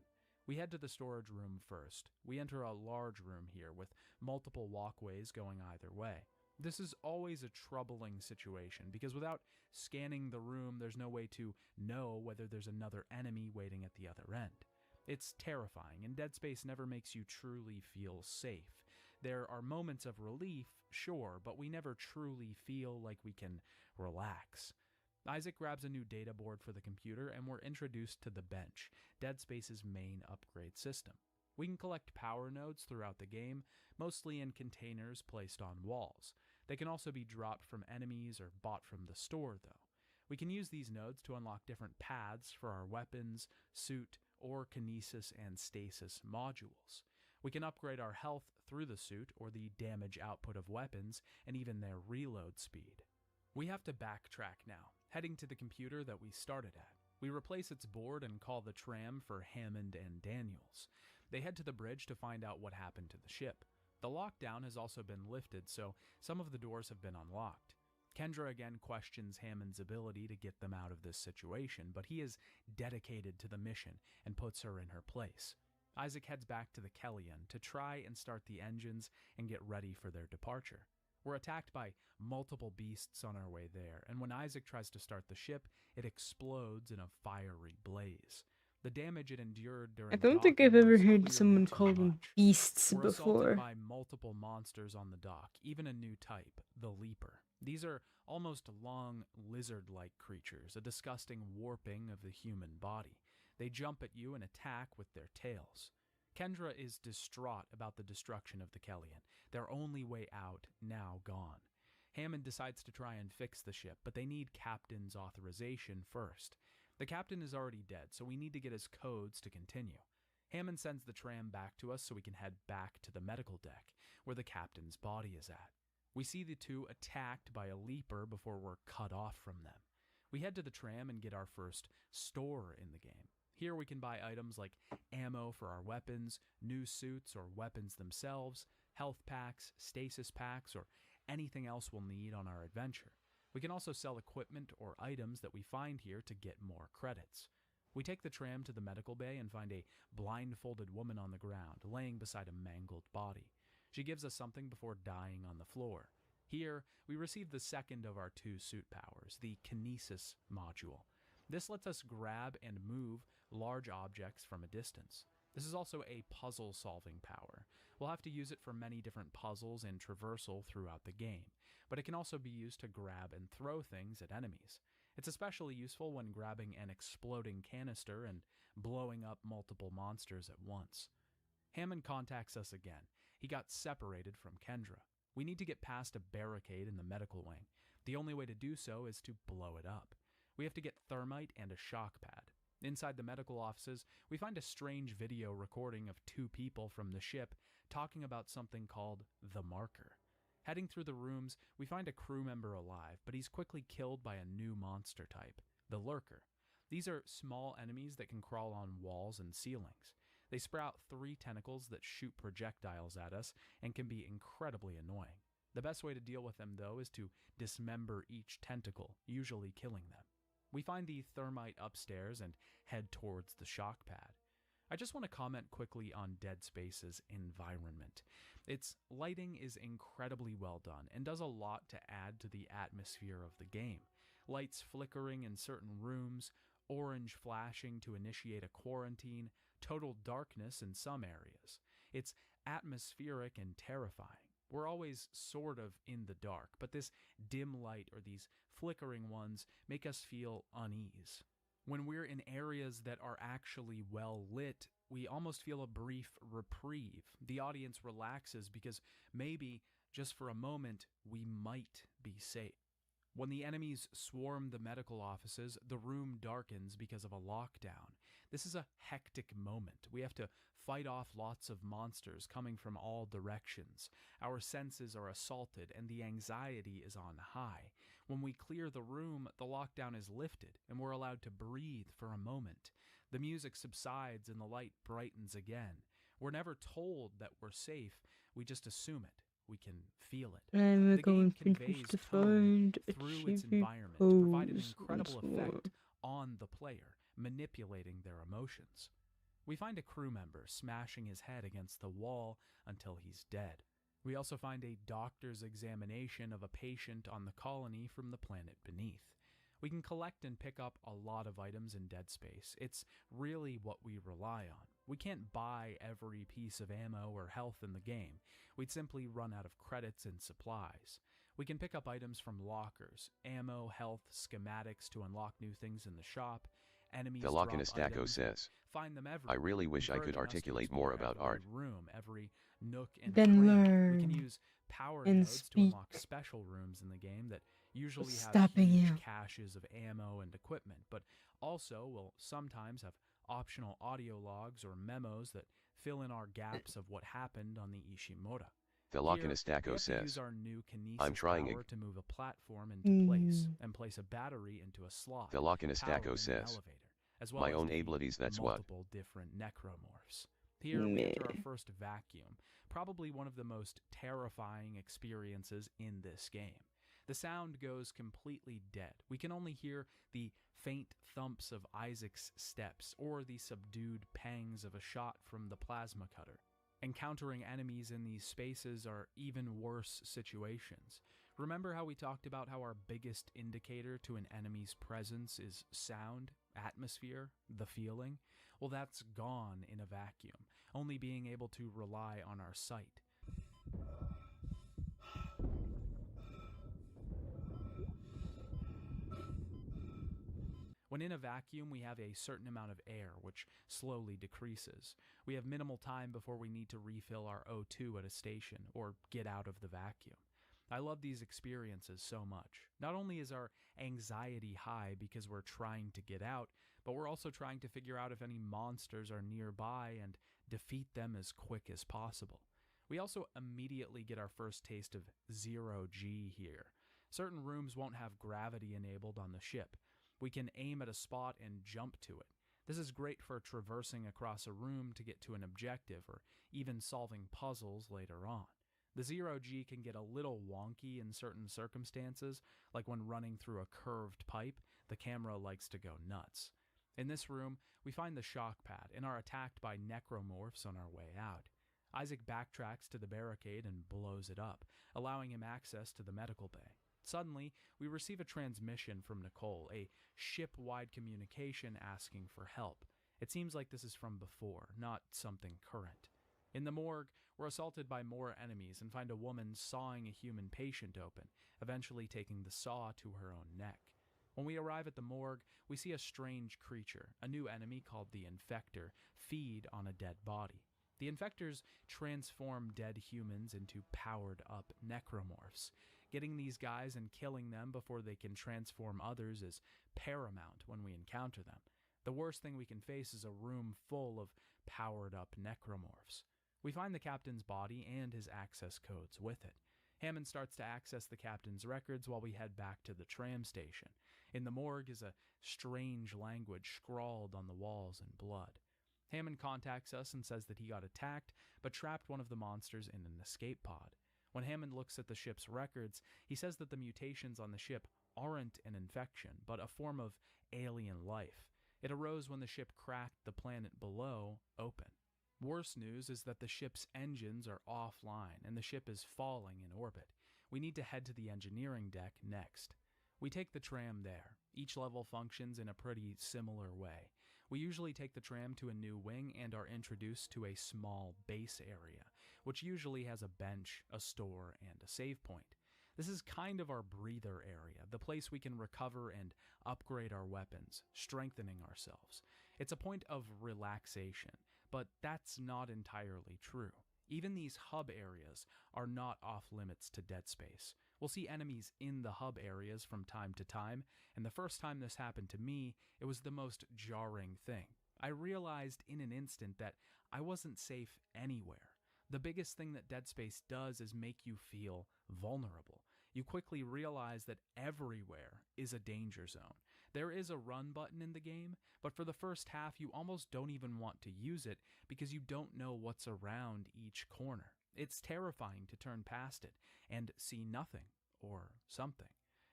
We head to the storage room first. We enter a large room here with multiple walkways going either way. This is always a troubling situation, because without scanning the room, there's no way to know whether there's another enemy waiting at the other end. It's terrifying, and Dead Space never makes you truly feel safe. There are moments of relief, sure, but we never truly feel like we can relax. Isaac grabs a new data board for the computer, and we're introduced to the bench, Dead Space's main upgrade system. We can collect power nodes throughout the game, mostly in containers placed on walls. They can also be dropped from enemies or bought from the store, though. We can use these nodes to unlock different paths for our weapons, suit, or kinesis and stasis modules. We can upgrade our health through the suit or the damage output of weapons, and even their reload speed. We have to backtrack now, heading to the computer that we started at. We replace its board and call the tram for Hammond and Daniels. They head to the bridge to find out what happened to the ship. The lockdown has also been lifted, so some of the doors have been unlocked. Kendra again questions Hammond's ability to get them out of this situation, but he is dedicated to the mission and puts her in her place. Isaac heads back to the Kellyan to try and start the engines and get ready for their departure. We're attacked by multiple beasts on our way there, and when Isaac tries to start the ship, it explodes in a fiery blaze. The damage it endured during I don't think I've ever heard someone call them beasts We're before. assaulted by multiple monsters on the dock, even a new type, the Leaper. These are almost long, lizard-like creatures, a disgusting warping of the human body. They jump at you and attack with their tails. Kendra is distraught about the destruction of the Kellyan, their only way out now gone. Hammond decides to try and fix the ship, but they need Captain's authorization first. The Captain is already dead, so we need to get his codes to continue. Hammond sends the tram back to us so we can head back to the medical deck, where the Captain's body is at. We see the two attacked by a Leaper before we're cut off from them. We head to the tram and get our first store in the game. Here we can buy items like ammo for our weapons, new suits or weapons themselves, health packs, stasis packs, or anything else we'll need on our adventure. We can also sell equipment or items that we find here to get more credits. We take the tram to the medical bay and find a blindfolded woman on the ground, laying beside a mangled body. She gives us something before dying on the floor. Here, we receive the second of our two suit powers, the kinesis module. This lets us grab and move large objects from a distance. This is also a puzzle-solving power. We'll have to use it for many different puzzles and traversal throughout the game, but it can also be used to grab and throw things at enemies. It's especially useful when grabbing an exploding canister and blowing up multiple monsters at once. Hammond contacts us again. He got separated from Kendra. We need to get past a barricade in the medical wing. The only way to do so is to blow it up. We have to get thermite and a shock pad. Inside the medical offices, we find a strange video recording of two people from the ship talking about something called the Marker. Heading through the rooms, we find a crew member alive, but he's quickly killed by a new monster type, the Lurker. These are small enemies that can crawl on walls and ceilings. They sprout 3 tentacles that shoot projectiles at us and can be incredibly annoying. The best way to deal with them, though, is to dismember each tentacle, usually killing them. We find the thermite upstairs and head towards the shock pad. I just want to comment quickly on Dead Space's environment. Its lighting is incredibly well done and does a lot to add to the atmosphere of the game. Lights flickering in certain rooms, orange flashing to initiate a quarantine, total darkness in some areas. It's atmospheric and terrifying. We're always sort of in the dark, but this dim light or these flickering ones make us feel unease. When we're in areas that are actually well lit, we almost feel a brief reprieve. The audience relaxes because maybe, just for a moment, we might be safe. When the enemies swarm the medical offices, the room darkens because of a lockdown. This is a hectic moment. We have to fight off lots of monsters coming from all directions. Our senses are assaulted and the anxiety is on high. When we clear the room, the lockdown is lifted and we're allowed to breathe for a moment. The music subsides and the light brightens again. We're never told that we're safe, we just assume it. We can feel it. I'm The going game conveys to tone find a through its chibi environment to provide an pose incredible once more. effect on the player, manipulating their emotions. We find a crew member smashing his head against the wall until he's dead. We also find a doctor's examination of a patient on the colony from the planet beneath. We can collect and pick up a lot of items in Dead Space. It's really what we rely on. We can't buy every piece of ammo or health in the game. We'd simply run out of credits and supplies. We can pick up items from lockers, ammo, health, schematics to unlock new things in the shop. Enemies The drop Lockinistaco items, says, find them everywhere. I really wish I could encouraging us to articulate more explore about every art. room, every nook and Then cranny. We learn can use power and nodes to speak. unlock special rooms in the game that usually have Stopping huge you. caches of ammo and equipment, but also will sometimes have optional audio logs or memos that fill in our gaps of what happened on the Ishimura. The Here, we Lockinistaco have to use says, our new kinesis I'm trying power ag- to move a platform into place Mm. and place a battery into a slot. The Lockinistaco powering an says, elevator, as well my as own the abilities, that's what. multiple different necromorphs. Here we enter our Meh. first vacuum, probably one of the most terrifying experiences in this game. The sound goes completely dead. We can only hear the faint thumps of Isaac's steps or the subdued pangs of a shot from the plasma cutter. Encountering enemies in these spaces are even worse situations. Remember how we talked about how our biggest indicator to an enemy's presence is sound, atmosphere, the feeling? Well, that's gone in a vacuum, only being able to rely on our sight. When in a vacuum, we have a certain amount of air, which slowly decreases. We have minimal time before we need to refill our O2 at a station or get out of the vacuum. I love these experiences so much. Not only is our anxiety high because we're trying to get out, but we're also trying to figure out if any monsters are nearby and defeat them as quick as possible. We also immediately get our first taste of zero-G here. Certain rooms won't have gravity enabled on the ship. We can aim at a spot and jump to it. This is great for traversing across a room to get to an objective or even solving puzzles later on. The zero-G can get a little wonky in certain circumstances, like when running through a curved pipe, the camera likes to go nuts. In this room, we find the shock pad and are attacked by necromorphs on our way out. Isaac backtracks to the barricade and blows it up, allowing him access to the medical bay. Suddenly, we receive a transmission from Nicole, a ship-wide communication asking for help. It seems like this is from before, not something current. In the morgue, we're assaulted by more enemies and find a woman sawing a human patient open, eventually taking the saw to her own neck. When we arrive at the morgue, we see a strange creature, a new enemy called the Infector, feed on a dead body. The Infectors transform dead humans into powered-up necromorphs. Getting these guys and killing them before they can transform others is paramount when we encounter them. The worst thing we can face is a room full of powered-up necromorphs. We find the captain's body and his access codes with it. Hammond starts to access the captain's records while we head back to the tram station. In the morgue is a strange language scrawled on the walls in blood. Hammond contacts us and says that he got attacked, but trapped one of the monsters in an escape pod. When Hammond looks at the ship's records, he says that the mutations on the ship aren't an infection, but a form of alien life. It arose when the ship cracked the planet below open. Worse news is that the ship's engines are offline and the ship is falling in orbit. We need to head to the engineering deck next. We take the tram there. Each level functions in a pretty similar way. We usually take the tram to a new wing and are introduced to a small base area, which usually has a bench, a store, and a save point. This is kind of our breather area, the place we can recover and upgrade our weapons, strengthening ourselves. It's a point of relaxation, but that's not entirely true. Even these hub areas are not off limits to Dead Space. We'll see enemies in the hub areas from time to time, and the first time this happened to me, it was the most jarring thing. I realized in an instant that I wasn't safe anywhere. The biggest thing that Dead Space does is make you feel vulnerable. You quickly realize that everywhere is a danger zone. There is a run button in the game, but for the first half you almost don't even want to use it because you don't know what's around each corner. It's terrifying to turn past it and see nothing or something.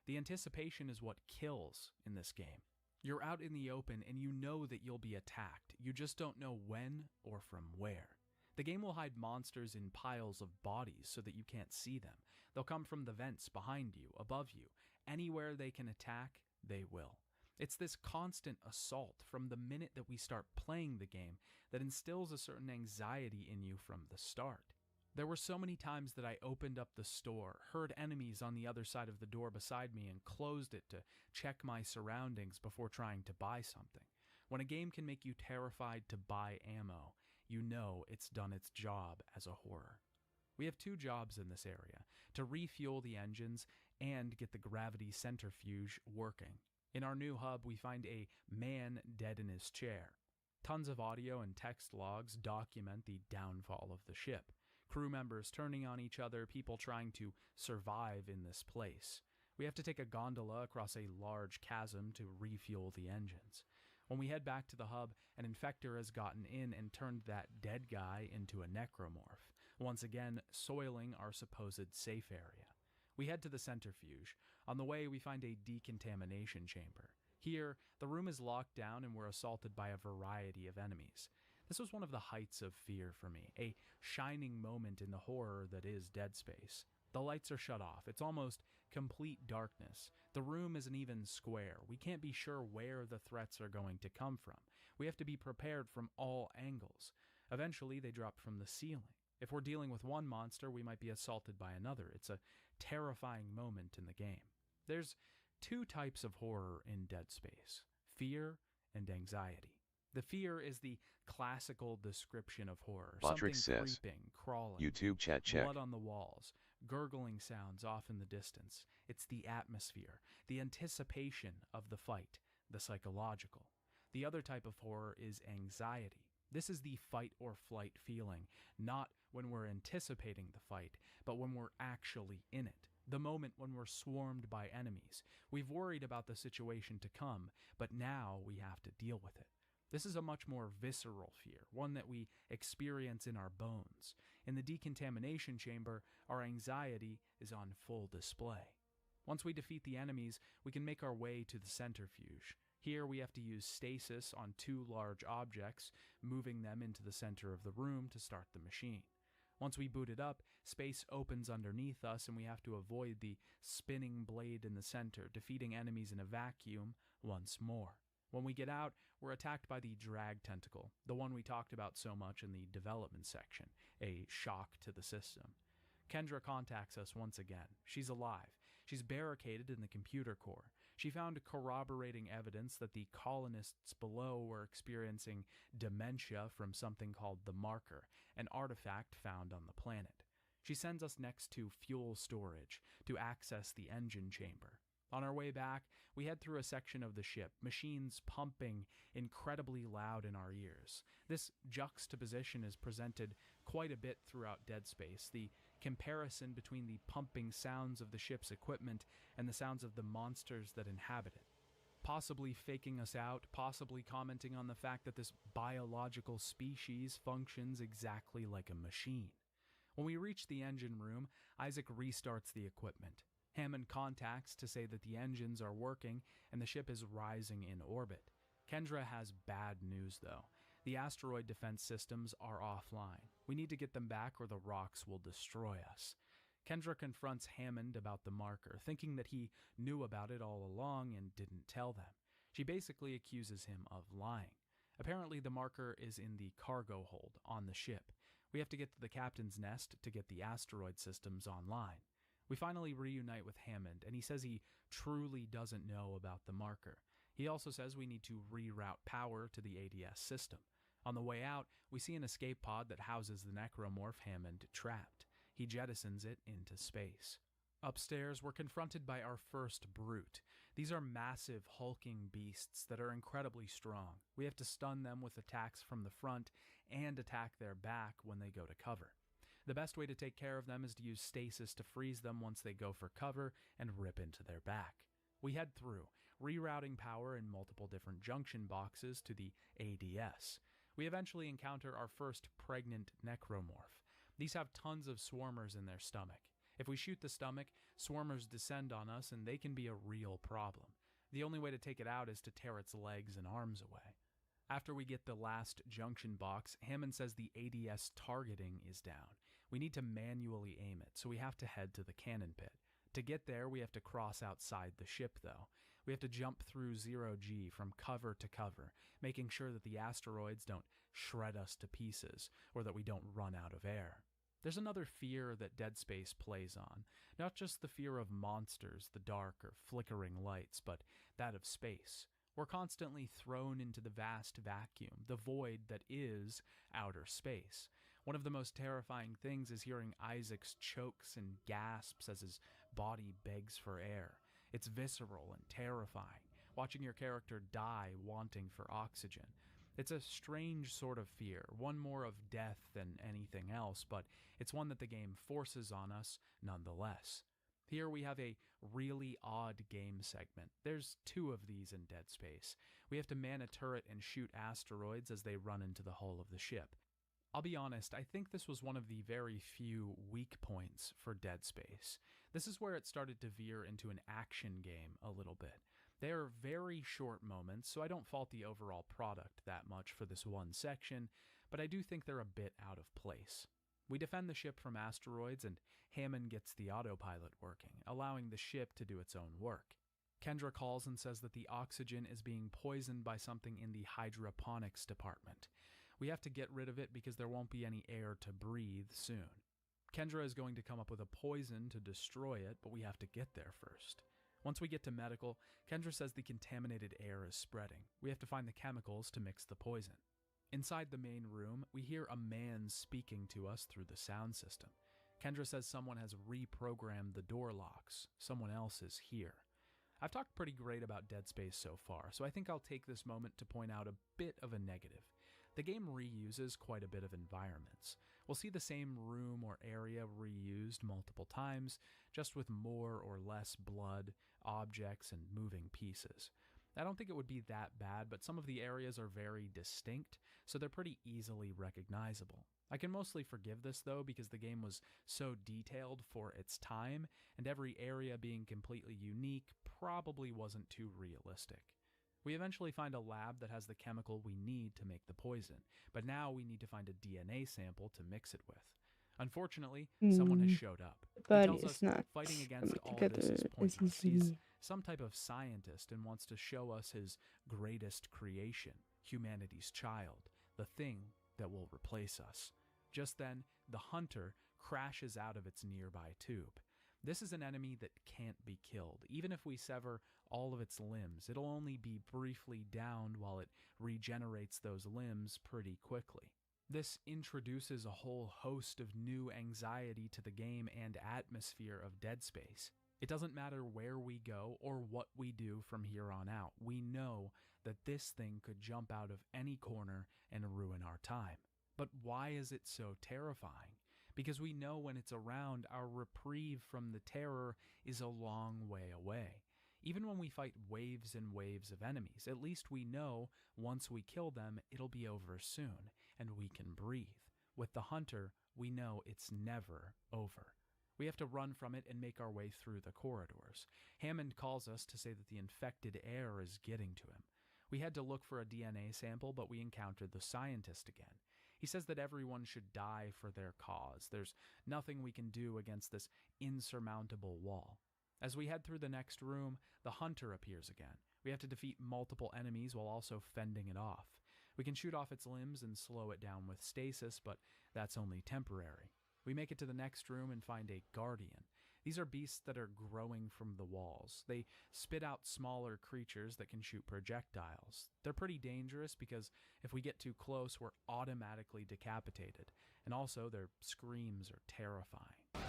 The anticipation is what kills in this game. You're out in the open and you know that you'll be attacked. You just don't know when or from where. The game will hide monsters in piles of bodies so that you can't see them. They'll come from the vents behind you, above you. Anywhere they can attack, they will. It's this constant assault from the minute that we start playing the game that instills a certain anxiety in you from the start. There were so many times that I opened up the store, heard enemies on the other side of the door beside me, and closed it to check my surroundings before trying to buy something. When a game can make you terrified to buy ammo, you know it's done its job as a horror. We have two jobs in this area, to refuel the engines and get the gravity centrifuge working. In our new hub, we find a man dead in his chair. Tons of audio and text logs document the downfall of the ship. Crew members turning on each other, people trying to survive in this place. We have to take a gondola across a large chasm to refuel the engines. When we head back to the hub, an infector has gotten in and turned that dead guy into a necromorph, once again soiling our supposed safe area. We head to the centrifuge. On the way, we find a decontamination chamber. Here, the room is locked down and we're assaulted by a variety of enemies. This was one of the heights of fear for me, a shining moment in the horror that is Dead Space. The lights are shut off. It's almost complete darkness. The room isn't even square. We can't be sure where the threats are going to come from. We have to be prepared from all angles. Eventually, they drop from the ceiling. If we're dealing with one monster, we might be assaulted by another. It's a terrifying moment in the game. There's two types of horror in Dead Space: fear and anxiety. The fear is the classical description of horror. Botrick Something says, creeping, crawling, YouTube chat check. blood on the walls, gurgling sounds off in the distance. It's the atmosphere, the anticipation of the fight, the psychological. The other type of horror is anxiety. This is the fight or flight feeling, not when we're anticipating the fight, but when we're actually in it. The moment when we're swarmed by enemies. We've worried about the situation to come, but now we have to deal with it. This is a much more visceral fear, one that we experience in our bones. In the decontamination chamber, our anxiety is on full display. Once we defeat the enemies, we can make our way to the centrifuge. Here we have to use stasis on two large objects, moving them into the center of the room to start the machine. Once we boot it up, space opens underneath us and we have to avoid the spinning blade in the center, defeating enemies in a vacuum once more. When we get out, we're attacked by the drag tentacle, the one we talked about so much in the development section, a shock to the system. Kendra contacts us once again. She's alive. She's barricaded in the computer core. She found corroborating evidence that the colonists below were experiencing dementia from something called the Marker, an artifact found on the planet. She sends us next to fuel storage to access the engine chamber. On our way back, we head through a section of the ship, machines pumping incredibly loud in our ears. This juxtaposition is presented quite a bit throughout Dead Space, the comparison between the pumping sounds of the ship's equipment and the sounds of the monsters that inhabit it. Possibly faking us out, possibly commenting on the fact that this biological species functions exactly like a machine. When we reach the engine room, Isaac restarts the equipment. Hammond contacts to say that the engines are working and the ship is rising in orbit. Kendra has bad news though. The asteroid defense systems are offline. We need to get them back or the rocks will destroy us. Kendra confronts Hammond about the marker, thinking that he knew about it all along and didn't tell them. She basically accuses him of lying. Apparently the marker is in the cargo hold on the ship. We have to get to the captain's nest to get the asteroid systems online. We finally reunite with Hammond, and he says he truly doesn't know about the marker. He also says we need to reroute power to the ADS system. On the way out, we see an escape pod that houses the necromorph Hammond trapped. He jettisons it into space. Upstairs, we're confronted by our first brute. These are massive, hulking beasts that are incredibly strong. We have to stun them with attacks from the front and attack their back when they go to cover. The best way to take care of them is to use stasis to freeze them once they go for cover and rip into their back. We head through, rerouting power in multiple different junction boxes to the ADS. We eventually encounter our first pregnant necromorph. These have tons of swarmers in their stomach. If we shoot the stomach, swarmers descend on us and they can be a real problem. The only way to take it out is to tear its legs and arms away. After we get the last junction box, Hammond says the ADS targeting is down. We need to manually aim it, so we have to head to the cannon pit. To get there, we have to cross outside the ship, though. We have to jump through 0G from cover to cover, making sure that the asteroids don't shred us to pieces, or that we don't run out of air. There's another fear that Dead Space plays on, not just the fear of monsters, the dark or flickering lights, but that of space. We're constantly thrown into the vast vacuum, the void that is outer space. One of the most terrifying things is hearing Isaac's chokes and gasps as his body begs for air. It's visceral and terrifying, watching your character die wanting for oxygen. It's a strange sort of fear, one more of death than anything else, but it's one that the game forces on us nonetheless. Here we have a really odd game segment. There's 2 of these in Dead Space. We have to man a turret and shoot asteroids as they run into the hull of the ship. I'll be honest, I think this was one of the very few weak points for Dead Space. This is where it started to veer into an action game a little bit. They are very short moments, so I don't fault the overall product that much for this one section, but I do think they're a bit out of place. We defend the ship from asteroids, and Hammond gets the autopilot working, allowing the ship to do its own work. Kendra calls and says that the oxygen is being poisoned by something in the hydroponics department. We have to get rid of it because there won't be any air to breathe soon. Kendra is going to come up with a poison to destroy it, but we have to get there first. Once we get to medical, Kendra says the contaminated air is spreading. We have to find the chemicals to mix the poison. Inside the main room, we hear a man speaking to us through the sound system. Kendra says someone has reprogrammed the door locks. Someone else is here. I've talked pretty great about Dead Space so far, so I think I'll take this moment to point out a bit of a negative. The game reuses quite a bit of environments. We'll see the same room or area reused multiple times, just with more or less blood, objects, and moving pieces. I don't think it would be that bad, but some of the areas are very distinct, so they're pretty easily recognizable. I can mostly forgive this though because the game was so detailed for its time, and every area being completely unique probably wasn't too realistic. We eventually find a lab that has the chemical we need to make the poison, but now we need to find a DNA sample to mix it with. Unfortunately, someone has showed up. He tells us fighting against all this is pointless. He's some type of scientist and wants to show us his greatest creation, humanity's child, the thing that will replace us. Just then, the hunter crashes out of its nearby tube. This is an enemy that can't be killed. Even if we sever all of its limbs, it'll only be briefly downed while it regenerates those limbs pretty quickly. This introduces a whole host of new anxiety to the game and atmosphere of Dead Space. It doesn't matter where we go or what we do from here on out. We know that this thing could jump out of any corner and ruin our time. But why is it so terrifying? Because we know when it's around, our reprieve from the terror is a long way away. Even when we fight waves and waves of enemies, at least we know once we kill them, it'll be over soon, and we can breathe. With the hunter, we know it's never over. We have to run from it and make our way through the corridors. Hammond calls us to say that the infected air is getting to him. We had to look for a DNA sample, but we encountered the scientist again. He says that everyone should die for their cause. There's nothing we can do against this insurmountable wall. As we head through the next room, the hunter appears again. We have to defeat multiple enemies while also fending it off. We can shoot off its limbs and slow it down with stasis, but that's only temporary. We make it to the next room and find a guardian. These are beasts that are growing from the walls. They spit out smaller creatures that can shoot projectiles. They're pretty dangerous because if we get too close, we're automatically decapitated. And also, their screams are terrifying.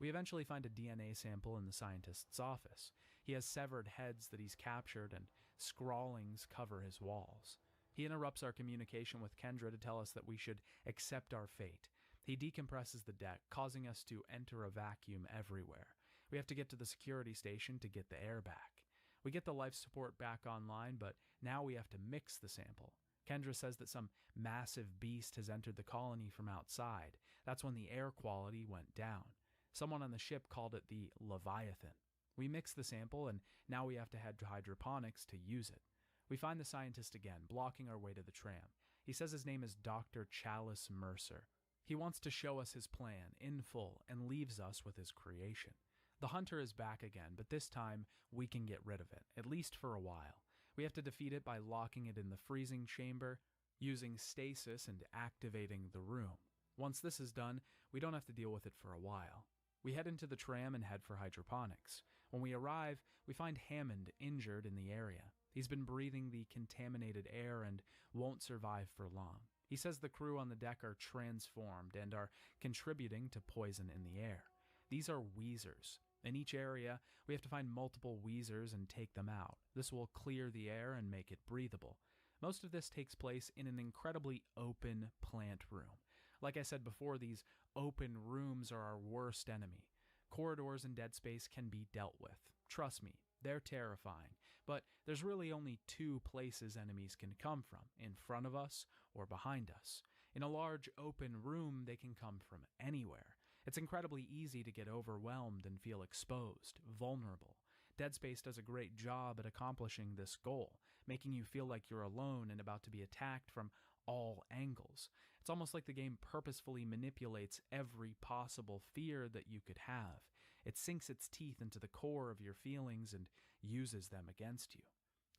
We eventually find a DNA sample in the scientist's office. He has severed heads that he's captured, and scrawlings cover his walls. He interrupts our communication with Kendra to tell us that we should accept our fate. He decompresses the deck, causing us to enter a vacuum everywhere. We have to get to the security station to get the air back. We get the life support back online, but now we have to mix the sample. Kendra says that some massive beast has entered the colony from outside. That's when the air quality went down. Someone on the ship called it the Leviathan. We mix the sample, and now we have to head to hydroponics to use it. We find the scientist again, blocking our way to the tram. He says his name is Dr. Chalice Mercer. He wants to show us his plan in full and leaves us with his creation. The hunter is back again, but this time we can get rid of it, at least for a while. We have to defeat it by locking it in the freezing chamber, using stasis, and activating the room. Once this is done, we don't have to deal with it for a while. We head into the tram and head for hydroponics. When we arrive, we find Hammond injured in the area. He's been breathing the contaminated air and won't survive for long. He says the crew on the deck are transformed and are contributing to poison in the air. These are wheezers. In each area, we have to find multiple wheezers and take them out. This will clear the air and make it breathable. Most of this takes place in an incredibly open plant room. Like I said before, these open rooms are our worst enemy. Corridors in Dead Space can be dealt with. Trust me, they're terrifying. But there's really only two places enemies can come from, in front of us or behind us. In a large open room, they can come from anywhere. It's incredibly easy to get overwhelmed and feel exposed, vulnerable. Dead Space does a great job at accomplishing this goal, making you feel like you're alone and about to be attacked from all angles. It's almost like the game purposefully manipulates every possible fear that you could have. It sinks its teeth into the core of your feelings and uses them against you.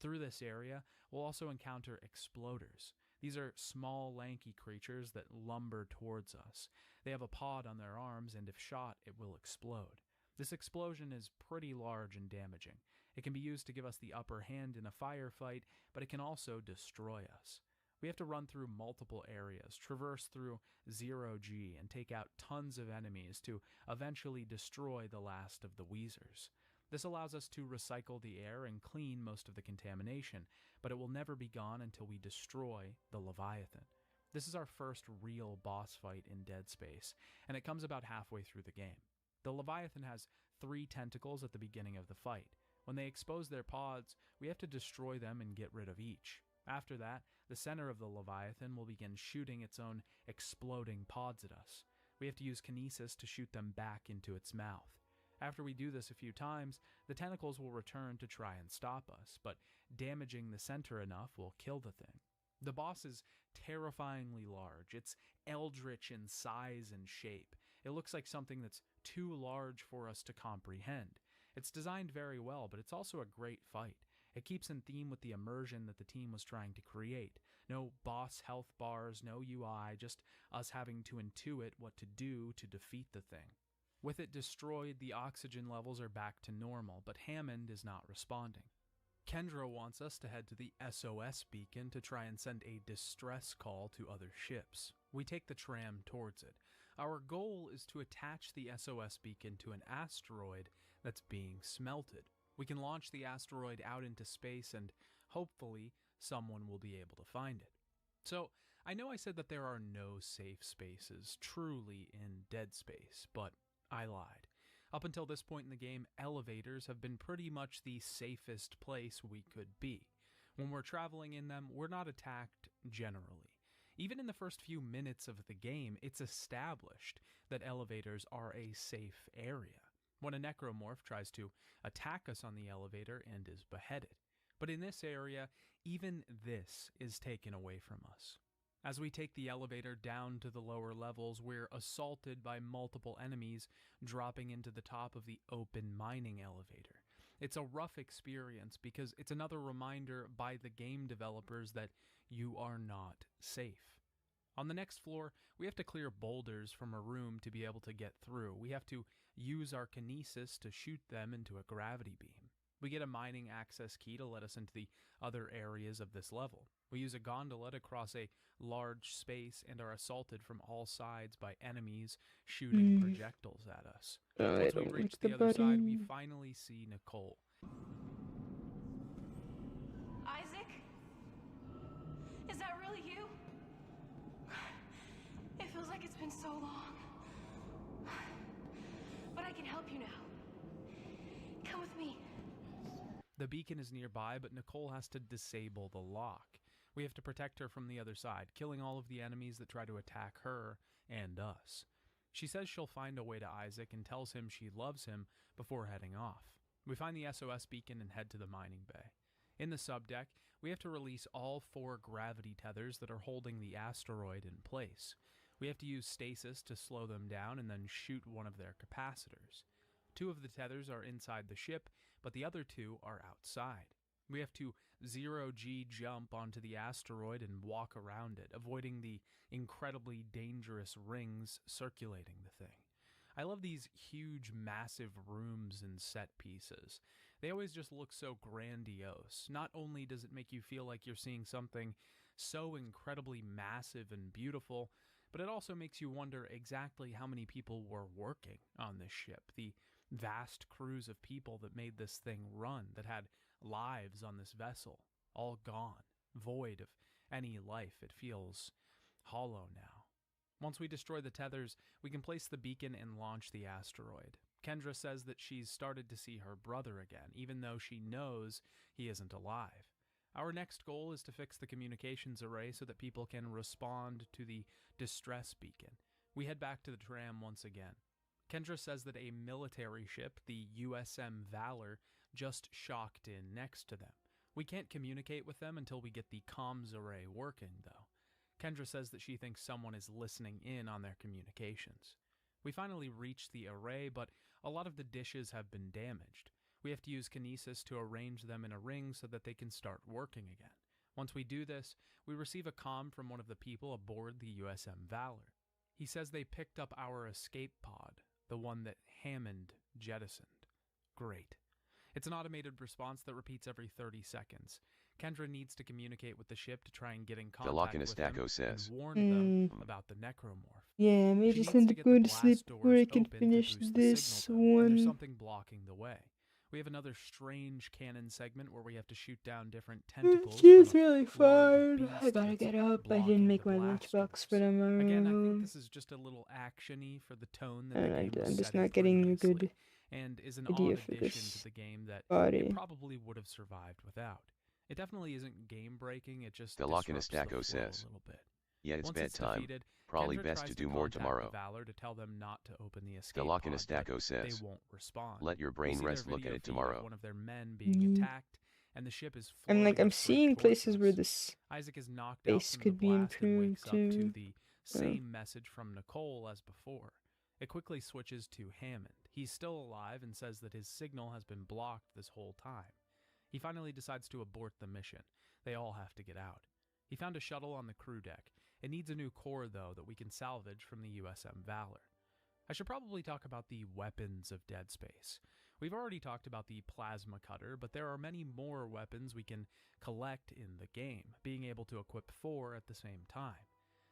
Through this area, we'll also encounter exploders. These are small, lanky creatures that lumber towards us. They have a pod on their arms, and if shot, it will explode. This explosion is pretty large and damaging. It can be used to give us the upper hand in a firefight, but it can also destroy us. We have to run through multiple areas, traverse through 0G, and take out tons of enemies to eventually destroy the last of the Wheezers. This allows us to recycle the air and clean most of the contamination, but it will never be gone until we destroy the Leviathan. This is our first real boss fight in Dead Space, and it comes about halfway through the game. The Leviathan has 3 tentacles at the beginning of the fight. When they expose their pods, we have to destroy them and get rid of each. After that, the center of the Leviathan will begin shooting its own exploding pods at us. We have to use kinesis to shoot them back into its mouth. After we do this a few times, the tentacles will return to try and stop us, but damaging the center enough will kill the thing. The boss is terrifyingly large. It's eldritch in size and shape. It looks like something that's too large for us to comprehend. It's designed very well, but it's also a great fight. It keeps in theme with the immersion that the team was trying to create. No boss health bars, no UI, just us having to intuit what to do to defeat the thing. With it destroyed, the oxygen levels are back to normal, but Hammond is not responding. Kendra wants us to head to the SOS beacon to try and send a distress call to other ships. We take the tram towards it. Our goal is to attach the SOS beacon to an asteroid that's being smelted. We can launch the asteroid out into space and hopefully someone will be able to find it. So, I know I said that there are no safe spaces truly in Dead Space, but I lied. Up until this point in the game, elevators have been pretty much the safest place we could be. When we're traveling in them, we're not attacked generally. Even in the first few minutes of the game, it's established that elevators are a safe area. When a necromorph tries to attack us on the elevator and is beheaded. But in this area, even this is taken away from us. As we take the elevator down to the lower levels, we're assaulted by multiple enemies dropping into the top of the open mining elevator. It's a rough experience because it's another reminder by the game developers that you are not safe. On the next floor, we have to clear boulders from a room to be able to get through. We have to use our kinesis to shoot them into a gravity beam. We get a mining access key to let us into the other areas of this level. We use a gondola to cross a large space and are assaulted from all sides by enemies shooting projectiles at us. Once we reach the other side, we finally see Nicole. Isaac? Is that really you? It feels like it's been so long. But I can help you now. Come with me. The beacon is nearby, but Nicole has to disable the lock. We have to protect her from the other side, killing all of the enemies that try to attack her and us. She says she'll find a way to Isaac and tells him she loves him before heading off. We find the SOS beacon and head to the mining bay. In the subdeck, we have to release all 4 gravity tethers that are holding the asteroid in place. We have to use stasis to slow them down and then shoot one of their capacitors. 2 of the tethers are inside the ship, but the other 2 are outside. We have to 0G jump onto the asteroid and walk around it, avoiding the incredibly dangerous rings circulating the thing. I love these huge, massive rooms and set pieces. They always just look so grandiose. Not only does it make you feel like you're seeing something so incredibly massive and beautiful, but it also makes you wonder exactly how many people were working on this ship. The vast crews of people that made this thing run, that had lives on this vessel, all gone, void of any life. It feels hollow now. Once we destroy the tethers, we can place the beacon and launch the asteroid. Kendra says that she's started to see her brother again, even though she knows he isn't alive. Our next goal is to fix the communications array so that people can respond to the distress beacon. We head back to the tram once again. Kendra says that a military ship, the USM Valor, just shocked in next to them. We can't communicate with them until we get the comms array working, though. Kendra says that she thinks someone is listening in on their communications. We finally reach the array, but a lot of the dishes have been damaged. We have to use kinesis to arrange them in a ring so that they can start working again. Once we do this, we receive a comm from one of the people aboard the USM Valor. He says they picked up our escape pod, the one that Hammond jettisoned. Great. It's an automated response that repeats every 30 seconds. Kendra needs to communicate with the ship to try and get in contact with them and warn them about the necromorph. Yeah, maybe just need to go to sleep before I can finish this one. And there's something blocking the way. We have another strange canon segment where we have to shoot down different tentacles. She's really fine. I gotta get up. I didn't make my lunchbox for tomorrow. Again, I think this is just a little action-y for the tone that the game was I'm just setting not getting a good and is an idea odd for addition this to the game that body. it probably would have survived without. It definitely isn't game-breaking, it just The Lock in a disrupts the Stacko flow says, a little bit. yeah, it's Once bedtime. defeated, Probably Kendra best tries to do more contact tomorrow. Valor to tell them not to open the escape The Lock in a pod, but Stacko says, they won't respond. let your We brain see their rest, look video at it feed of tomorrow. one of their men being attacked, and the ship is And like flooding I'm with seeing red places where torches. this Isaac is knocked out base from the could be blast and improved wakes up to too. the same message from Nicole as before. It quickly switches to Hammond. He's still alive and says that his signal has been blocked this whole time. He finally decides to abort the mission. They all have to get out. He found a shuttle on the crew deck. It needs a new core, though, that we can salvage from the USM Valor. I should probably talk about the weapons of Dead Space. We've already talked about the plasma cutter, but there are many more weapons we can collect in the game, being able to equip 4 at the same time.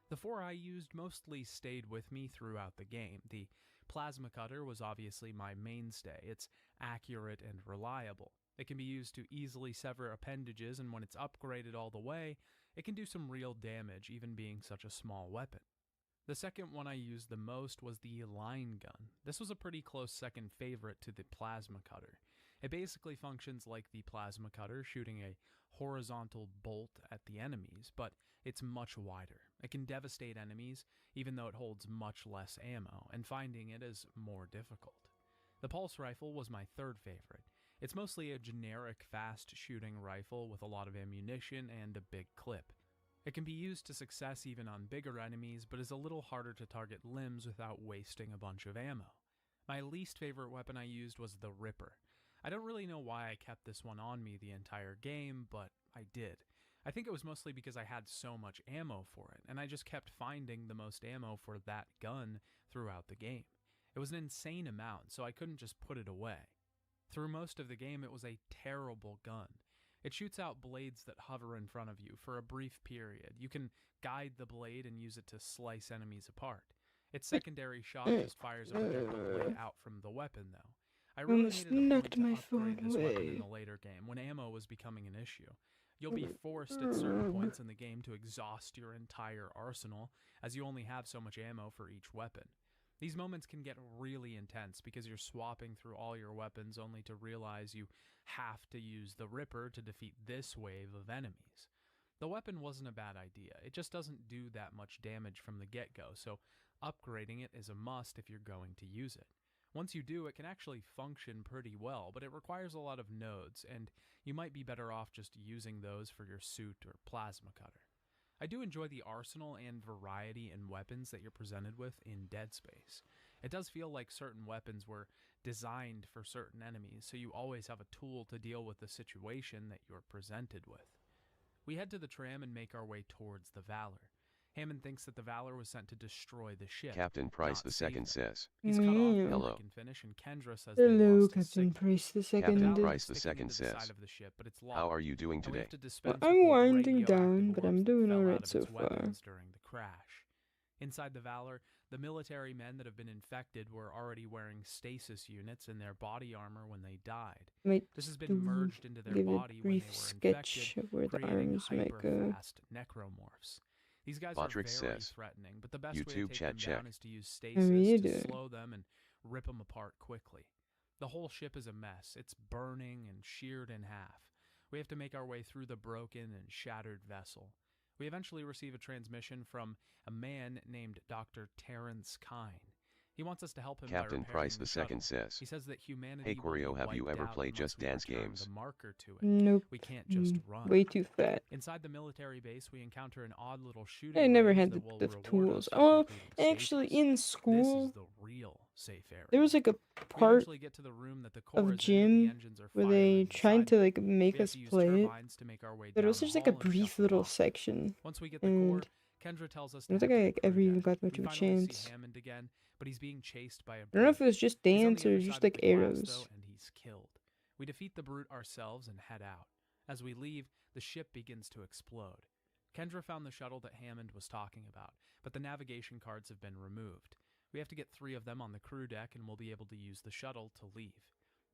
The 4 I used mostly stayed with me throughout the game. The plasma cutter was obviously my mainstay. It's accurate and reliable. It can be used to easily sever appendages, and when it's upgraded all the way, it can do some real damage, even being such a small weapon. The second one I used the most was the line gun. This was a pretty close second favorite to the plasma cutter. It basically functions like the plasma cutter, shooting a horizontal bolt at the enemies, but it's much wider. It can devastate enemies, even though it holds much less ammo, and finding it is more difficult. The pulse rifle was my third favorite. It's mostly a generic fast-shooting rifle with a lot of ammunition and a big clip. It can be used to success even on bigger enemies, but is a little harder to target limbs without wasting a bunch of ammo. My least favorite weapon I used was the Ripper. I don't really know why I kept this one on me the entire game, but I did. I think it was mostly because I had so much ammo for it, and I just kept finding the most ammo for that gun throughout the game. It was an insane amount, so I couldn't just put it away. Through most of the game, it was a terrible gun. It shoots out blades that hover in front of you for a brief period. You can guide the blade and use it to slice enemies apart. Its secondary shot just fires a projectile blade out from the weapon, though. I really Almost made it a point knocked to my upgrade phone this weapon in away. the later game, when ammo was becoming an issue. You'll be forced at certain points in the game to exhaust your entire arsenal, as you only have so much ammo for each weapon. These moments can get really intense because you're swapping through all your weapons only to realize you have to use the Ripper to defeat this wave of enemies. The weapon wasn't a bad idea, it just doesn't do that much damage from the get-go, so upgrading it is a must if you're going to use it. Once you do, it can actually function pretty well, but it requires a lot of nodes, and you might be better off just using those for your suit or plasma cutter. I do enjoy the arsenal and variety in weapons that you're presented with in Dead Space. It does feel like certain weapons were designed for certain enemies, so you always have a tool to deal with the situation that you're presented with. We head to the tram and make our way towards the Valor. Hammond thinks that the Valor was sent to destroy the ship. Captain Price II says, He's cut off before hello. they can finish, and Kendra says Hello, they lost his Captain signal. Price II. Captain The Price Valor is sticking II into the says, side of the ship, but it's how locked, are you doing and we today? have to dispense I'm with the winding radioactive down, but I'm orbs that doing fell out alright of so its far. weapons during the crash. Inside the Valor, the military men that have been infected were already wearing stasis units in their body armor when they died. Might This has been merged into their give a body when they brief were sketch infected, of where the creating arms might go. hyper-fast necromorphs. These guys are Botrick very says, threatening, but the best way to YouTube take chat them check. down is to use How are stasis you to doing? slow them and rip them apart quickly. The whole ship is a mess. It's burning and sheared in half. We have to make our way through the broken and shattered vessel. We eventually receive a transmission from a man named Dr. Terrence Kine. He wants us to help him Captain by repairing Price the II shuttle. says, He says that humanity hey will be querrieoh, have you wiped ever out played unless Just we Dance return games? the marker to it. Nope. We can't just run. Way too fat. Inside the military base, we encounter an odd little shooting I never range had that the will reward tools. us for Oh, completing actually, stages. in This school, is the real safe area. there was like a We part eventually get to the room that the core of is in, but the gym engines are where firing they tried inside to it. like make We have us to use play it, turbines to make our way but it down was the just like a hall and brief shut them little off. section, Once we get the and core, Kendra tells us I don't to think head I to like, the ever crew even deck. got much We of a finally chance. see Hammond again, but he's being chased by a I don't know if brute. it was just He's on dance the or other just side of like the glass, arrows. though, and he's killed. We defeat the brute ourselves and head out. As we leave, the ship begins to explode. Kendra found the shuttle that Hammond was talking about, but the navigation cards have been removed. We have to get 3 of them on the crew deck and we'll be able to use the shuttle to leave.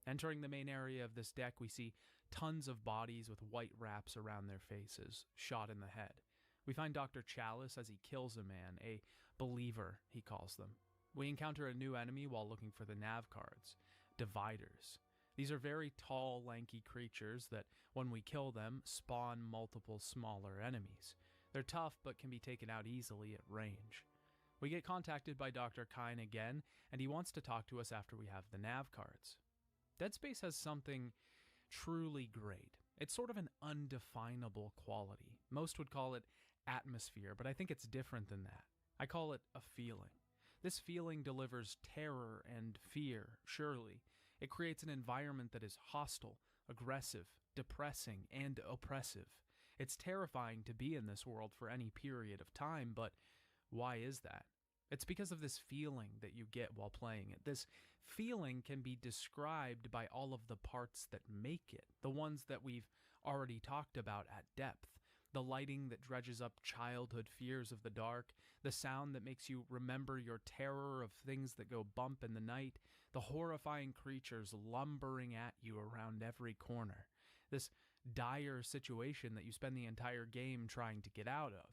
Entering the main area of this deck, we see tons of bodies with white wraps around their faces, shot in the head. We find Dr. Chalice as he kills a man, a believer, he calls them. We encounter a new enemy while looking for the nav cards, dividers. These are very tall, lanky creatures that, when we kill them, spawn multiple smaller enemies. They're tough, but can be taken out easily at range. We get contacted by Dr. Kine again, and he wants to talk to us after we have the nav cards. Dead Space has something truly great. It's sort of an undefinable quality. Most would call it atmosphere, but I think it's different than that. I call it a feeling. This feeling delivers terror and fear, surely. It creates an environment that is hostile, aggressive, depressing, and oppressive. It's terrifying to be in this world for any period of time, but why is that? It's because of this feeling that you get while playing it. This feeling can be described by all of the parts that make it, the ones that we've already talked about at depth. The lighting that dredges up childhood fears of the dark, the sound that makes you remember your terror of things that go bump in the night, the horrifying creatures lumbering at you around every corner, this dire situation that you spend the entire game trying to get out of.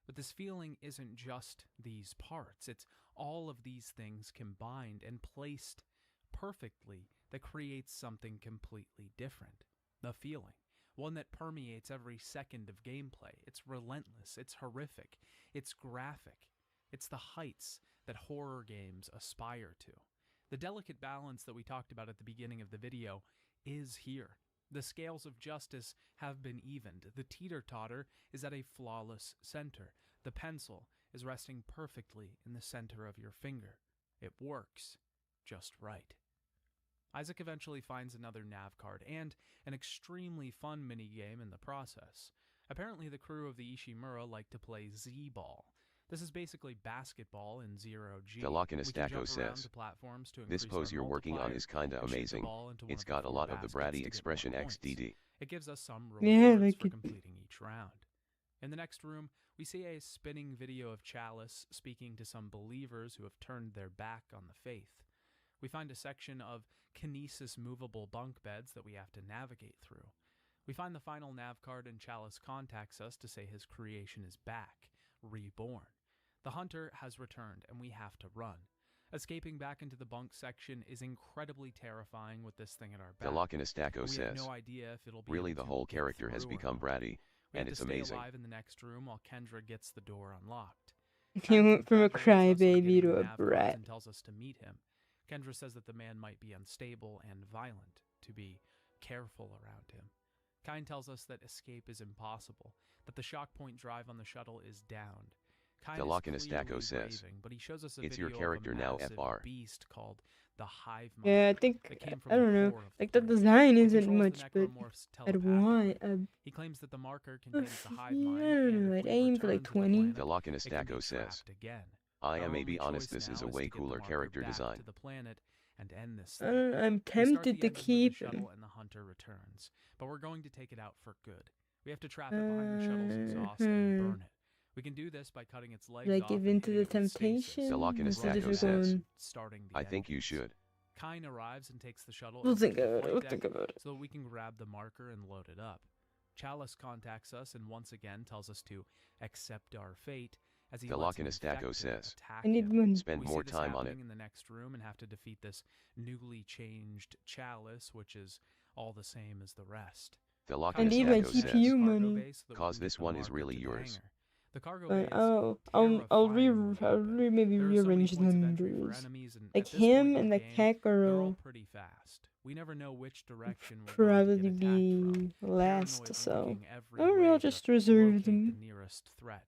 But this feeling isn't just these parts, it's all of these things combined and placed perfectly that creates something completely different. The feeling. one that permeates every second of gameplay. It's relentless, it's horrific, it's graphic. It's the heights that horror games aspire to. The delicate balance that we talked about at the beginning of the video is here. The scales of justice have been evened. The teeter-totter is at a flawless center. The pencil is resting perfectly in the center of your finger. It works just right. Isaac eventually finds another nav card and an extremely fun minigame in the process. Apparently the crew of the Ishimura like to play Z-ball. This is basically basketball in 0G. The Lock in a Stacko says, this pose you're working on is kinda amazing. It's got a lot of the bratty expression XDD. It gives us some Yeah, rewards like for it. completing each round. In the next room, we see a spinning video of Chalice speaking to some believers who have turned their back on the faith. We find a section of kinesis movable bunk beds that we have to navigate through. We find the final nav card and Chalice contacts us to say his creation is back, reborn. The hunter has returned and we have to run. Escaping back into the bunk section is incredibly terrifying with this thing at our back. The Lock in a Stacko We have says, no idea if it'll be really able the to whole get character has through or become not. bratty, We and have it's to stay amazing. alive in the next room while Kendra gets the door unlocked. He went from a Congratulates us on crybaby getting to the a nav cards brat. and tells us to meet him. Kendra says that the man might be unstable and violent, to be careful around him. Kine tells us that escape is impossible, that the shock point drive on the shuttle is downed. Kine The is Lock in a clearly Stacko says, raving, but he shows us a it's your video character of a now, massive FR. beast called the Hive Mind. Yeah, I think, that came from I the don't know, core of like the the planet. design It isn't controls the much, but necromorphs I'd want a, He claims that the marker contains the hive yeah, mind, I don't and know, if I'd we aim for return like to the 20. planet, The Lock in a it can be Stacko says, trapped again. I Our am only be honest, choice this is now a to way get the cooler marker character back design. to the planet and end this I thing. don't know, I'm We start tempted the to engines of keep the him. shuttle and the hunter returns, but we're going to take it out for good. We have to trap it behind the shuttle's exhaust and burn it. We can do this by cutting its legs Should I off give and into hitting the it with stasis. temptation? The Lock in a That's a Stacko difficult says, one. Starting the I think you engines. should. Kine arrives and takes the shuttle We'll over think to the about it, flight we'll deck think about it. so that we can grab the marker and load it up. Chalice contacts us and once again tells us to accept our fate as he The lets Lock in a an Stacko infected says, attack I need him. one. spend We more see this time on it. happening in the next room and have to defeat this newly changed Chalice, which is all the same as the rest. The Lock I in a need my Stacko says, CPU money. cause this one is really yours. The cargo But bay is I'll maybe There are so many rearrange points of the entry for numbers. enemies, and Like at this point him in and the the game, cat they're all girl pretty fast. We never know which direction we're probably going to get attacked be from. last, Paranoid so looking every or way I'll to just reserve locate them. the nearest threat.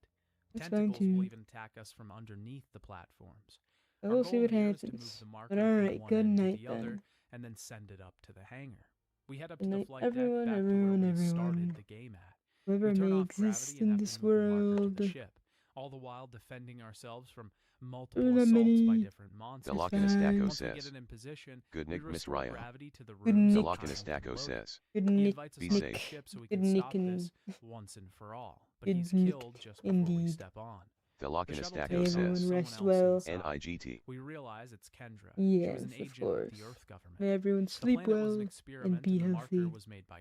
That's fine Tentacles will too. even attack us from underneath the platforms. But Our we'll see goal what here is to move happens. the marker But from alright, one good end to night the other, then. and then send it up to the hangar. We head up Good to the night, flight everyone, deck back everyone, to where we started everyone. the game at. Whoever We turn may off exist gravity and in have this to move the marker to world. the ship, all the while defending ourselves from multiple There's not assaults by many. different monsters. The Lock in a Stacko Once we get says, it in position, good we Nick, Miss restore Ryo. gravity to the Good rooms The Nick. Lock in a Kyle Stacko loaded. says, Good He Nick, invites us be onto safe. the ship so we good can Nick stop and this once and for all. But good he's Nick killed just before we indeed. step on. The Lock The in a shuttle Stacko takes Everyone off, says, someone rest else well. inside. NIGT. We realize it's Kendra. Yes, she was an of agent course. of the Earth government. May everyone The sleep planet was an well experiment, and be and the marker healthy. was made by